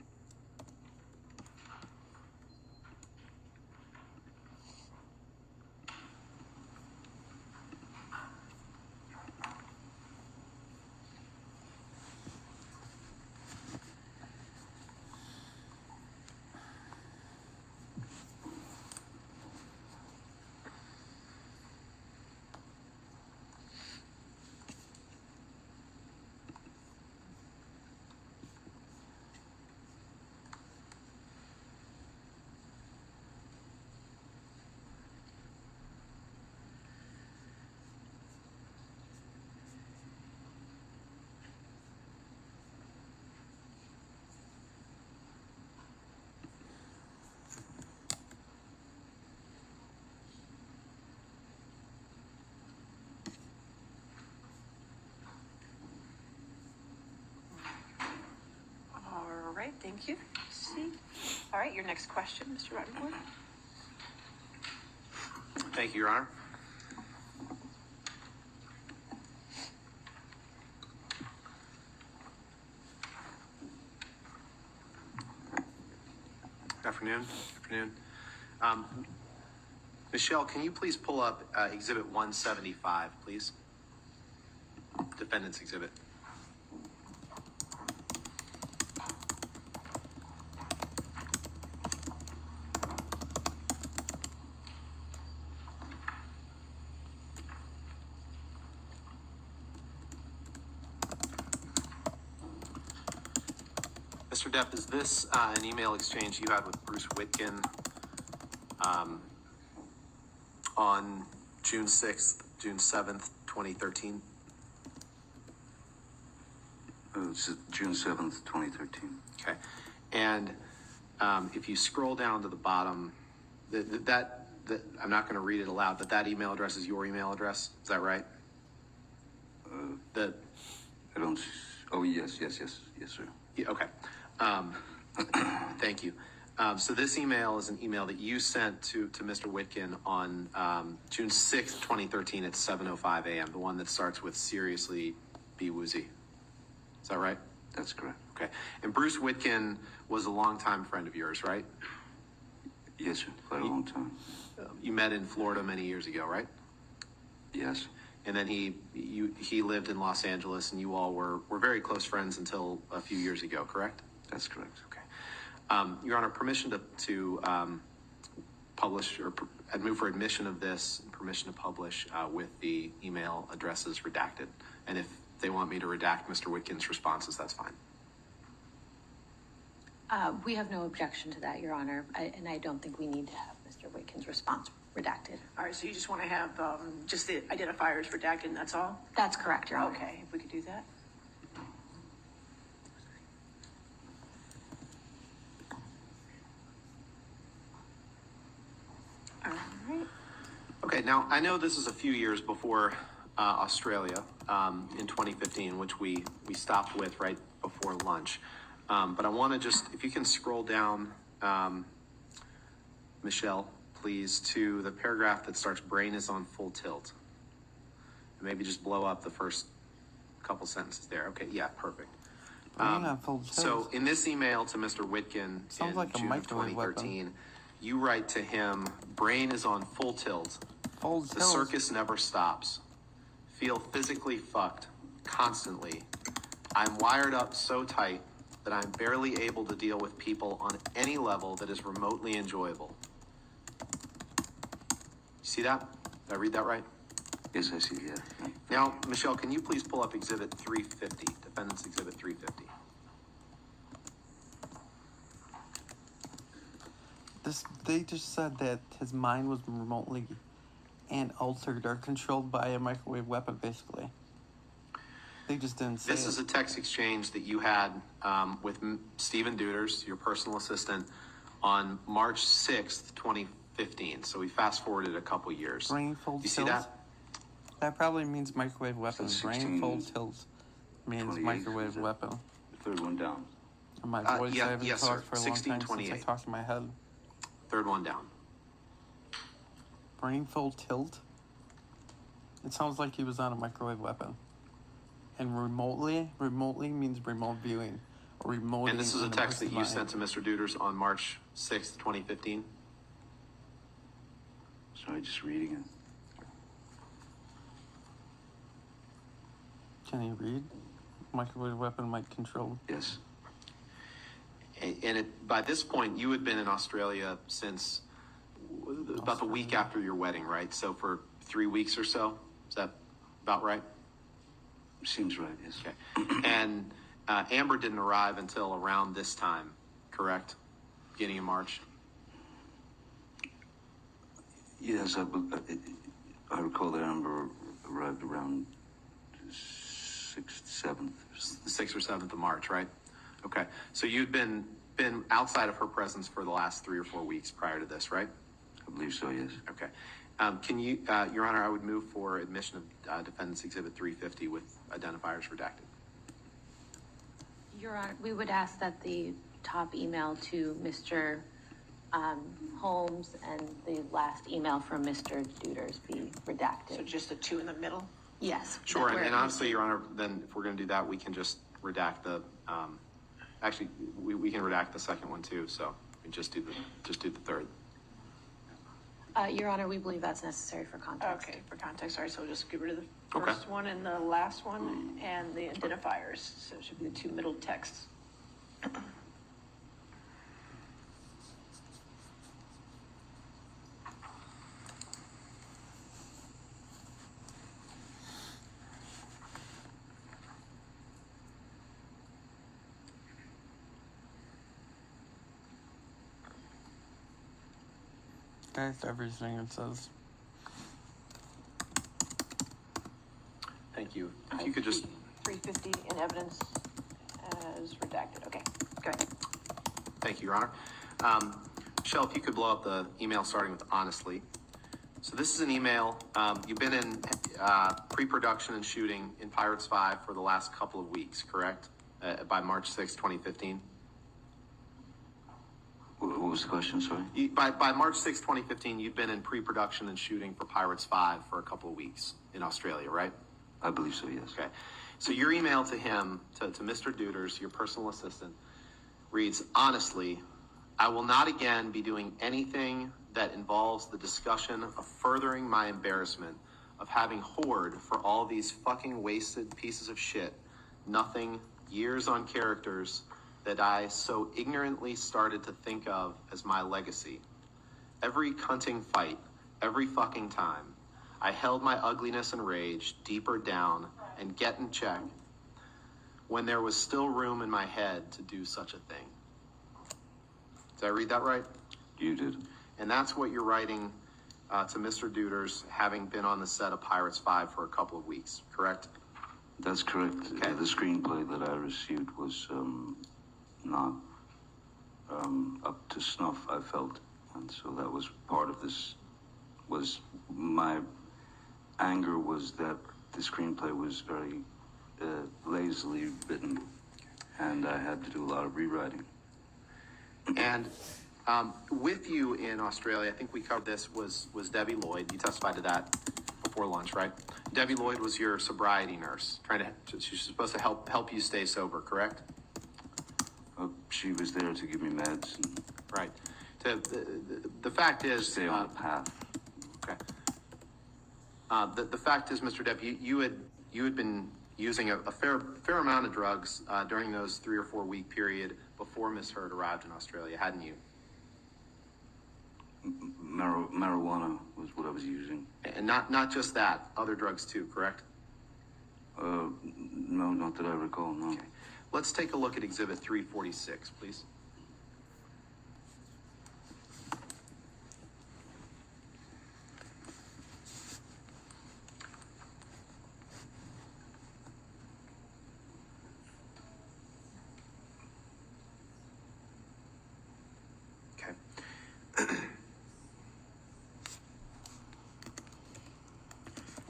All right, thank you. See. All right, your next question, Mr. Rottenborn. Thank you, Your Honor. Afternoon. Michelle, can you please pull up Exhibit 175, please? Defendant's Exhibit. Mr. Depp, is this an email exchange you had with Bruce Witkin on June 6th, June 7th, 2013? It's June 7th, 2013. Okay. And if you scroll down to the bottom, that I'm not going to read it aloud, but that email address is your email address. Is that right? I don't. Oh, yes, sir. Yeah, okay. Thank you. So this email is an email that you sent to Mr. Witkin on June 6th, 2013 at 7:05 a.m., the one that starts with "Seriously, be woozy." Is that right? That's correct. Okay. And Bruce Witkin was a longtime friend of yours, right? Yes, sir. Quite a long time. You met in Florida many years ago, right? Yes. And then he lived in Los Angeles, and you all were very close friends until a few years ago, correct? That's correct. Okay. Your Honor, permission to publish I'd move for admission of this and permission to publish with the email addresses redacted. And if they want me to redact Mr. Witkin's responses, that's fine. We have no objection to that, Your Honor, and I don't think we need to have Mr. Witkin's response redacted. All right, so you just want to have just the identifiers redacted and that's all? That's correct, Your Honor. Okay, if we could do that. All right. Okay, now I know this is a few years before Australia in 2015, which we stopped with right before lunch. But I want to just, if you can scroll down, Michelle, please, to the paragraph that starts, "Brain is on full tilt." And maybe just blow up the first couple sentences there. Okay, yeah, perfect. Brain on full tilt. So in this email to Mr. Witkin Sounds in like a June of microwave 2013, you write to him, "Brain is on full tilt. Full The tilt. circus never stops. Feel physically fucked constantly. I'm wired up so tight that I'm barely able to deal with people on any level that is remotely enjoyable." You see that? Did I read that right? Yes, I see. Yeah. Now, Michelle, can you please pull up Exhibit 350, Defendant's Exhibit 350? They just said that his mind was remotely and altered or controlled by a microwave weapon, basically. They just didn't say This is a text exchange that you had with Stephen Duders, your personal assistant, on March 6th, 2015. So we fast forwarded a couple years. Brain full You see tilt? that? That probably means microwave weapon. So Brain 16, full tilt means 28, microwave is it? weapon. The third one down. My voice, I haven't yes, talked sir. for a long time since I 1628. talked in my head. Third one down. Brainfold tilt. It sounds like he was on a microwave weapon. And remotely means remote viewing. Or remote. And this is a text that you sent to Mr. Duders on March 6th, 2015? Sorry, just reading it. Can he read? Microwave weapon might control. Yes. And by this point, you had been in Australia since about the week after your wedding, right? So for 3 weeks or so? Is that about right? Seems right, yes. Okay. And Amber didn't arrive until around this time, correct? Beginning of March? Yes, I recall that Amber arrived around 6th, 7th. The 6th or 7th of March, right? Okay. So you'd been outside of her presence for the last 3 or 4 weeks prior to this, right? I believe so, yes. Okay. Can you, Your Honor, I would move for admission of Defendant's Exhibit 350 with identifiers redacted. Your Honor, we would ask that the top email to Mr. Holmes and the last email from Mr. Duders be redacted. So just the two in the middle? Yes. Sure, and honestly, Your Honor, then if we're going to do that, we can just redact the, actually, we can redact the second one too, so we just do the third. Your Honor, we believe that's necessary for context. Okay, for context, all right, so we'll just get rid of the Okay. first one and the last one and the identifiers. So it should be the two middle texts. That's everything it says. Thank you. If you could just, 350 in evidence as redacted. Okay, go ahead. thank you, Your Honor. Michelle, if you could blow up the email starting with honestly. So this is an email, you've been in pre-production and shooting in Pirates 5 for the last couple of weeks, correct? By March 6, 2015? What was the question, sorry? By March 6, 2015, you've been in pre-production and shooting for Pirates 5 for a couple of weeks in Australia, right? I believe so, yes. Okay. So your email to him, to Mr. Duders, your personal assistant, reads, honestly, I will not again be doing anything that involves the discussion of furthering my embarrassment of having whored for all these fucking wasted pieces of shit, nothing, years on characters that I so ignorantly started to think of as my legacy. Every cunting fight, every fucking time, I held my ugliness and rage deeper down and get in check when there was still room in my head to do such a thing. Did I read that right? You did. And that's what you're writing to Mr. Duders, having been on the set of Pirates 5 for a couple of weeks, correct? That's correct. Okay. The screenplay that I received was not up to snuff, I felt. And so that was part of this, was my anger was that the screenplay was very lazily written, and I had to do a lot of rewriting. And with you in Australia, I think we covered this, was Debbie Lloyd. You testified to that before lunch, right? Debbie Lloyd was your sobriety nurse, she's supposed to help you stay sober, correct? She was there to give me meds. And right. The fact is... Stay on the path. Okay. The fact is, Mr. Depp, you had been using a fair amount of drugs during those 3 or 4 week period before Miss Heard arrived in Australia, hadn't you? Marijuana was what I was using. And not just that, other drugs too, correct? No, not that I recall, no. Okay. Let's take a look at Exhibit 346, please.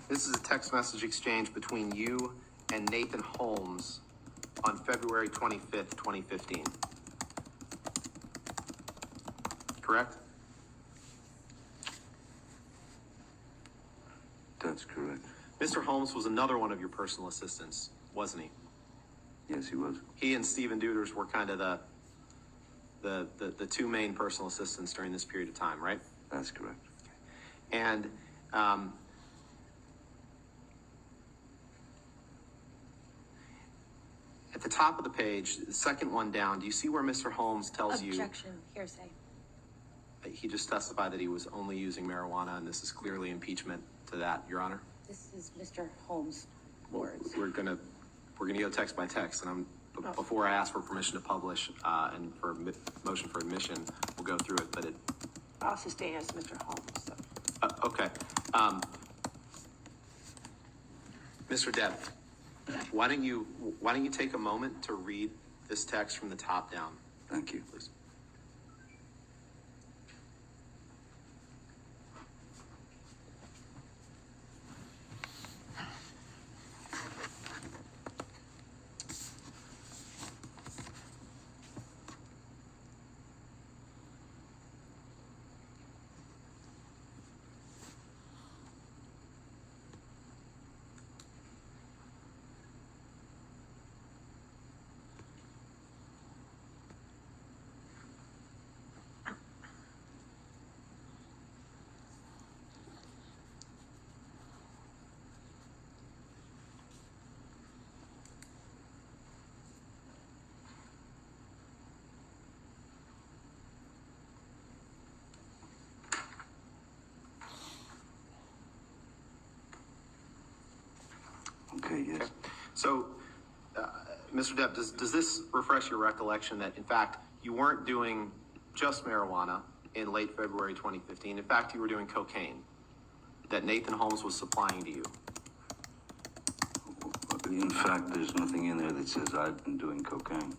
This is a text message exchange between you and Nathan Holmes on February 25th, 2015. Correct? That's correct. Mr. Holmes was another one of your personal assistants, wasn't he? Yes, he was. He and Stephen Duders were kind of the two main personal assistants during this period of time, right? That's correct. And at the top of the page, the second one down, do you see where Mr. Holmes tells you Objection, hearsay. he just testified that he was only using marijuana, and this is clearly impeachment to that, Your Honor? This is Mr. Holmes' words. We're gonna go text by text, and before I ask for permission to publish and for motion for admission, we'll go through it. But I'll sustain as Mr. Holmes. So. Okay. Mr. Depp, why don't you take a moment to read this text from the top down? Thank you. Please. Okay, yes. Okay. So, Mr. Depp, does this refresh your recollection that, in fact, you weren't doing just marijuana in late February 2015? In fact, you were doing cocaine that Nathan Holmes was supplying to you? In fact, there's nothing in there that says I've been doing cocaine.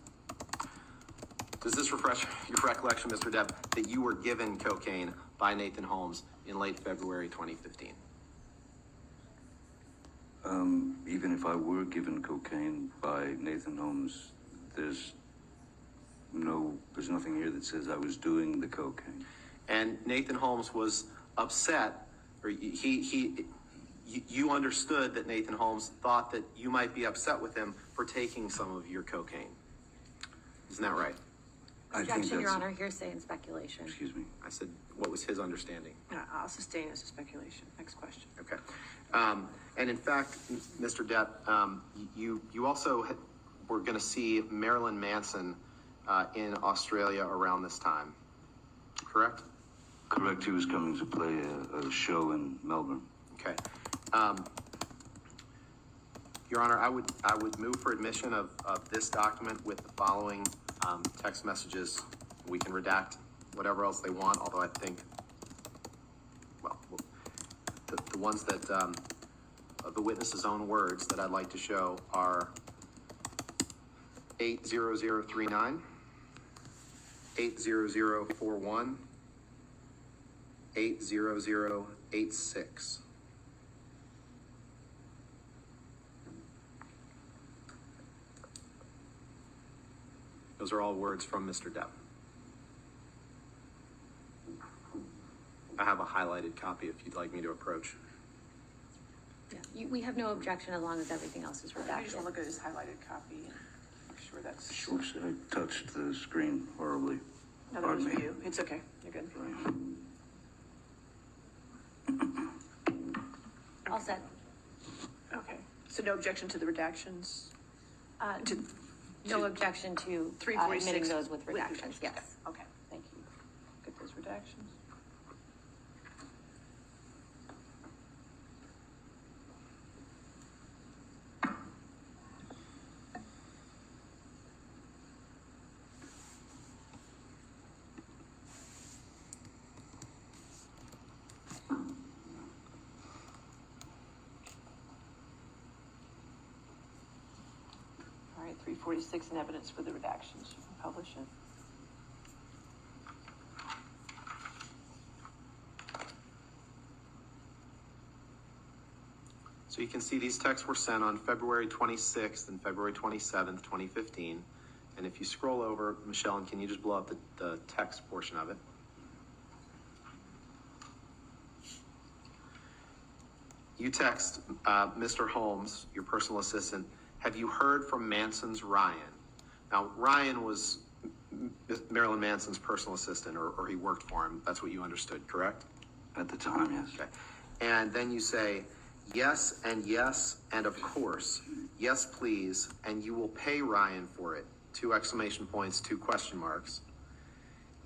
Does this refresh your recollection, Mr. Depp, that you were given cocaine by Nathan Holmes in late February 2015? Even if I were given cocaine by Nathan Holmes, there's nothing here that says I was doing the cocaine. And Nathan Holmes was upset, or you understood that Nathan Holmes thought that you might be upset with him for taking some of your cocaine. Isn't that right? Objection, Your Honor, hearsay and speculation. Excuse me. I said, what was his understanding? I'll sustain as a speculation. Next question. Okay. And in fact, Mr. Depp, you also were going to see Marilyn Manson in Australia around this time, correct? Correct. He was coming to play a show in Melbourne. Okay. Your Honor, I would move for admission of this document with the following text messages. We can redact whatever else they want, although I think, well, the ones that, the witness's own words that I'd like to show are 80039, 80041, 80086. Those are all words from Mr. Depp. I have a highlighted copy if you'd like me to approach. Yeah, we have no objection as long as everything else is I just redacted. want to look at his highlighted copy and make sure that's. Oops, I touched the screen horribly. No, that was Pardon me. you. It's okay. You're good. All set. Okay. So no objection to the redactions? To No objection to 346 admitting those with redactions, yes. Okay, thank you. Get those redactions. All right, 346 in evidence for the redactions. You can publish it. So you can see these texts were sent on February 26th and February 27th, 2015. And if you scroll over, Michelle, and can you just blow up the text portion of it? You text Mr. Holmes, your personal assistant, have you heard from Manson's Ryan? Now, Ryan was Marilyn Manson's personal assistant, or he worked for him. That's what you understood, correct? At the time, yes. Okay. And then you say, yes, and of course, yes, please, and you will pay Ryan for it. 2 exclamation points, 2 question marks.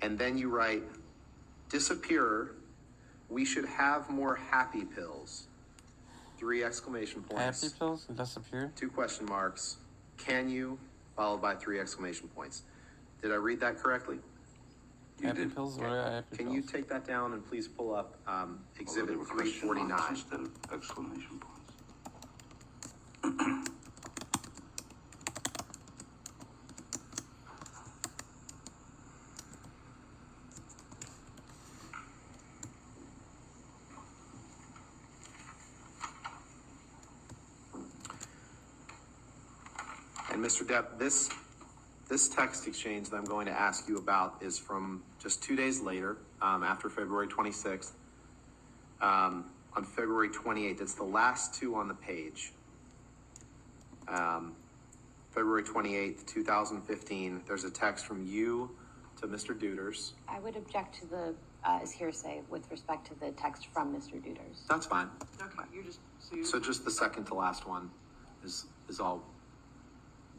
And then you write, disappearer, we should have more happy pills. 3 exclamation points. Happy pills disappear? 2 question marks. Can you? Followed by 3 exclamation points. Did I read that correctly? Happy pills? What are happy Can pills? you take that down and please pull up Exhibit Well, they were question 349? marks instead of exclamation points. And Mr. Depp, this text exchange that I'm going to ask you about is from just 2 days later, after February 26th. On February 28th, it's the last 2 on the page. February 28th, 2015, there's a text from you to Mr. Duders. I would object to the, as hearsay with respect to the text from Mr. Duders. That's fine. Okay, So just the second to last one is all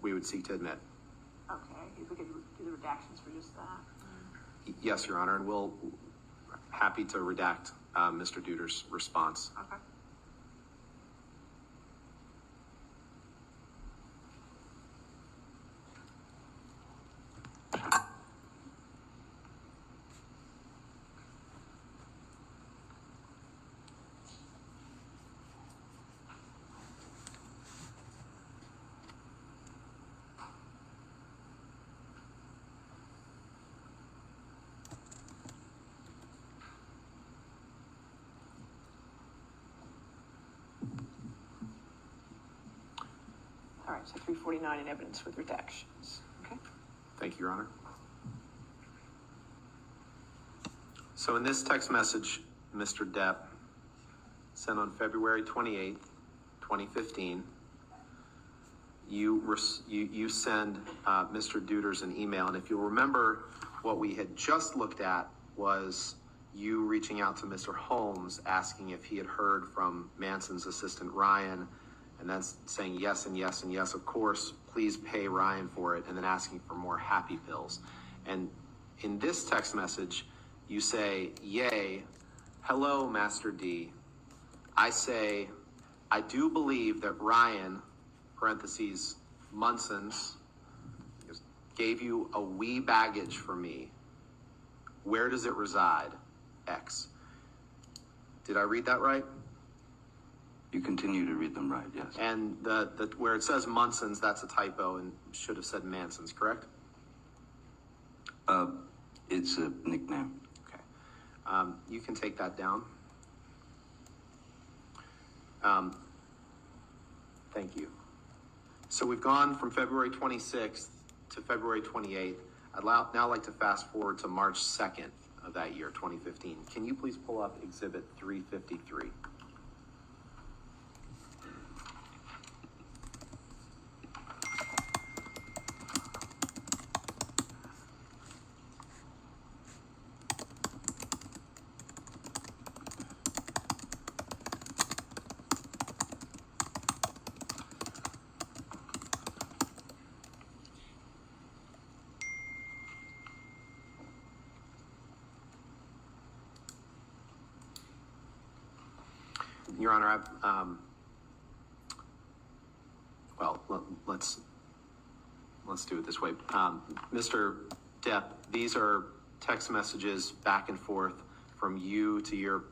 we would seek to admit. Okay, if we could do the redactions for just that. Yes, Your Honor, and we'll happy to redact Mr. Duders' response. Okay. All right, so 349 in evidence with redactions. Okay. Thank you, Your Honor. So in this text message, Mr. Depp sent on February 28th, 2015, you send Mr. Duders an email. And if you'll remember, what we had just looked at was you reaching out to Mr. Holmes, asking if he had heard from Manson's assistant, Ryan, and then saying yes, of course, please pay Ryan for it, and then asking for more happy pills. And in this text message, you say, yay, hello, Master D. I say, I do believe that Ryan, parentheses, Munson's, gave you a wee baggage for me. Where does it reside? X. Did I read that right? You continue to read them right, yes. And the where it says Munson's, that's a typo and should have said Manson's, correct? It's a nickname. Okay. You can take that down. Thank you. So we've gone from February 26th to February 28th. I'd now like to fast forward to March 2nd of that year, 2015. Can you please pull up Exhibit 353? Your Honor, let's do it this way. Mr. Depp, these are text messages back and forth from you to your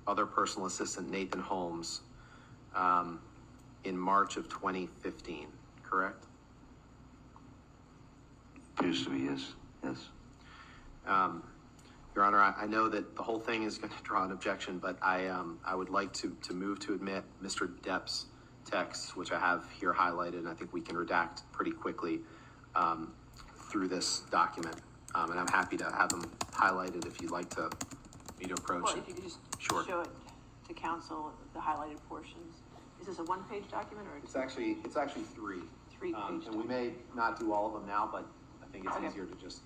other personal assistant, Nathan Holmes, in March of 2015, correct? Appears to be, yes. Your Honor. I know that the whole thing is going to draw an objection, but I would like to move to admit Mr. Depp's text, which I have here highlighted, and I think we can redact pretty quickly through this document. And I'm happy to have them highlighted if you'd like me to approach Well, it. if you could just Sure. show it to council, the highlighted portions. Is this a one-page document or? It's actually three. Three-page and we may not do all of them now, but I think it's Okay. easier to just.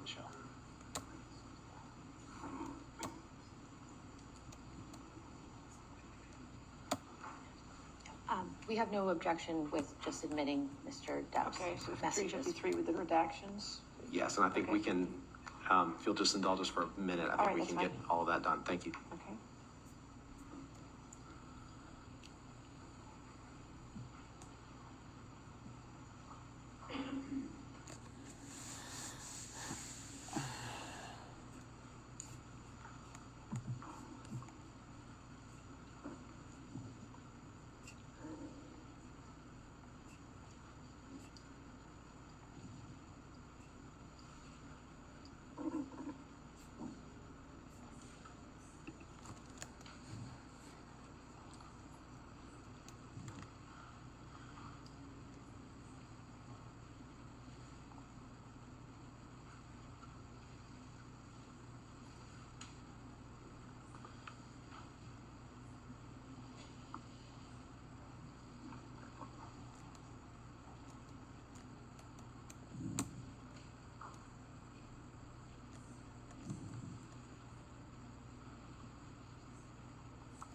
Michelle. We have no objection with just admitting Mr. Depp's Okay, so messages. 353 with the redactions. Yes, and I think we can, if you'll just indulge us for a minute, I All think right, we that's can get fine. all of that done. Thank you. Okay.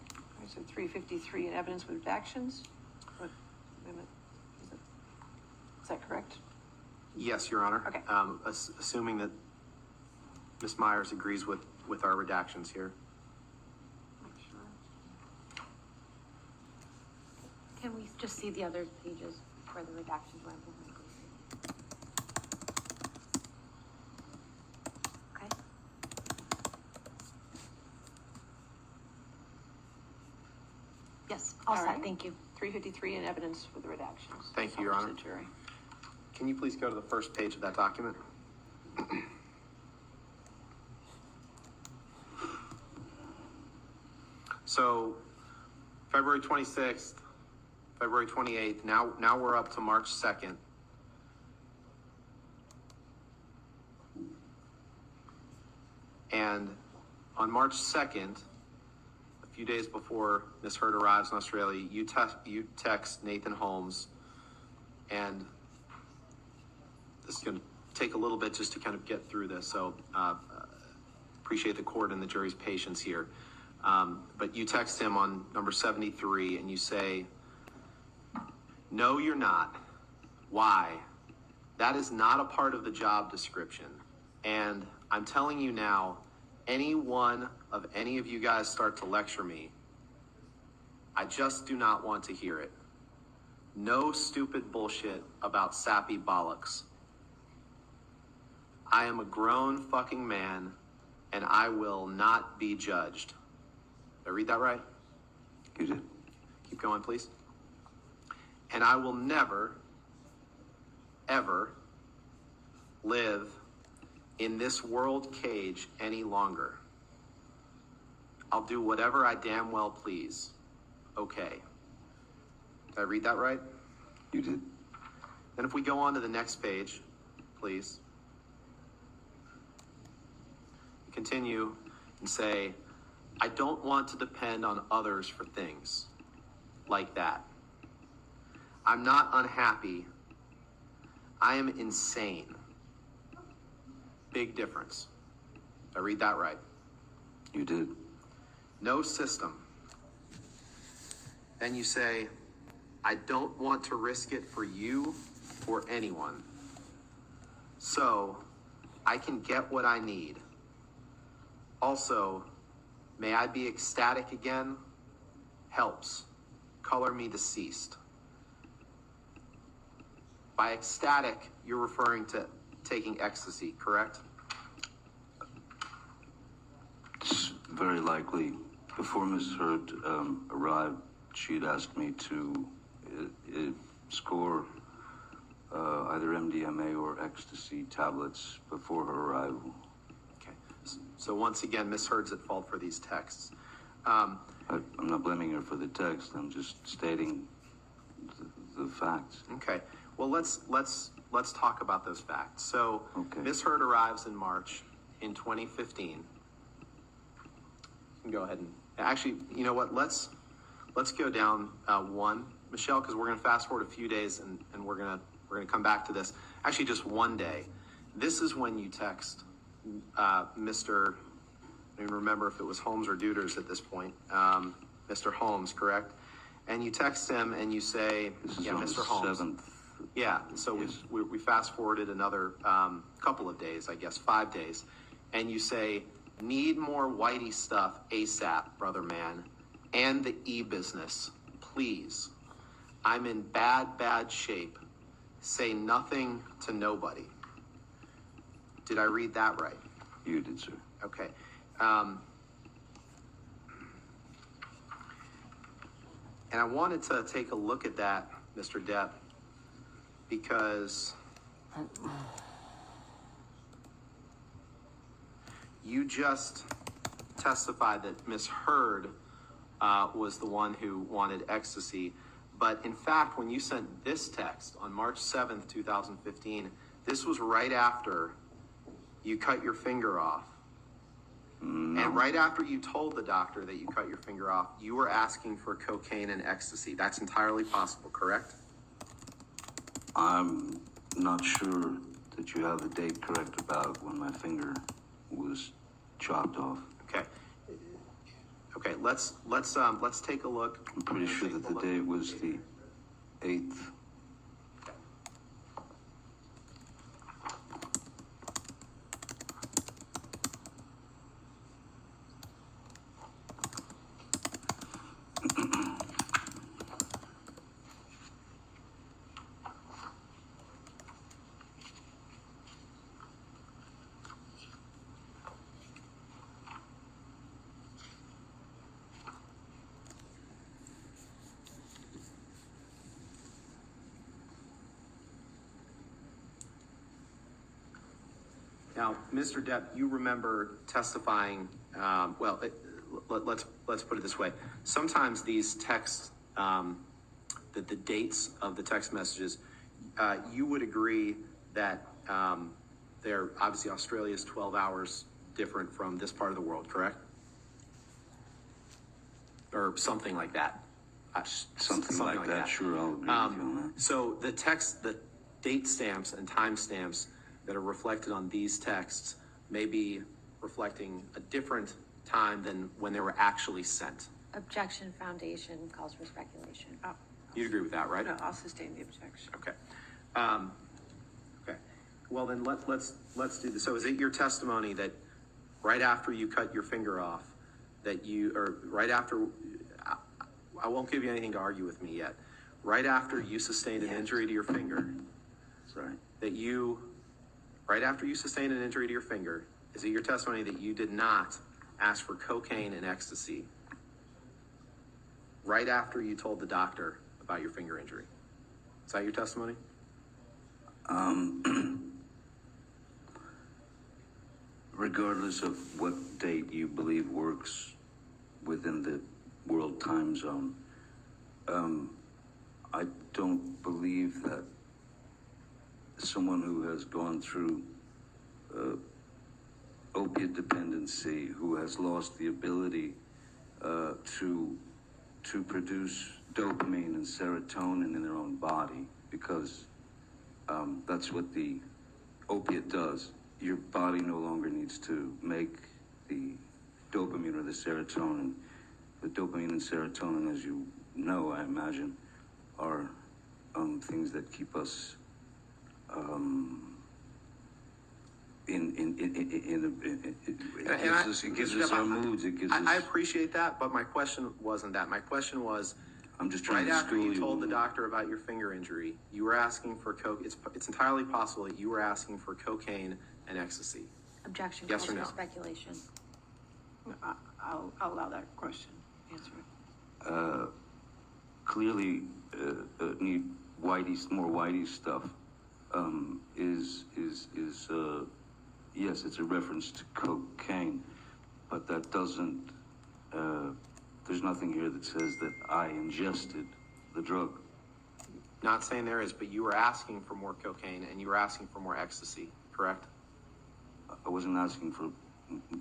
All right, so 353 in evidence with redactions. What, wait a minute. Is that correct? Yes, Your Honor. Okay. Assuming that Ms. Myers agrees with our redactions here. Make sure. Can we just see the other pages where the redactions were? Okay. Yes, all All set, right. thank you. 353 in evidence with the redactions. Thank you, Your I'll Honor. push the jury. Can you please go to the first page of that document? So, February 26th, February 28th, now we're up to March 2nd. And on March 2nd, a few days before Ms. Heard arrives in Australia, you text Nathan Holmes, and this is going to take a little bit just to kind of get through this, so appreciate the court and the jury's patience here. But you text him on number 73 and you say, "No, you're not. Why? That is not a part of the job description. And I'm telling you now, any one of any of you guys start to lecture me, I just do not want to hear it. No stupid bullshit about sappy bollocks. I am a grown fucking man and I will not be judged." Did I read that right? You did. Keep going, please. "And I will never, ever live in this world cage any longer. I'll do whatever I damn well please. Okay." Did I read that right? You did. Then if we go on to the next page, please. Continue and say, "I don't want to depend on others for things like that. I'm not unhappy. I am insane." Big difference. Did I read that right? You did. "No system." Then you say, "I don't want to risk it for you or anyone. So I can get what I need. Also, may I be ecstatic again? Helps. Color me deceased. By ecstatic, you're referring to taking ecstasy, correct? It's very likely. Before Miss Hurd arrived, she'd asked me to score either MDMA or ecstasy tablets before her arrival. Okay. So once again, Miss Hurd's at fault for these texts. I'm not blaming her for the text. I'm just stating the facts. Okay. Well, let's talk about those facts. So, Okay. Miss Hurd arrives in March in 2015. You can go ahead and actually, you know what? Let's go down one, Michelle, because we're going to fast forward a few days and we're gonna come back to this. Actually, just one day. This is when you text Mr. I don't remember if it was Holmes or Duders at this point. Mr. Holmes, correct? And you text him and you say, yeah, Mr. Holmes. 7th. Yeah, so Yes. we fast forwarded another couple of days, I guess 5 days, and you say, need more Whitey stuff ASAP, brother man, and the e-business, please. I'm in bad shape. Say nothing to nobody. Did I read that right? You did, sir. Okay. And I wanted to take a look at that, Mr. Depp, because you just testified that Miss Hurd was the one who wanted ecstasy. But in fact, when you sent this text on March 7th, 2015, this was right after you cut your finger off. No. And right after you told the doctor that you cut your finger off, you were asking for cocaine and ecstasy. That's entirely possible, correct? I'm not sure that you have the date correct about when my finger was chopped off. Okay. Okay, let's take a look. I'm pretty sure that the date was the 8th. Now, Mr. Depp, you remember testifying. Let's put it this way. Sometimes these texts, the dates of the text messages, you would agree that they're obviously Australia is 12 hours different from this part of the world, correct? Or something like that. Something like that. Sure, I'll agree with you on that. So the text, the date stamps and time stamps that are reflected on these texts may be reflecting a different time than when they were actually sent. Objection foundation calls for speculation. Oh, You'd agree with that, right? no, I'll sustain the objection. Okay. Okay. Well, then let's do this. So is it your testimony that right after you cut your finger off, that you, or right after, I won't give you anything to argue with me yet. Right after you sustained an injury to your finger, Right. that you, right after you sustained an injury to your finger, is it your testimony that you did not ask for cocaine and ecstasy right after you told the doctor about your finger injury? Is that your testimony? Regardless of what date you believe works within the world time zone, I don't believe that someone who has gone through opiate dependency, who has lost the ability to produce dopamine and serotonin in their own body, because that's what the opiate does. Your body no longer needs to make the dopamine or the serotonin. The dopamine and serotonin, as you know, I imagine, are things that keep us It gives us our moods. It gives us. I appreciate that, but my question wasn't that. My question was, I'm just trying right to after school you you. told the doctor about your finger injury, you were asking for coke. It's entirely possible that you were asking for cocaine and ecstasy. Objection Yes calls or for no? speculation. I'll allow that question. Answer it. Clearly, need more whitey stuff. Yes, it's a reference to cocaine, but that doesn't. There's nothing here that says that I ingested the drug. Not saying there is, but you were asking for more cocaine and you were asking for more ecstasy, correct? I wasn't asking for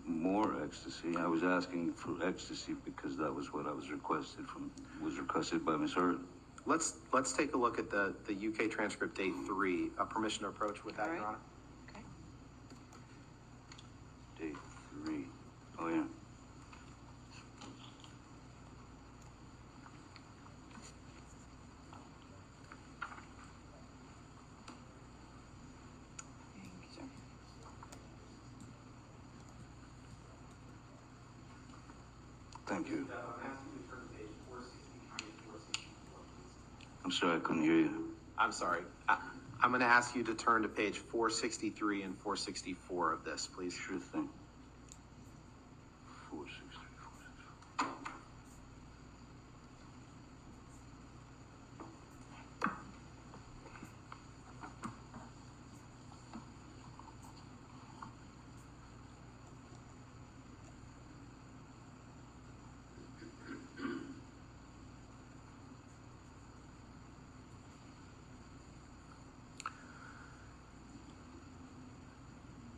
more ecstasy. I was asking for ecstasy because that was what I was requested by Miss Hurd. Let's take a look at the UK transcript date 3. Permission to approach with that, All right. Your Honor? Okay. Day 3. Oh yeah. Thank you, sir. Thank you. I'm sorry, I couldn't hear you. I'm sorry. I'm going to ask you to turn to page 463 and 464 of this, please. Sure thing. 463.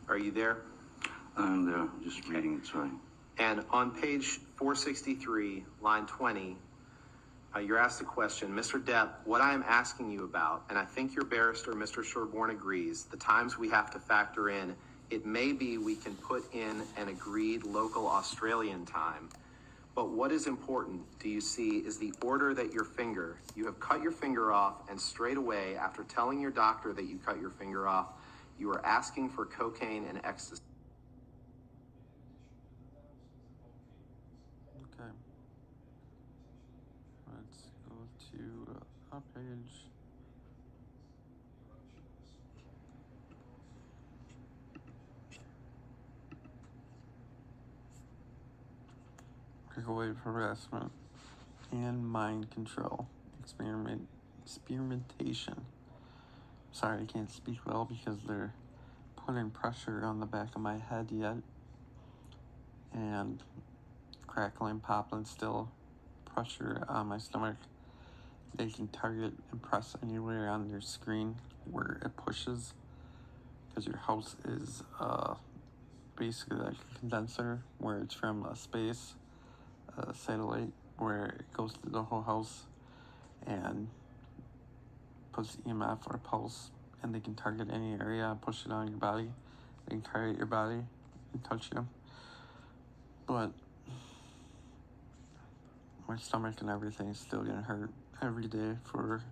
Are you there? I'm there, just reading it, sorry. And on page 463, line 20, you're asked a question. Mr. Depp, what I am asking you about, and I think your barrister, Mr. Sherborne, agrees, the times we have to factor in, it may be we can put in an agreed local Australian time. But what is important, do you see, is the order that you have cut your finger off, and straight away, after telling your doctor that you cut your finger off, you are asking for cocaine and ecstasy. Okay. Let's go to a page. Microwave harassment and mind control. Experimentation. Sorry, I can't speak well because they're putting pressure on the back of my head yet. And crackling, popping still. Pressure on my stomach. They can target and press anywhere on your screen where it pushes. Because your house is basically like a condenser where it's from a space satellite where it goes through the whole house and puts EMF or pulse, and they can target any area and push it on your body. They can target your body and touch you. But my stomach and everything is still gonna hurt every day for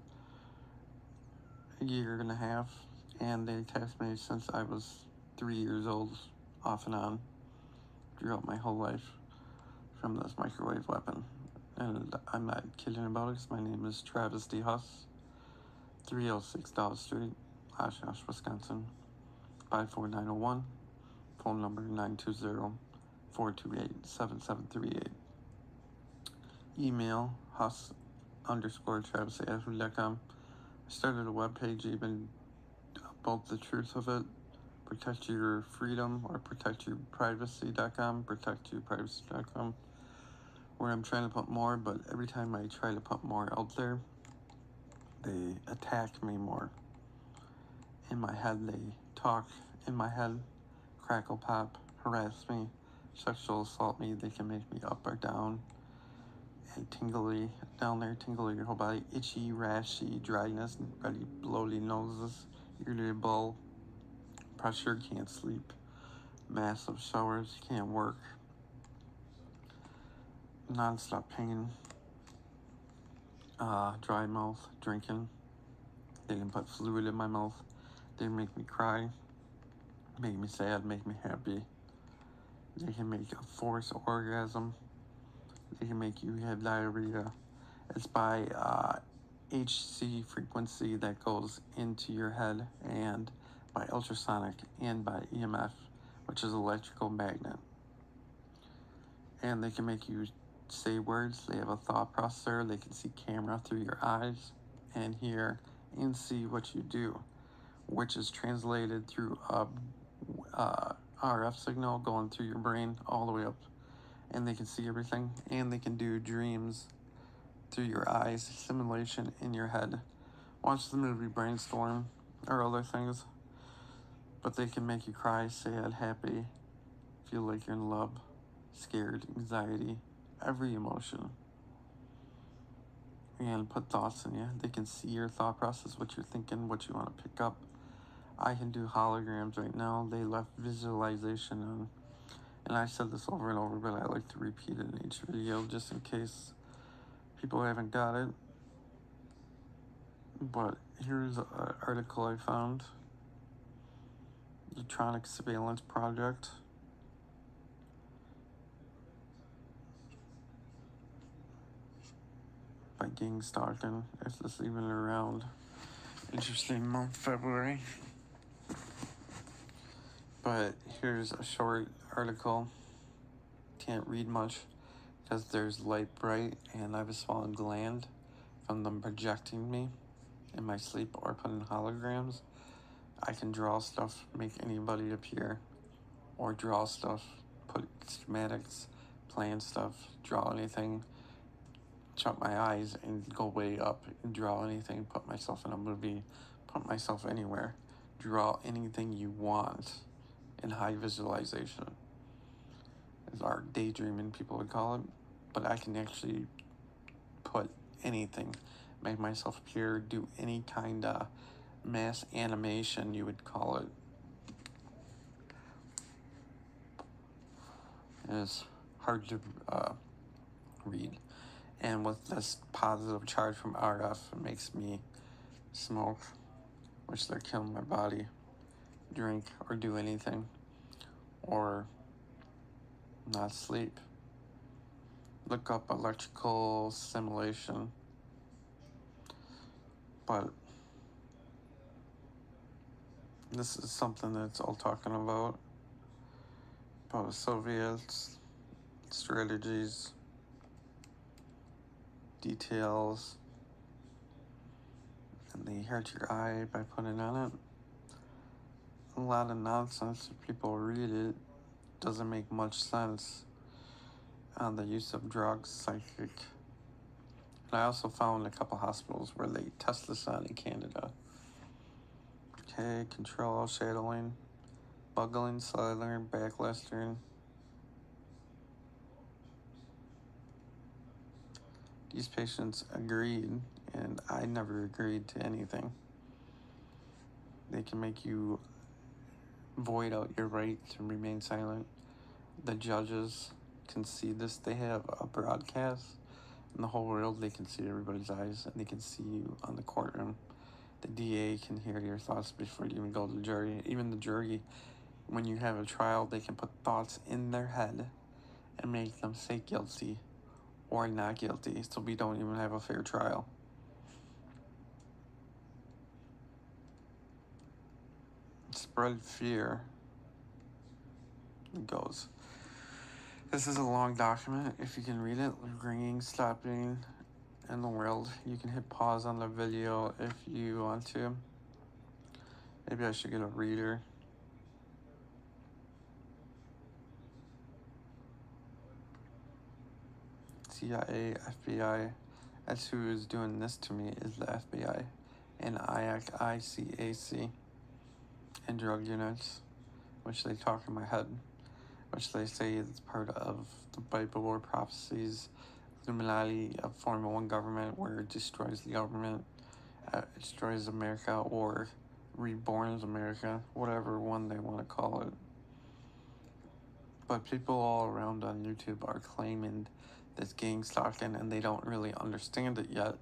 a year and a half, and they attacked me since I was 3 years old, off and on, throughout my whole life, from this microwave weapon. And I'm not kidding about it, 'cause my name is Travis D. Huss, 306 Dawes Street, Oshkosh, Wisconsin, 54901, phone number 920-428-7738. Email huss_Travis@yahoo.com. I started a webpage even about the truth of it. Protect Your Freedom or protectyourprivacy.com, protectyourprivacy.com, where I'm trying to put more, but every time I try to put more out there, they attack me more. In my head, they talk in my head, crackle, pop, harass me, sexual assault me. They can make me up or down, and tingly down there, tingle your whole body, itchy, rashy, dryness, ready, bloaty noses, irritable, pressure, can't sleep, massive showers, can't work, non-stop pain, dry mouth, drinking. They can put fluid in my mouth. They make me cry. make me sad, make me happy. They can make a forced orgasm. They can make you have diarrhea. It's by HC frequency that goes into your head, and by ultrasonic, and by EMF, which is electrical magnet. And they can make you say words. They have a thought processor. They can see camera through your eyes and hear and see what you do, which is translated through a RF signal going through your brain all the way up. And they can see everything, and they can do dreams through your eyes, simulation in your head. Watch the movie Brainstorm or other things. But they can make you cry, sad, happy, feel like you're in love, scared, anxiety, every emotion. And put thoughts in you. They can see your thought process, what you're thinking, what you want to pick up. I can do holograms right now. They left visualization on. And I said this over and over, but I like to repeat it in each video just in case people haven't got it. But here's an article I found. Electronic Surveillance Project. By Gangstalking, if this is even around. Interesting month, February. But here's a short article. Can't read much because there's light bright, and I have a swollen gland from them projecting me in my sleep or putting holograms. I can draw stuff, make anybody appear, or draw stuff, put schematics, plan stuff, draw anything, shut my eyes and go way up and draw anything, put myself in a movie, put myself anywhere, draw anything you want in high visualization. Is our daydreaming, people would call it, but I can actually put anything, make myself appear, do any kind of mass animation, you would call it. It's hard to read. And with this positive charge from RF, it makes me smoke, which they're killing my body, drink, or do anything, or not sleep. Look up electrical simulation. But this is something that's all talking about the Soviets, strategies, details, and they hurt your eye by putting on it. A lot of nonsense. If people read it, doesn't make much sense on the use of drugs, psychic. And I also found a couple hospitals where they test this on in Canada. Okay, control, shadowing, buggling, slithering, backlistering. These patients agreed, and I never agreed to anything. They can make you void out your right to remain silent. The judges can see this. They have a broadcast in the whole world. They can see everybody's eyes, and they can see you on the courtroom. The DA can hear your thoughts before you even go to the jury. Even the jury, when you have a trial, they can put thoughts in their head and make them say guilty or not guilty, so we don't even have a fair trial. Spread fear. It goes. This is a long document. If you can read it, ringing, stopping in the world. You can hit pause on the video if you want to. Maybe I should get a reader. CIA, FBI. That's who is doing this to me, is the FBI. And ICAC. And drug units, which they talk in my head, which they say is part of the Bible War prophecies, Illuminati, a form of one government where it destroys the government, destroys America, or reborns America, whatever one they want to call it. But people all around on YouTube are claiming this Gangstalking, and they don't really understand it yet.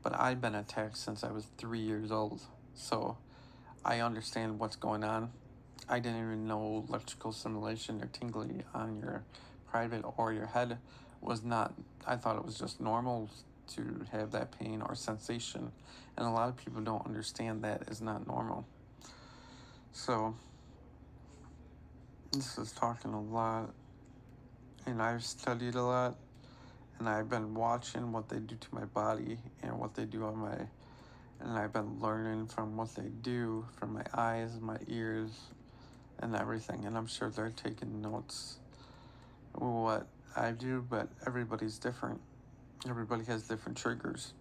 But I've been attacked since I was 3 years old, so I understand what's going on. I didn't even know electrical stimulation or tingling on your private or your head was not, I thought it was just normal to have that pain or sensation. And a lot of people don't understand that is not normal. So, this is talking a lot, and I've studied a lot, and I've been watching what they do to my body and what they do on my, and I've been learning from what they do from my eyes, my ears, and everything. And I'm sure they're taking notes what I do, but everybody's different. Everybody has different triggers.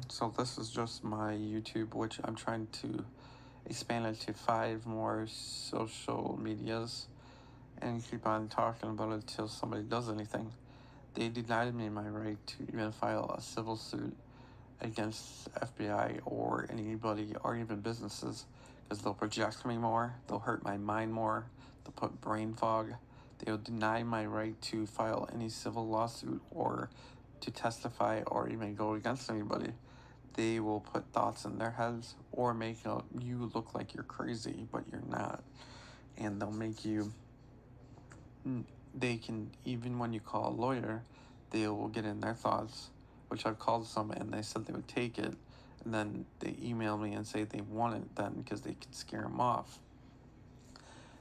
So this is just my YouTube, which I'm trying to expand it to 5 more social medias and keep on talking about it till somebody does anything. They denied me my right to even file a civil suit against FBI or anybody or even businesses, because they'll project me more, they'll hurt my mind more, they'll put brain fog, they'll deny my right to file any civil lawsuit or to testify or even go against anybody. They will put thoughts in their heads or make you look like you're crazy, but you're not. And they'll make you, they can, even when you call a lawyer, they will get in their thoughts, which I've called some and they said they would take it. And then they email me and say they want it then because they can scare them off.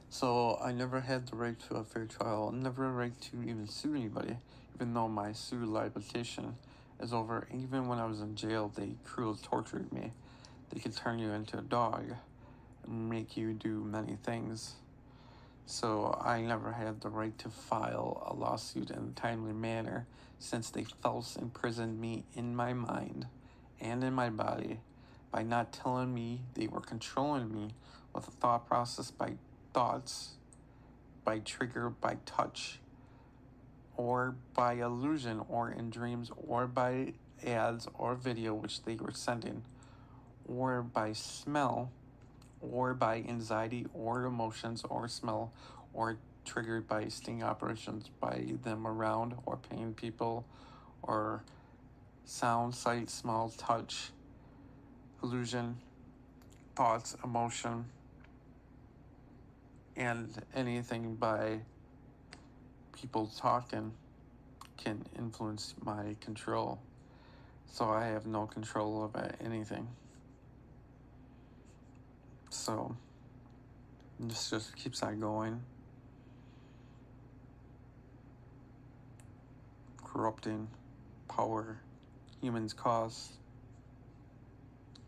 So I never had the right to a fair trial, never a right to even sue anybody, even though my sue liability is over. Even when I was in jail, they cruelly tortured me. They could turn you into a dog and make you do many things. So I never had the right to file a lawsuit in a timely manner since they false imprisoned me in my mind and in my body by not telling me they were controlling me with a thought process by thoughts, by trigger, by touch, or by illusion, or in dreams, or by ads or video which they were sending, or by smell, or by anxiety or emotions or smell, or triggered by sting operations by them around or paying people, or sound, sight, smell, touch, illusion, thoughts, emotion, and anything by people talking can influence my control. So I have no control over anything. So this just keeps on going. Corrupting power, humans cause,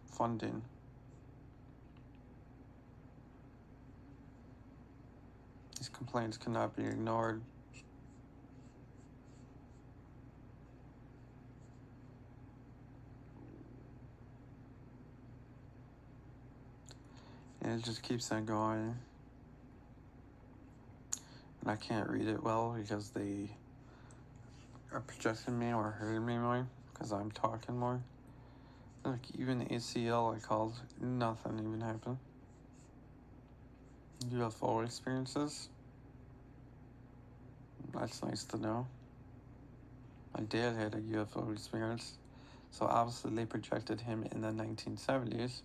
funding. These complaints cannot be ignored. And it just keeps on going. And I can't read it well because they are projecting me or hurting me more because I'm talking more. Like even the ACL I called, nothing even happened. UFO experiences. That's nice to know. My dad had a UFO experience, so obviously they projected him in the 1970s.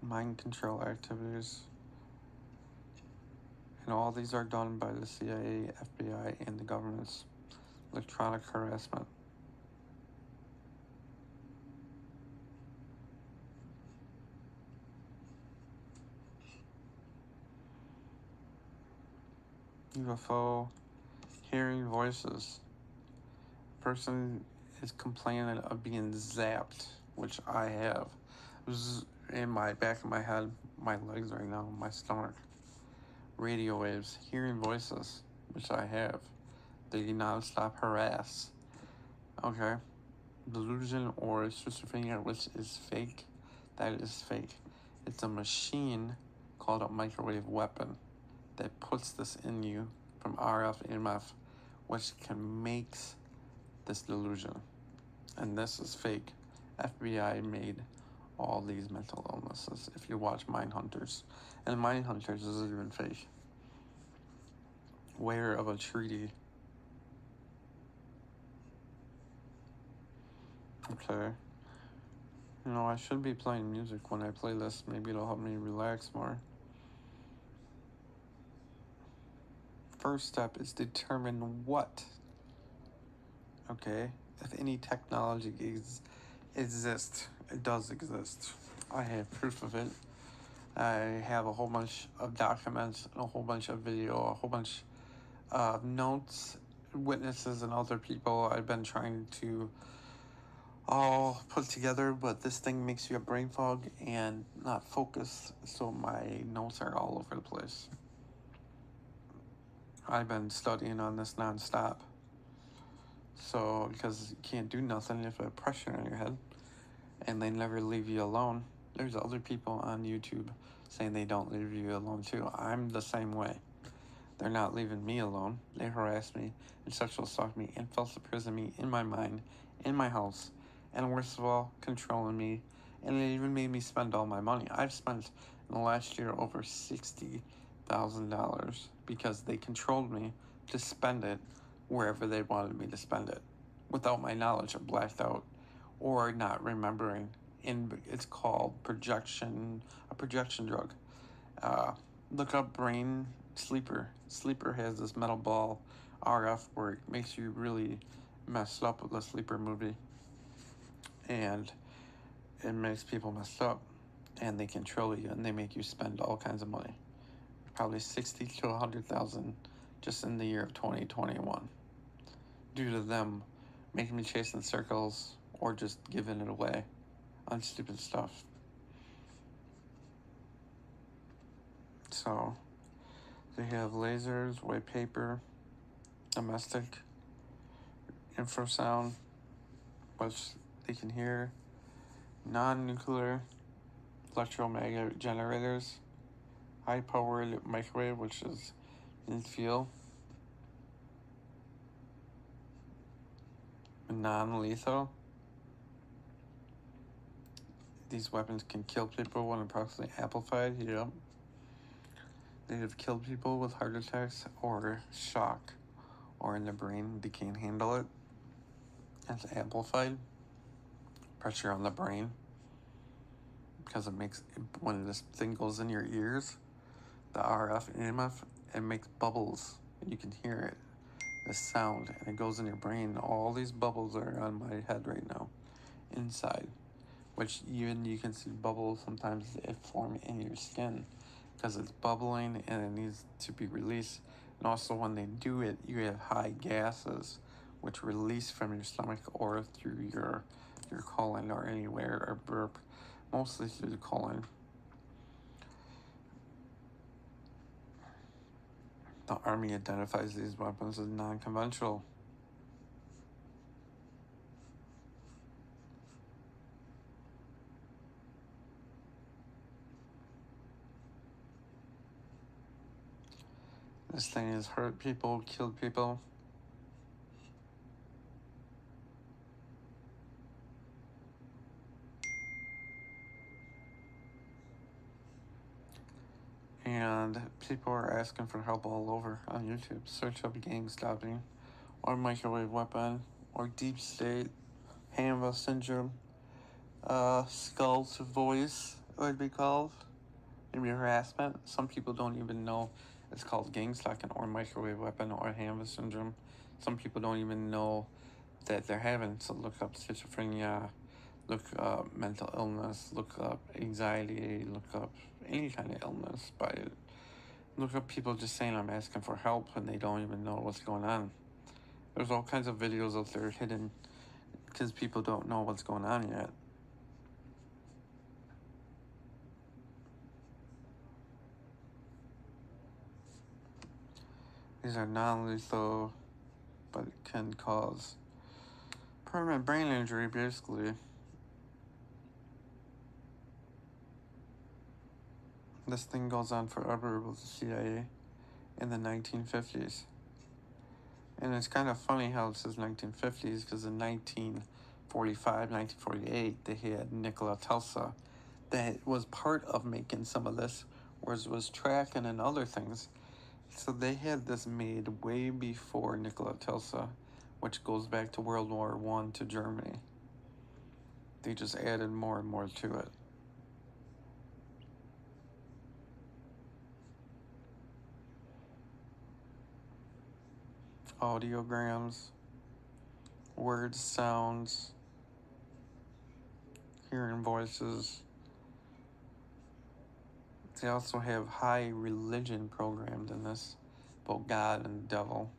Mind control activities. And all these are done by the CIA, FBI, and the government's electronic harassment. UFO, hearing voices. Person is complaining of being zapped, which I have. It was in my back of my head, my legs right now, my stomach. Radio waves, hearing voices, which I have. They non-stop harass. Okay. Delusion or schizophrenia, which is fake. That is fake. It's a machine called a microwave weapon. that puts this in you from RF EMF, which can make this delusion. And this is fake. FBI made all these mental illnesses. If you watch Mindhunters, and Mindhunters is even fake. Aware of a treaty. Okay. You know, I should be playing music when I play this. Maybe it'll help me relax more. First step is determine what. Okay? If any technology exists, it does exist. I have proof of it. I have a whole bunch of documents, a whole bunch of video, a whole bunch of notes, witnesses, and other people I've been trying to all put together, but this thing makes you a brain fog and not focus, so my notes are all over the place. I've been studying on this nonstop. So, because you can't do nothing if you have pressure on your head, and they never leave you alone. There's other people on YouTube saying they don't leave you alone too. I'm the same way. They're not leaving me alone. They harass me and sexual assault me and false imprison me in my mind, in my house, and worst of all, controlling me. And it even made me spend all my money. I've spent in the last year over $60,000 because they controlled me to spend it wherever they wanted me to spend it, without my knowledge or blacked out or not remembering. And it's called a projection drug. Look up Brain Sleeper. Sleeper has this metal ball RF where it makes you really messed up with the Sleeper movie. And it makes people messed up. And they control you and they make you spend all kinds of money. Probably 60 to 100,000 just in the year of 2021. Due to them making me chase in circles or just giving it away on stupid stuff. So, they have lasers, white paper, domestic, infrasound, which they can hear, non-nuclear, electromagnetic generators, high-powered microwave, which is in fuel, non-lethal. These weapons can kill people when approximately amplified. Yep. They have killed people with heart attacks or shock or in the brain. They can't handle it. It's amplified. Pressure on the brain. Because it makes, when this thing goes in your ears, the RF EMF, it makes bubbles. You can hear it. The sound. And it goes in your brain. All these bubbles are on my head right now. Inside. Which even you can see bubbles sometimes it form in your skin because it's bubbling and it needs to be released. And also when they do it, you have high gases which release from your stomach or through your colon or anywhere, or burp, mostly through the colon. The Army identifies these weapons as non-conventional. This thing has hurt people, killed people. And people are asking for help all over on YouTube. Search up Gangstalking, or microwave weapon, or deep state, Hanva syndrome, skull to voice, it would be called. Maybe harassment. Some people don't even know it's called Gangstalking or microwave weapon or Hanva syndrome. Some people don't even know that they're having. So look up schizophrenia, look up mental illness, look up anxiety, look up any kind of illness by it. Look up people just saying I'm asking for help and they don't even know what's going on. There's all kinds of videos out there hidden because people don't know what's going on yet. These are non-lethal, but it can cause permanent brain injury, basically. This thing goes on forever with the CIA. in the 1950s. And it's kind of funny how it says 1950s, because in 1945, 1948, they had Nikola Tesla that was part of making some of this, whereas it was tracking and other things. So they had this made way before Nikola Tesla, which goes back to World War I to Germany. They just added more and more to it. Audiograms, words, sounds, hearing voices. They also have high religion programmed in this, both God and the devil.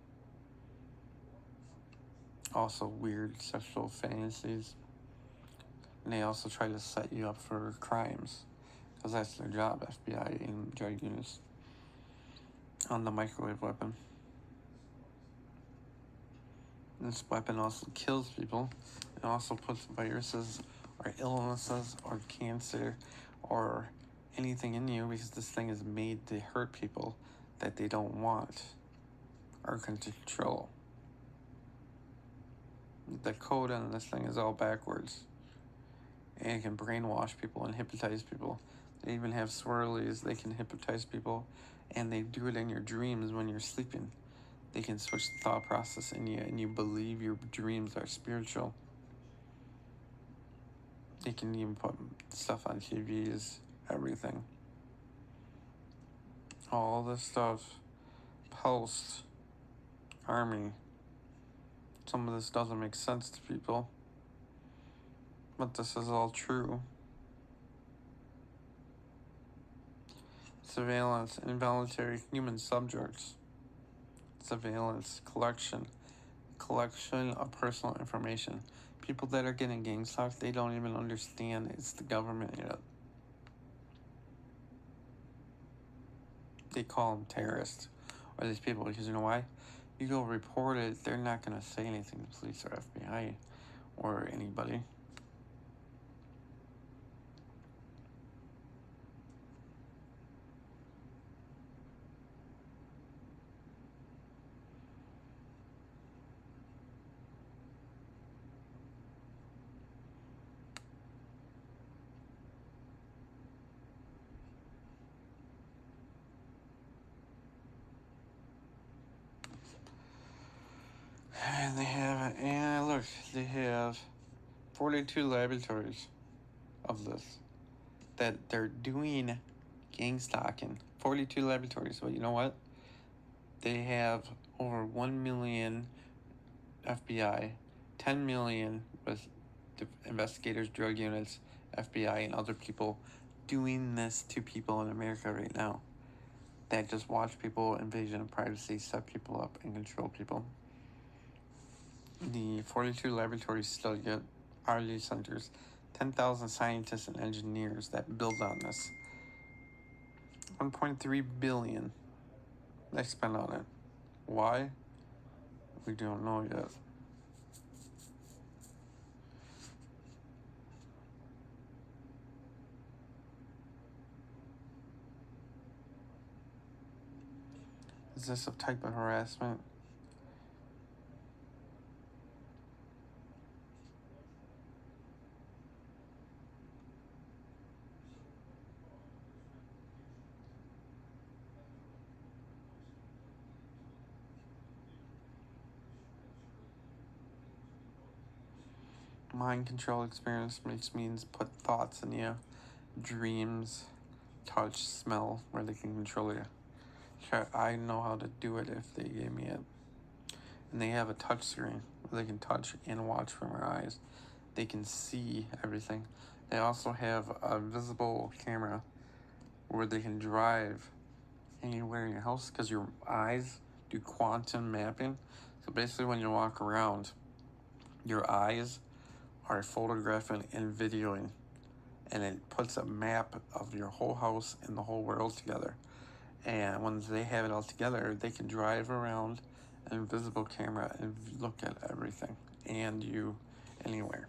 Also weird sexual fantasies. And they also try to set you up for crimes, because that's their job, FBI and drug units. On the microwave weapon. This weapon also kills people. It also puts viruses or illnesses or cancer or anything in you, because this thing is made to hurt people that they don't want or can control. The code on this thing is all backwards. And it can brainwash people and hypnotize people. They even have swirlies. They can hypnotize people, and they do it in your dreams when you're sleeping. They can switch the thought process in you, and you believe your dreams are spiritual. They can even put stuff on TVs, everything. All this stuff, post army. Some of this doesn't make sense to people, but this is all true. Surveillance, involuntary human subjects. Surveillance, collection of personal information. People that are getting Gangstalked, they don't even understand it's the government yet. They call them terrorists, or these people, because you know why? You go report it, they're not going to say anything to police or FBI or anybody. And they have 42 laboratories of this that they're doing Gangstalking. 42 laboratories. But you know what? They have over 1 million FBI, 10 million with investigators, drug units, FBI, and other people doing this to people in America right now that just watch people, invasion of privacy, set people up, and control people. The 42 laboratories study it, R&D centers, 10,000 scientists and engineers that build on this. 1.3 billion they spend on it. Why? We don't know yet. Is this a type of harassment? Mind control experience means put thoughts in you, dreams, touch, smell, where they can control you. I know how to do it if they gave me it. And they have a touch screen where they can touch and watch from our eyes. They can see everything. They also have a visible camera where they can drive anywhere in your house, because your eyes do quantum mapping. So basically when you walk around, your eyes are photographing and videoing, and it puts a map of your whole house and the whole world together. And once they have it all together, they can drive around an invisible camera and look at everything and you anywhere.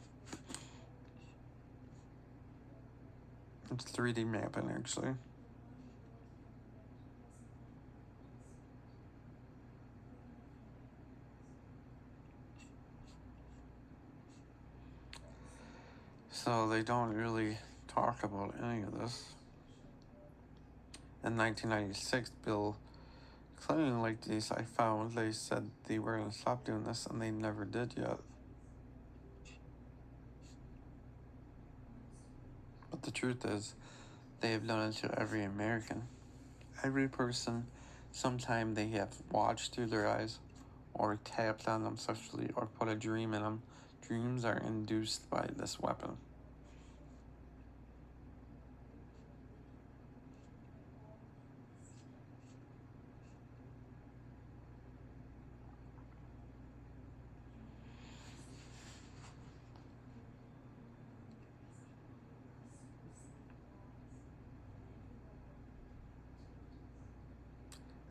It's 3D mapping, actually. So they don't really talk about any of this. In 1996, Bill Clinton, like these, I found they said they were going to stop doing this, and they never did yet. But the truth is, they have done it to every American. Every person, sometime they have watched through their eyes, or tapped on them sexually, or put a dream in them. Dreams are induced by this weapon.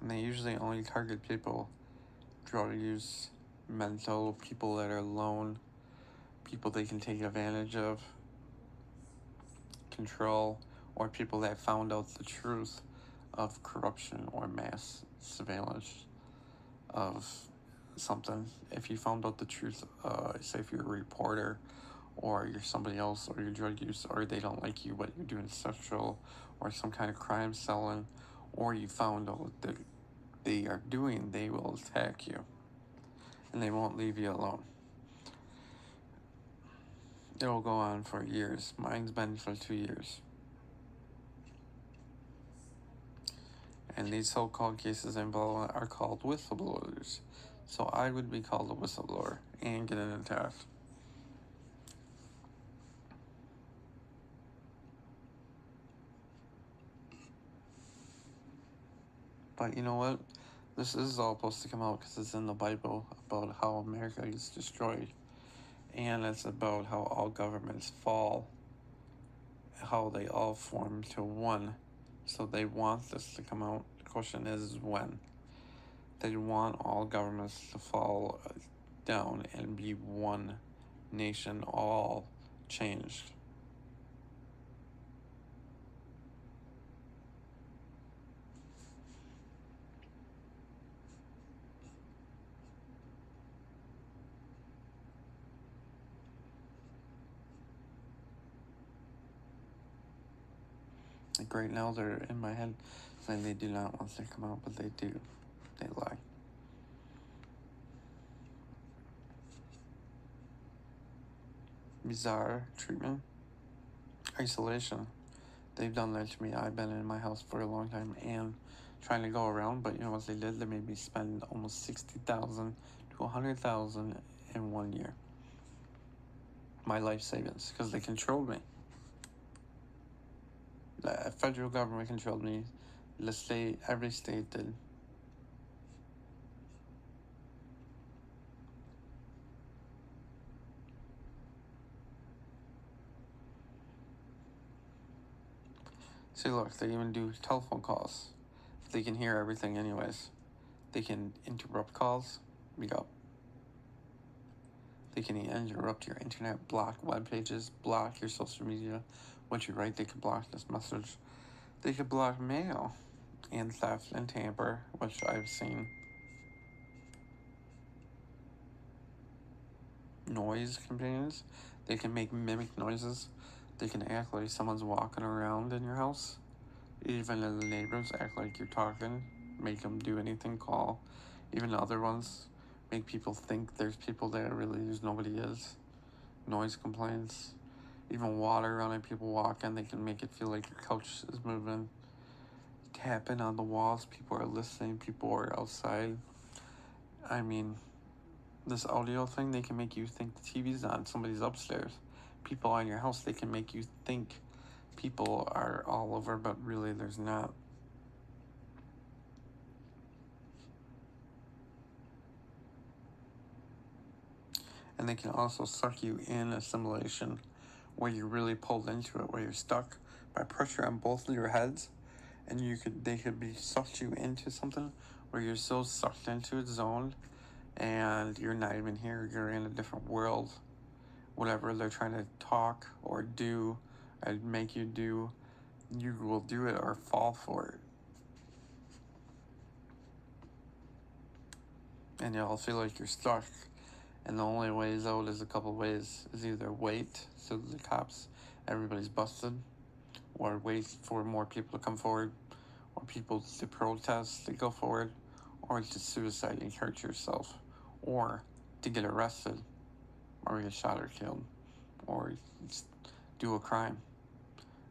And they usually only target people, drug use, mental, people that are alone, people they can take advantage of, control, or people that found out the truth of corruption or mass surveillance of something. If you found out the truth, say if you're a reporter, or you're somebody else, or you're drug use, or they don't like you, but you're doing sexual, or some kind of crime selling, or you found out what they are doing, they will attack you, and they won't leave you alone. It will go on for years. Mine's been for 2 years. And these so-called cases involved are called whistleblowers. So I would be called a whistleblower and get an attack. But you know what? This is all supposed to come out because it's in the Bible about how America gets destroyed. And it's about how all governments fall, how they all form to one. So they want this to come out. The question is when. They want all governments to fall down and be one nation, all changed. Like right now, they're in my head saying they do not want to come out, but they do. They lie. Bizarre treatment. Isolation. They've done that to me. I've been in my house for a long time and trying to go around, but you know what they did? They made me spend almost $60,000 to $100,000 in 1 year. My life savings, because they controlled me. The federal government controlled me. The state, every state did. See, look, they even do telephone calls. They can hear everything anyways. They can interrupt calls. Yup. They can interrupt your internet, block web pages, block your social media. What you write, they can block this message. They could block mail and theft and tamper, which I've seen. Noise campaigns. They can make mimic noises. They can act like someone's walking around in your house. Even the neighbors act like you're talking. Make them do anything, call. Even other ones make people think there's people there, really there's nobody is. Noise complaints. Even water running, people walking, they can make it feel like your couch is moving. Tapping on the walls, people are listening, people are outside. I mean, this audio thing, they can make you think the TV's on, somebody's upstairs. People in your house, they can make you think people are all over, but really there's not. And they can also suck you in a simulation where you're really pulled into it, where you're stuck by pressure on both of your heads, and they could be sucked you into something where you're so sucked into it, zoned, and you're not even here, you're in a different world. Whatever they're trying to talk or do and make you do, you will do it or fall for it. And you'll feel like you're stuck. And the only ways out is a couple ways. Is either wait so the cops, everybody's busted, or wait for more people to come forward, or people to protest to go forward, or to suicide and hurt yourself, or to get arrested, or get shot or killed, or just do a crime.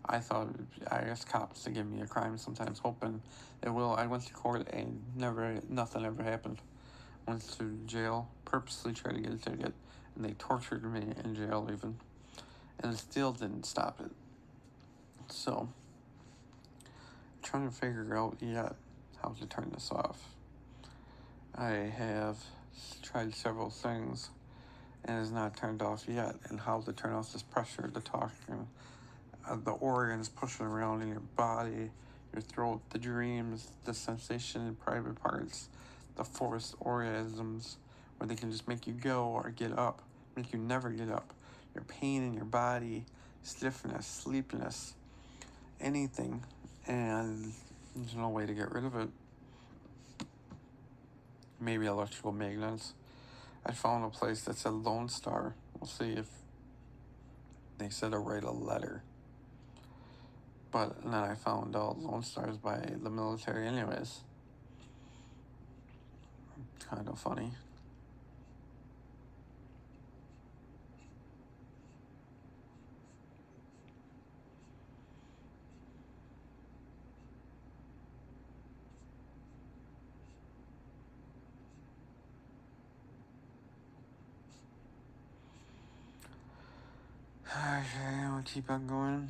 I thought I asked cops to give me a crime sometimes, hoping it will. I went to court and nothing ever happened. Went to jail, purposely tried to get a ticket, and they tortured me in jail even, and it still didn't stop it. So, trying to figure out yet how to turn this off. I have tried several things, and it's not turned off yet. And how to turn off this pressure, the talking, the organs pushing around in your body, your throat, the dreams, the sensation in private parts, the forced orgasms, where they can just make you go or get up, make you never get up, your pain in your body, stiffness, sleepiness, anything, and there's no way to get rid of it. Maybe electrical magnets. I found a place that said Lone Star. We'll see if they said to write a letter. But then I found out Lone Stars by the military anyways. Kind of funny. Okay, we'll keep on going.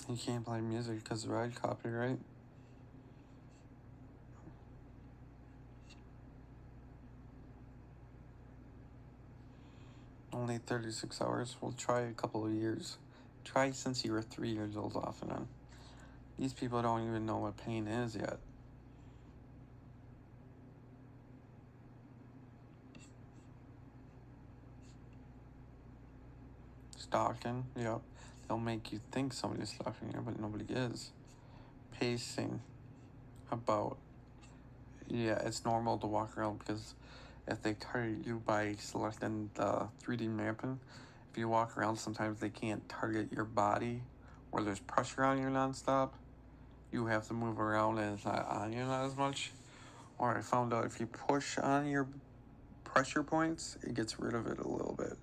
You can't play music because of ride copyright. Only 36 hours. We'll try a couple of years. Try since you were 3 years old off and on. These people don't even know what pain is yet. Stalking, yep. They'll make you think somebody's stalking you, but nobody is. Pacing. About, yeah, it's normal to walk around because if they target you by selecting the 3D mapping, if you walk around, sometimes they can't target your body where there's pressure on you nonstop. You have to move around and it's not on you not as much. Or I found out if you push on your pressure points, it gets rid of it a little bit.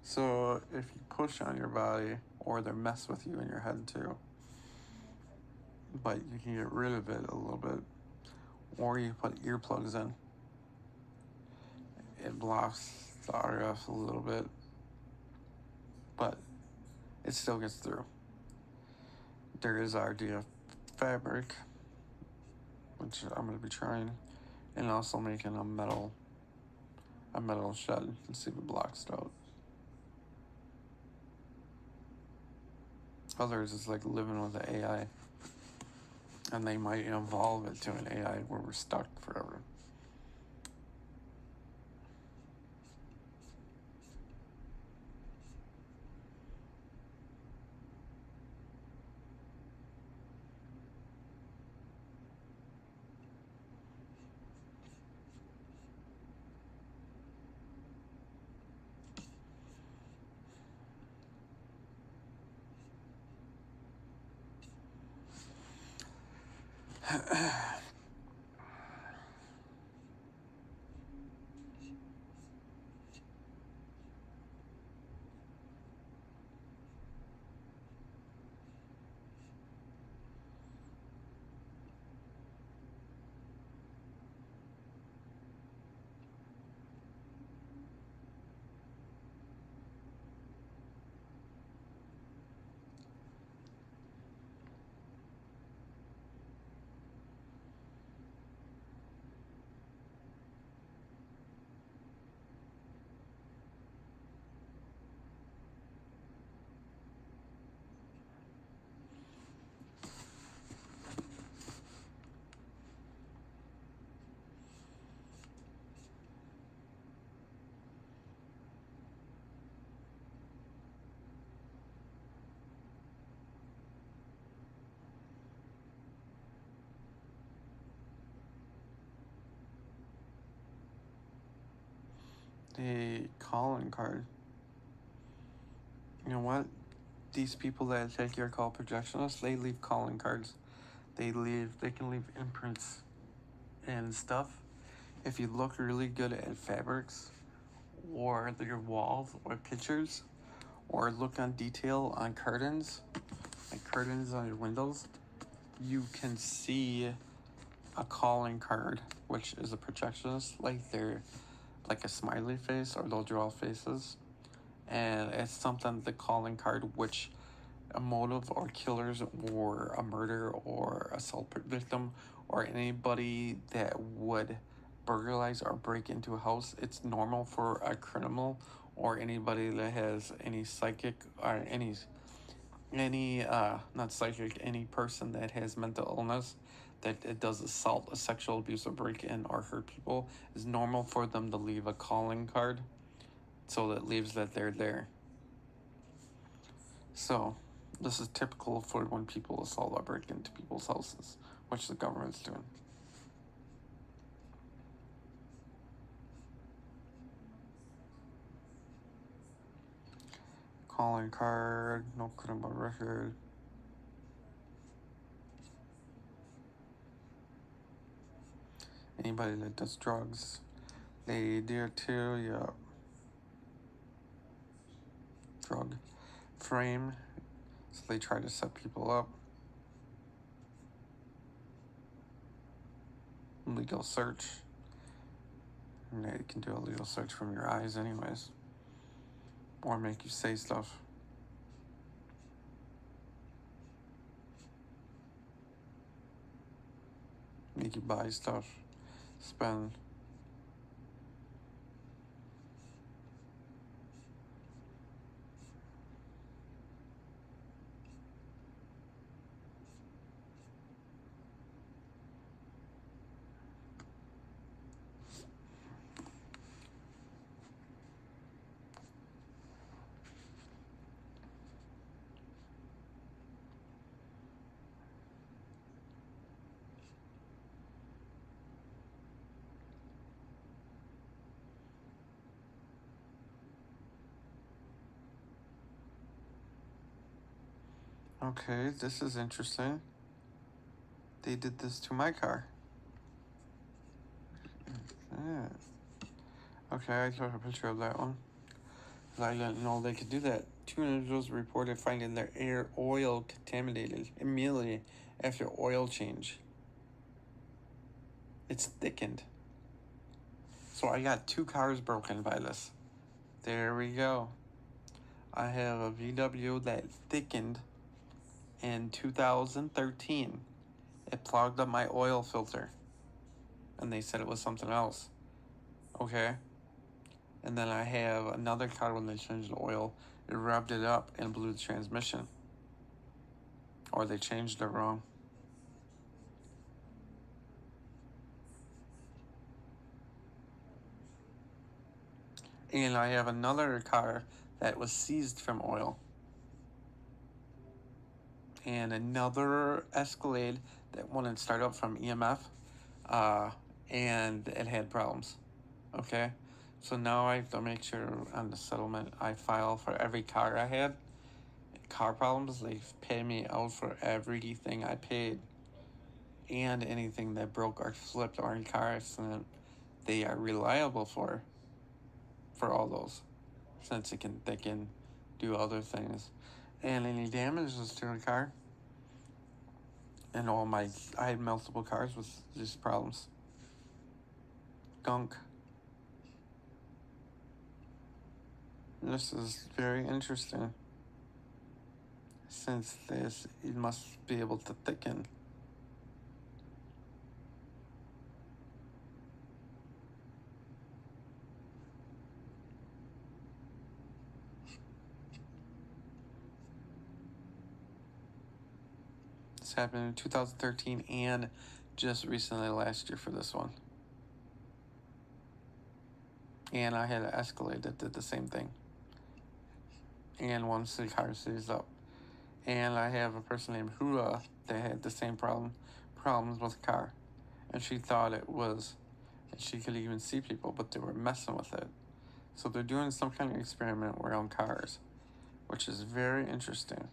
So if you push on your body, or they mess with you in your head too, but you can get rid of it a little bit. Or you put earplugs in. It blocks the RF a little bit, but it still gets through. There is RDF fabric, which I'm going to be trying, and also making a metal shed and see if it blocks it out. Others is like living with the AI, and they might evolve it to an AI where we're stuck forever. a calling card. You know what? These people that take your call projectionists, they leave calling cards. They can leave imprints and stuff. If you look really good at fabrics or your walls or pictures, or look on detail on curtains, like curtains on your windows, you can see a calling card, which is a projectionist, like they're like a smiley face, or they'll draw faces. And it's something, the calling card, which a motive or killers or a murder or assault victim or anybody that would burglarize or break into a house, it's normal for a criminal or anybody that has any psychic or any not psychic, any person that has mental illness that it does assault, a sexual abuse, or break in or hurt people, is normal for them to leave a calling card, so that leaves that they're there. So this is typical for when people assault or break into people's houses, which the government's doing. Calling card, no criminal record. Anybody that does drugs, they adhere to, yeah. Drug frame, so they try to set people up. Legal search, and they can do a legal search from your eyes anyways, or make you say stuff. Make you buy stuff, spend. Okay, this is interesting. They did this to my car. Yeah. Okay, I took a picture of that one. I didn't know they could do that. 2 individuals reported finding their air oil contaminated immediately after oil change. It's thickened. So I got 2 cars broken by this. There we go. I have a VW that thickened in 2013. It clogged up my oil filter. And they said it was something else. Okay. And then I have another car, when they changed the oil, it rubbed it up and blew the transmission. Or they changed it wrong. And I have another car that was seized from oil. And another Escalade that wouldn't start up from EMF. And it had problems. Okay? So now I have to make sure on the settlement I file for every car I had. Car problems, they pay me out for everything I paid. And anything that broke or flipped or in car accident, they are reliable for all those, since they can do other things. And any damages to the car, and I had multiple cars with these problems. Gunk. This is very interesting, since it must be able to thicken. This happened in 2013 and just recently last year for this one. And I had an Escalade that did the same thing. And once the car seized up. And I have a person named Hura that had the same problems with the car. And she thought it was, and she could even see people, but they were messing with it. So they're doing some kind of experiment around cars, which is very interesting.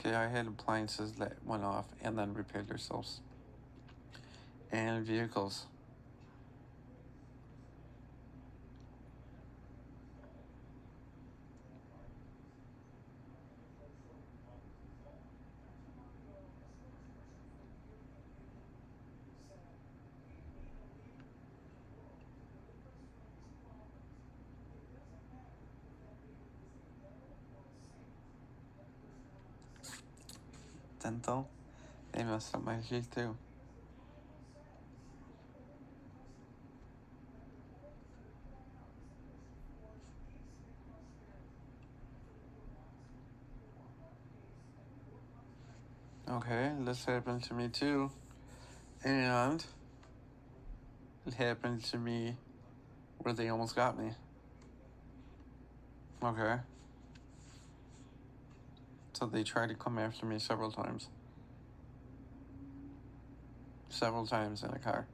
Okay, I had appliances that went off and then repaired themselves. And vehicles. A spokesperson for the European Union said, "We need a leader in the world to deliver us from these problems. It doesn't matter if that leader is a devil or a saint." That person went on to say, "We need a Dental. They messed up my teeth too. because the Bible says in the Old and New Testament that the Lord is going to pour out his blessing for peace and prosperity. That's what the world wants. They want more peace and more prosperity. Okay, this happened to me too. And it happened to me where they almost got me. Okay. So they tried to come after me several times. Several times in a car.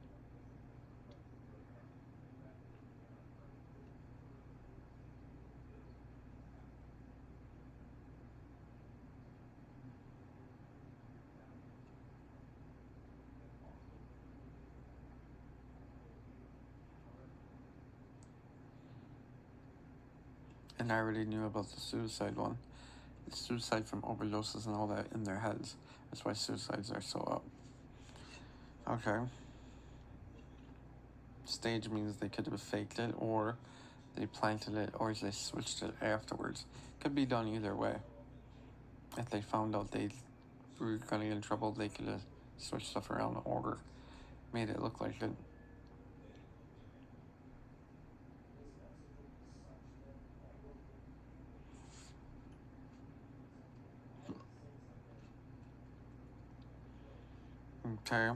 And I already knew about the suicide one. It's suicide from overdoses and all that in their heads. That's why suicides are so up. Okay. Stage means they could have faked it, or they planted it, or they switched it afterwards. Could be done either way. If they found out they were going to get in trouble, they could have switched stuff around or made it look like it. Okay.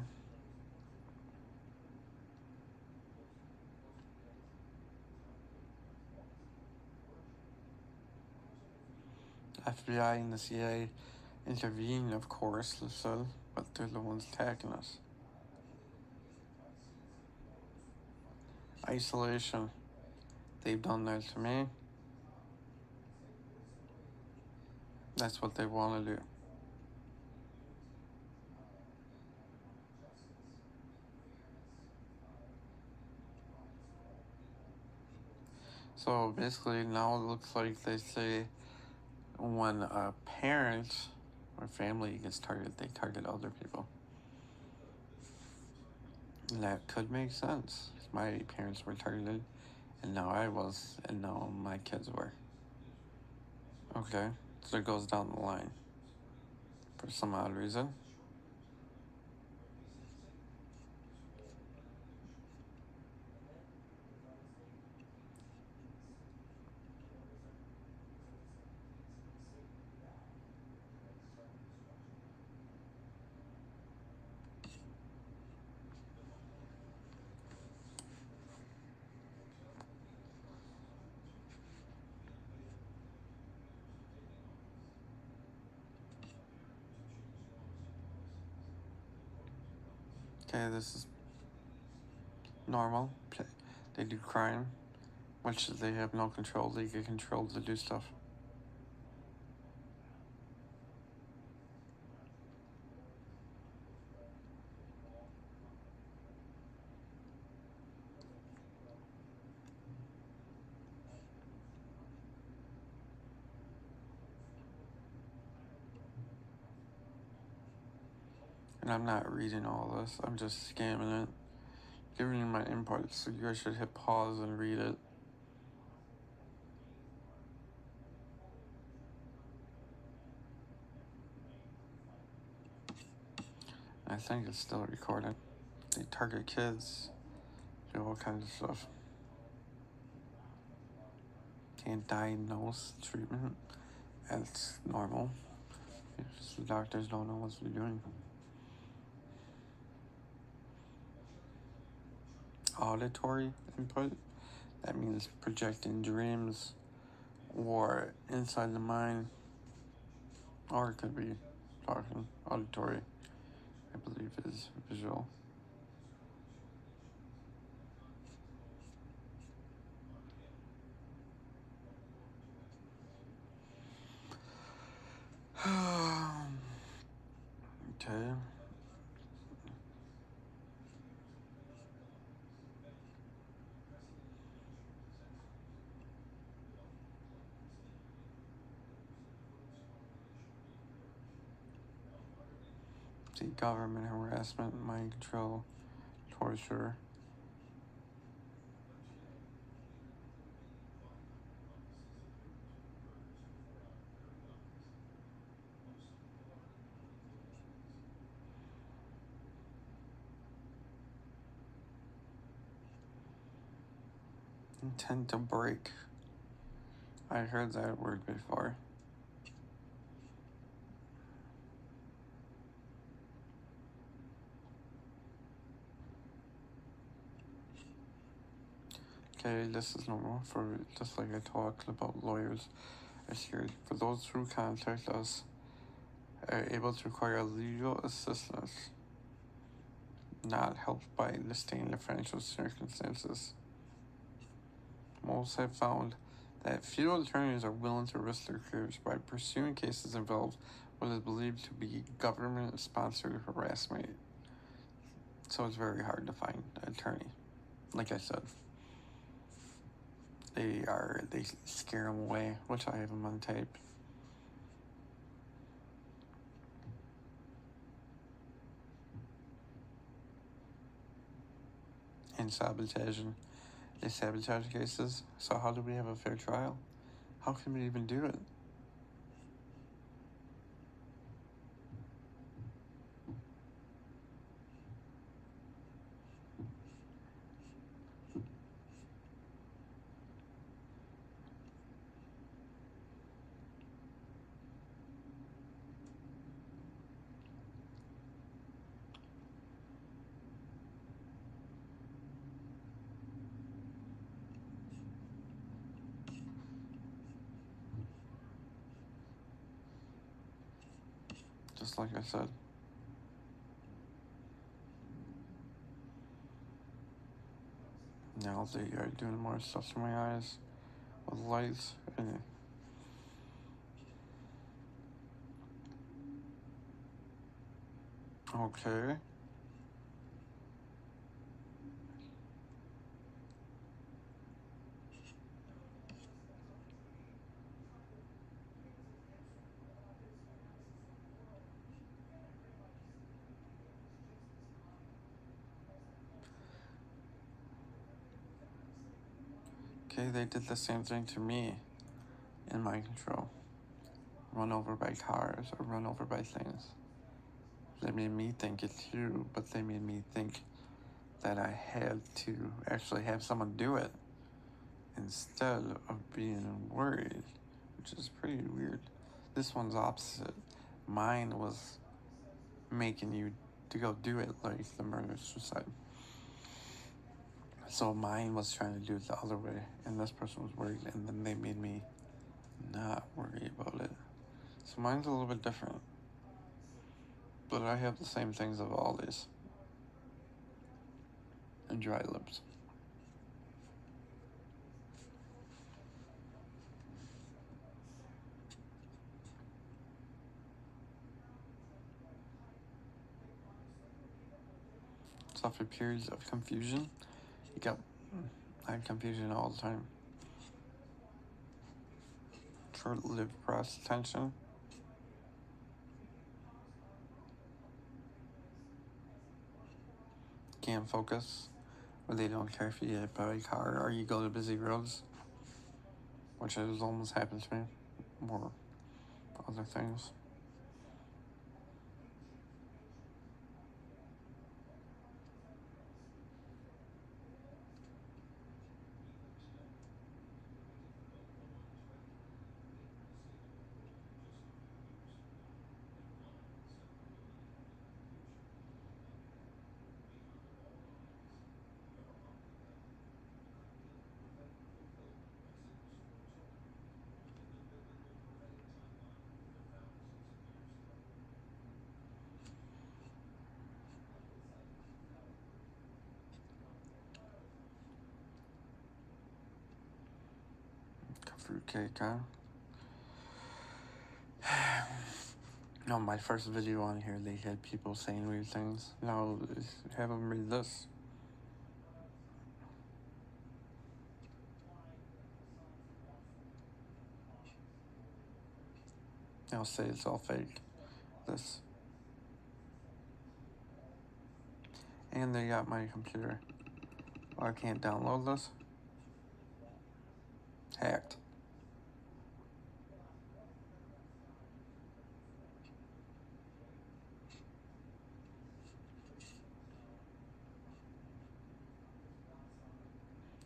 FBI and the CIA intervene, of course, so, but they're the ones attacking us. Isolation. They've done that to me. That's what they want to do. So basically, now it looks like they say when a parent or family gets targeted, they target other people. And that could make sense. My parents were targeted, and now I was, and now my kids were. Okay, so it goes down the line for some odd reason. Okay, this is normal. They do crime, which they have no control. They get controlled to do stuff. And I'm not reading all this, I'm just scamming it, giving you my input, so you guys should hit pause and read it. I think it's still recording. They target kids, do all kinds of stuff. Can't diagnose treatment. That's normal. The doctors don't know what they're doing. Auditory input, that means projecting dreams or inside the mind, or it could be talking. Auditory, I believe, is visual. Okay. See, government harassment, mind control, torture. Intent to break. I heard that word before. Okay, this is normal for just like I talked about lawyers are scared. For those who contact us are able to require legal assistance, not helped by listing the financial circumstances. Most have found that few attorneys are willing to risk their careers by pursuing cases involved what is believed to be government-sponsored harassment. So it's very hard to find an attorney. Like I said, they scare them away, which I have them on tape. And sabotaging. They sabotage cases. So how do we have a fair trial? How can we even do it? Just like I said. Now they are doing more stuff to my eyes with lights and okay. Okay, they did the same thing to me in mind control. Run over by cars or run over by things. They made me think it too, but they made me think that I had to actually have someone do it instead of being worried, which is pretty weird. This one's opposite. Mine was making you to go do it, like the murder suicide. So mine was trying to do it the other way, and this person was worried, and then they made me not worry about it. So mine's a little bit different, but I have the same things of all these. And dry lips. Suffer periods of confusion. I had confusion all the time. Short-lived process tension. can't focus, or they don't care if you get hit by a car or you go to busy roads, which has almost happened to me, or other things. Fruitcake, huh? No, my first video on here, they had people saying weird things. Now, have them read this. They'll say it's all fake. This. And they got my computer. Well, I can't download this. Hacked.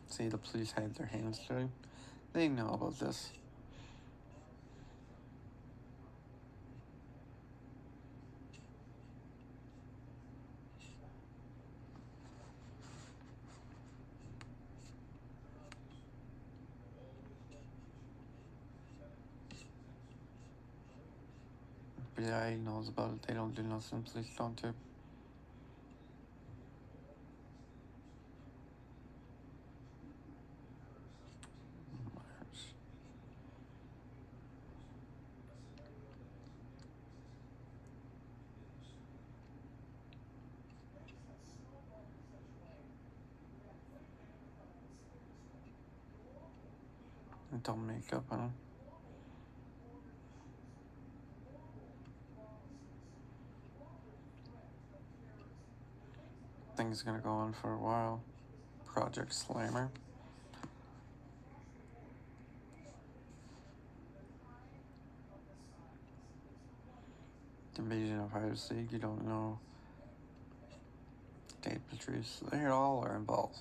See, the police had their hands dirty. They know about this. BI knows about it. They don't do nothing. Police don't too. Don't make up, huh? Thing's gonna go on for a while. Project Slammer. Invasion of Piracy, you don't know. Dave Patrice, they all are involved.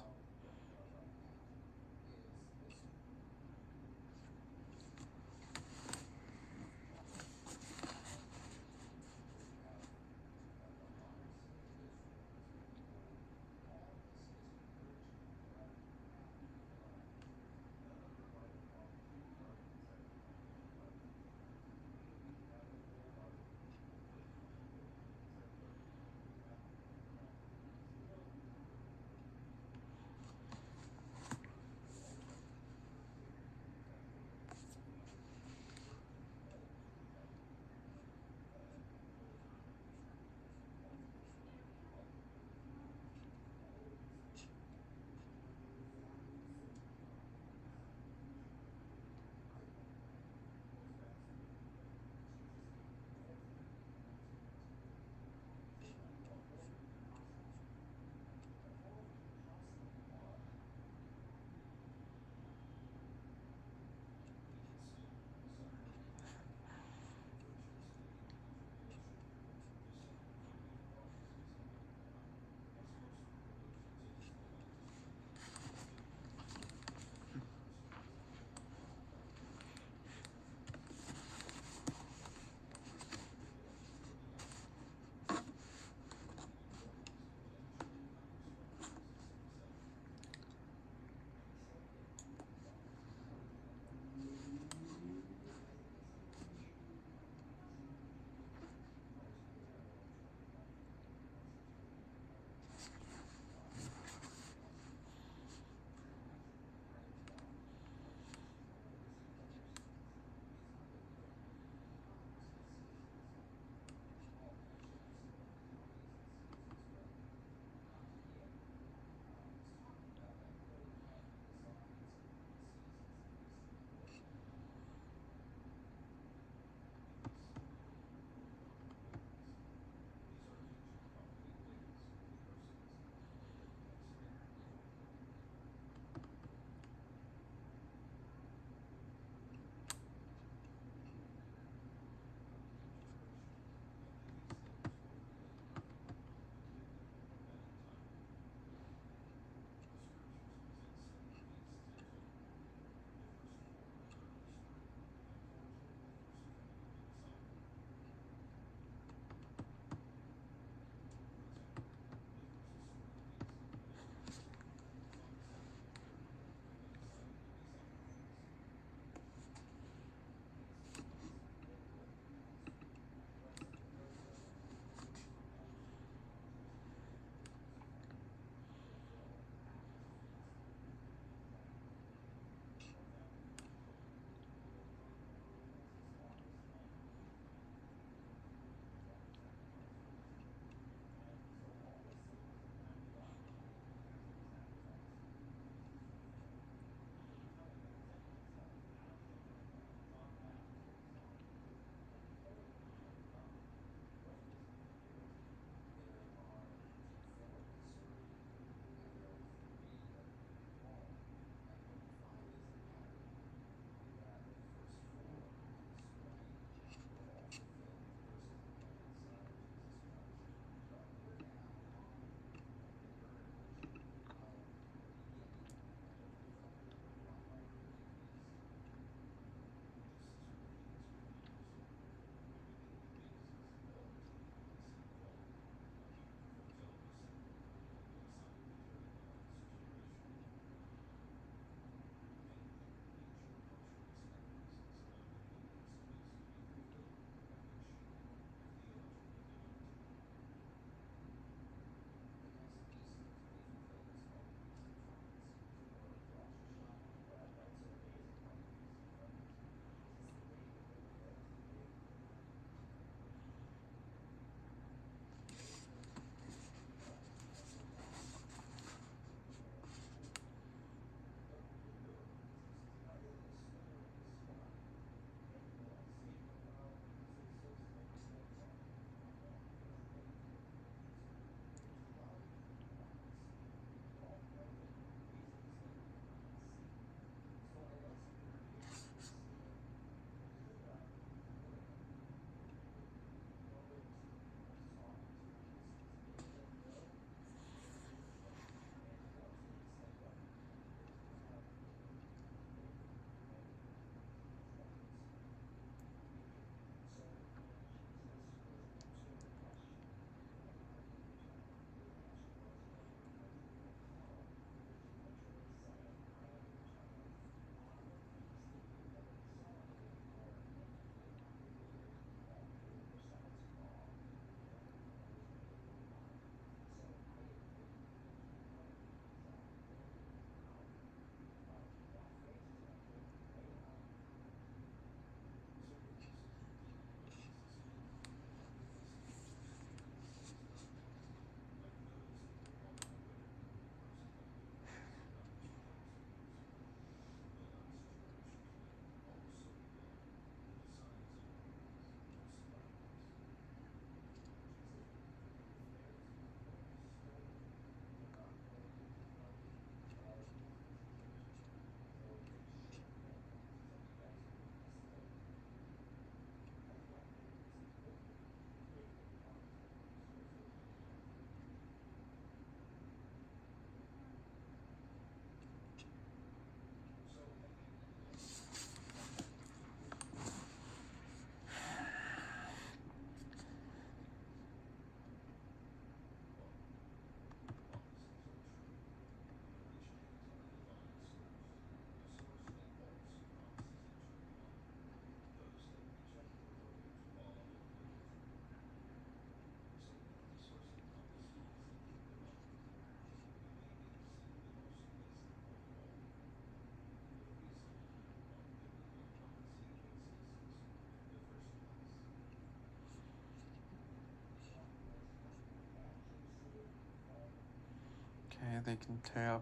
like they can tap.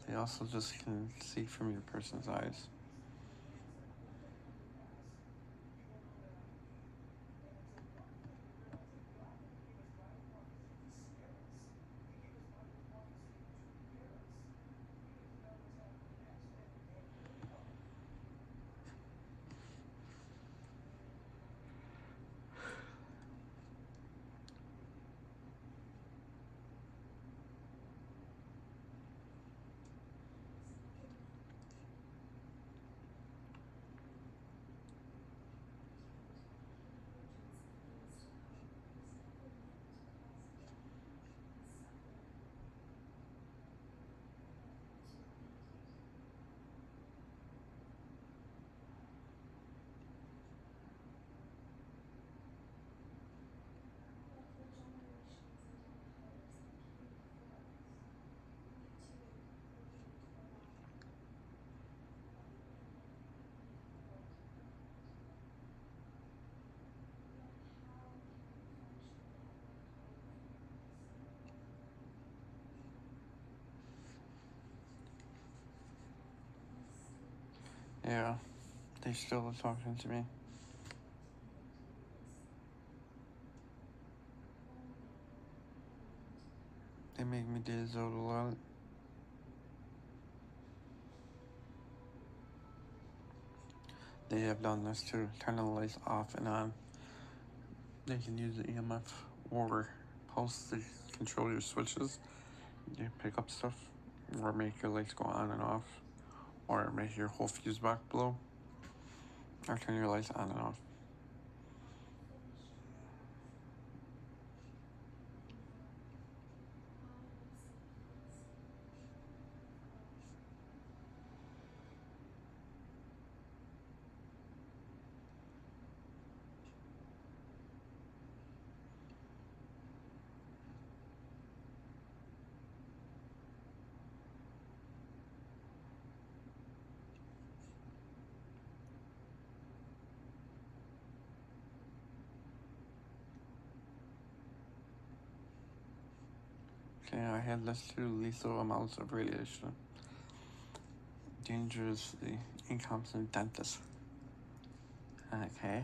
They also just can see from your person's eyes. But for generations and empires that came before us, we too believed the lie. Everything we hold cannot. Yet how can perfection ever come from us? Mistakes Yeah, they still are talking to me. They make me daze out a lot. They have done this to turn the lights off and on. They can use the EMF or pulse to control your switches. You pick up stuff, or make your lights go on and off, or make your whole fuse box blow, or turn your lights on and off. Okay, I had less too lethal amounts of radiation. Dangerously incompetent dentist. Okay.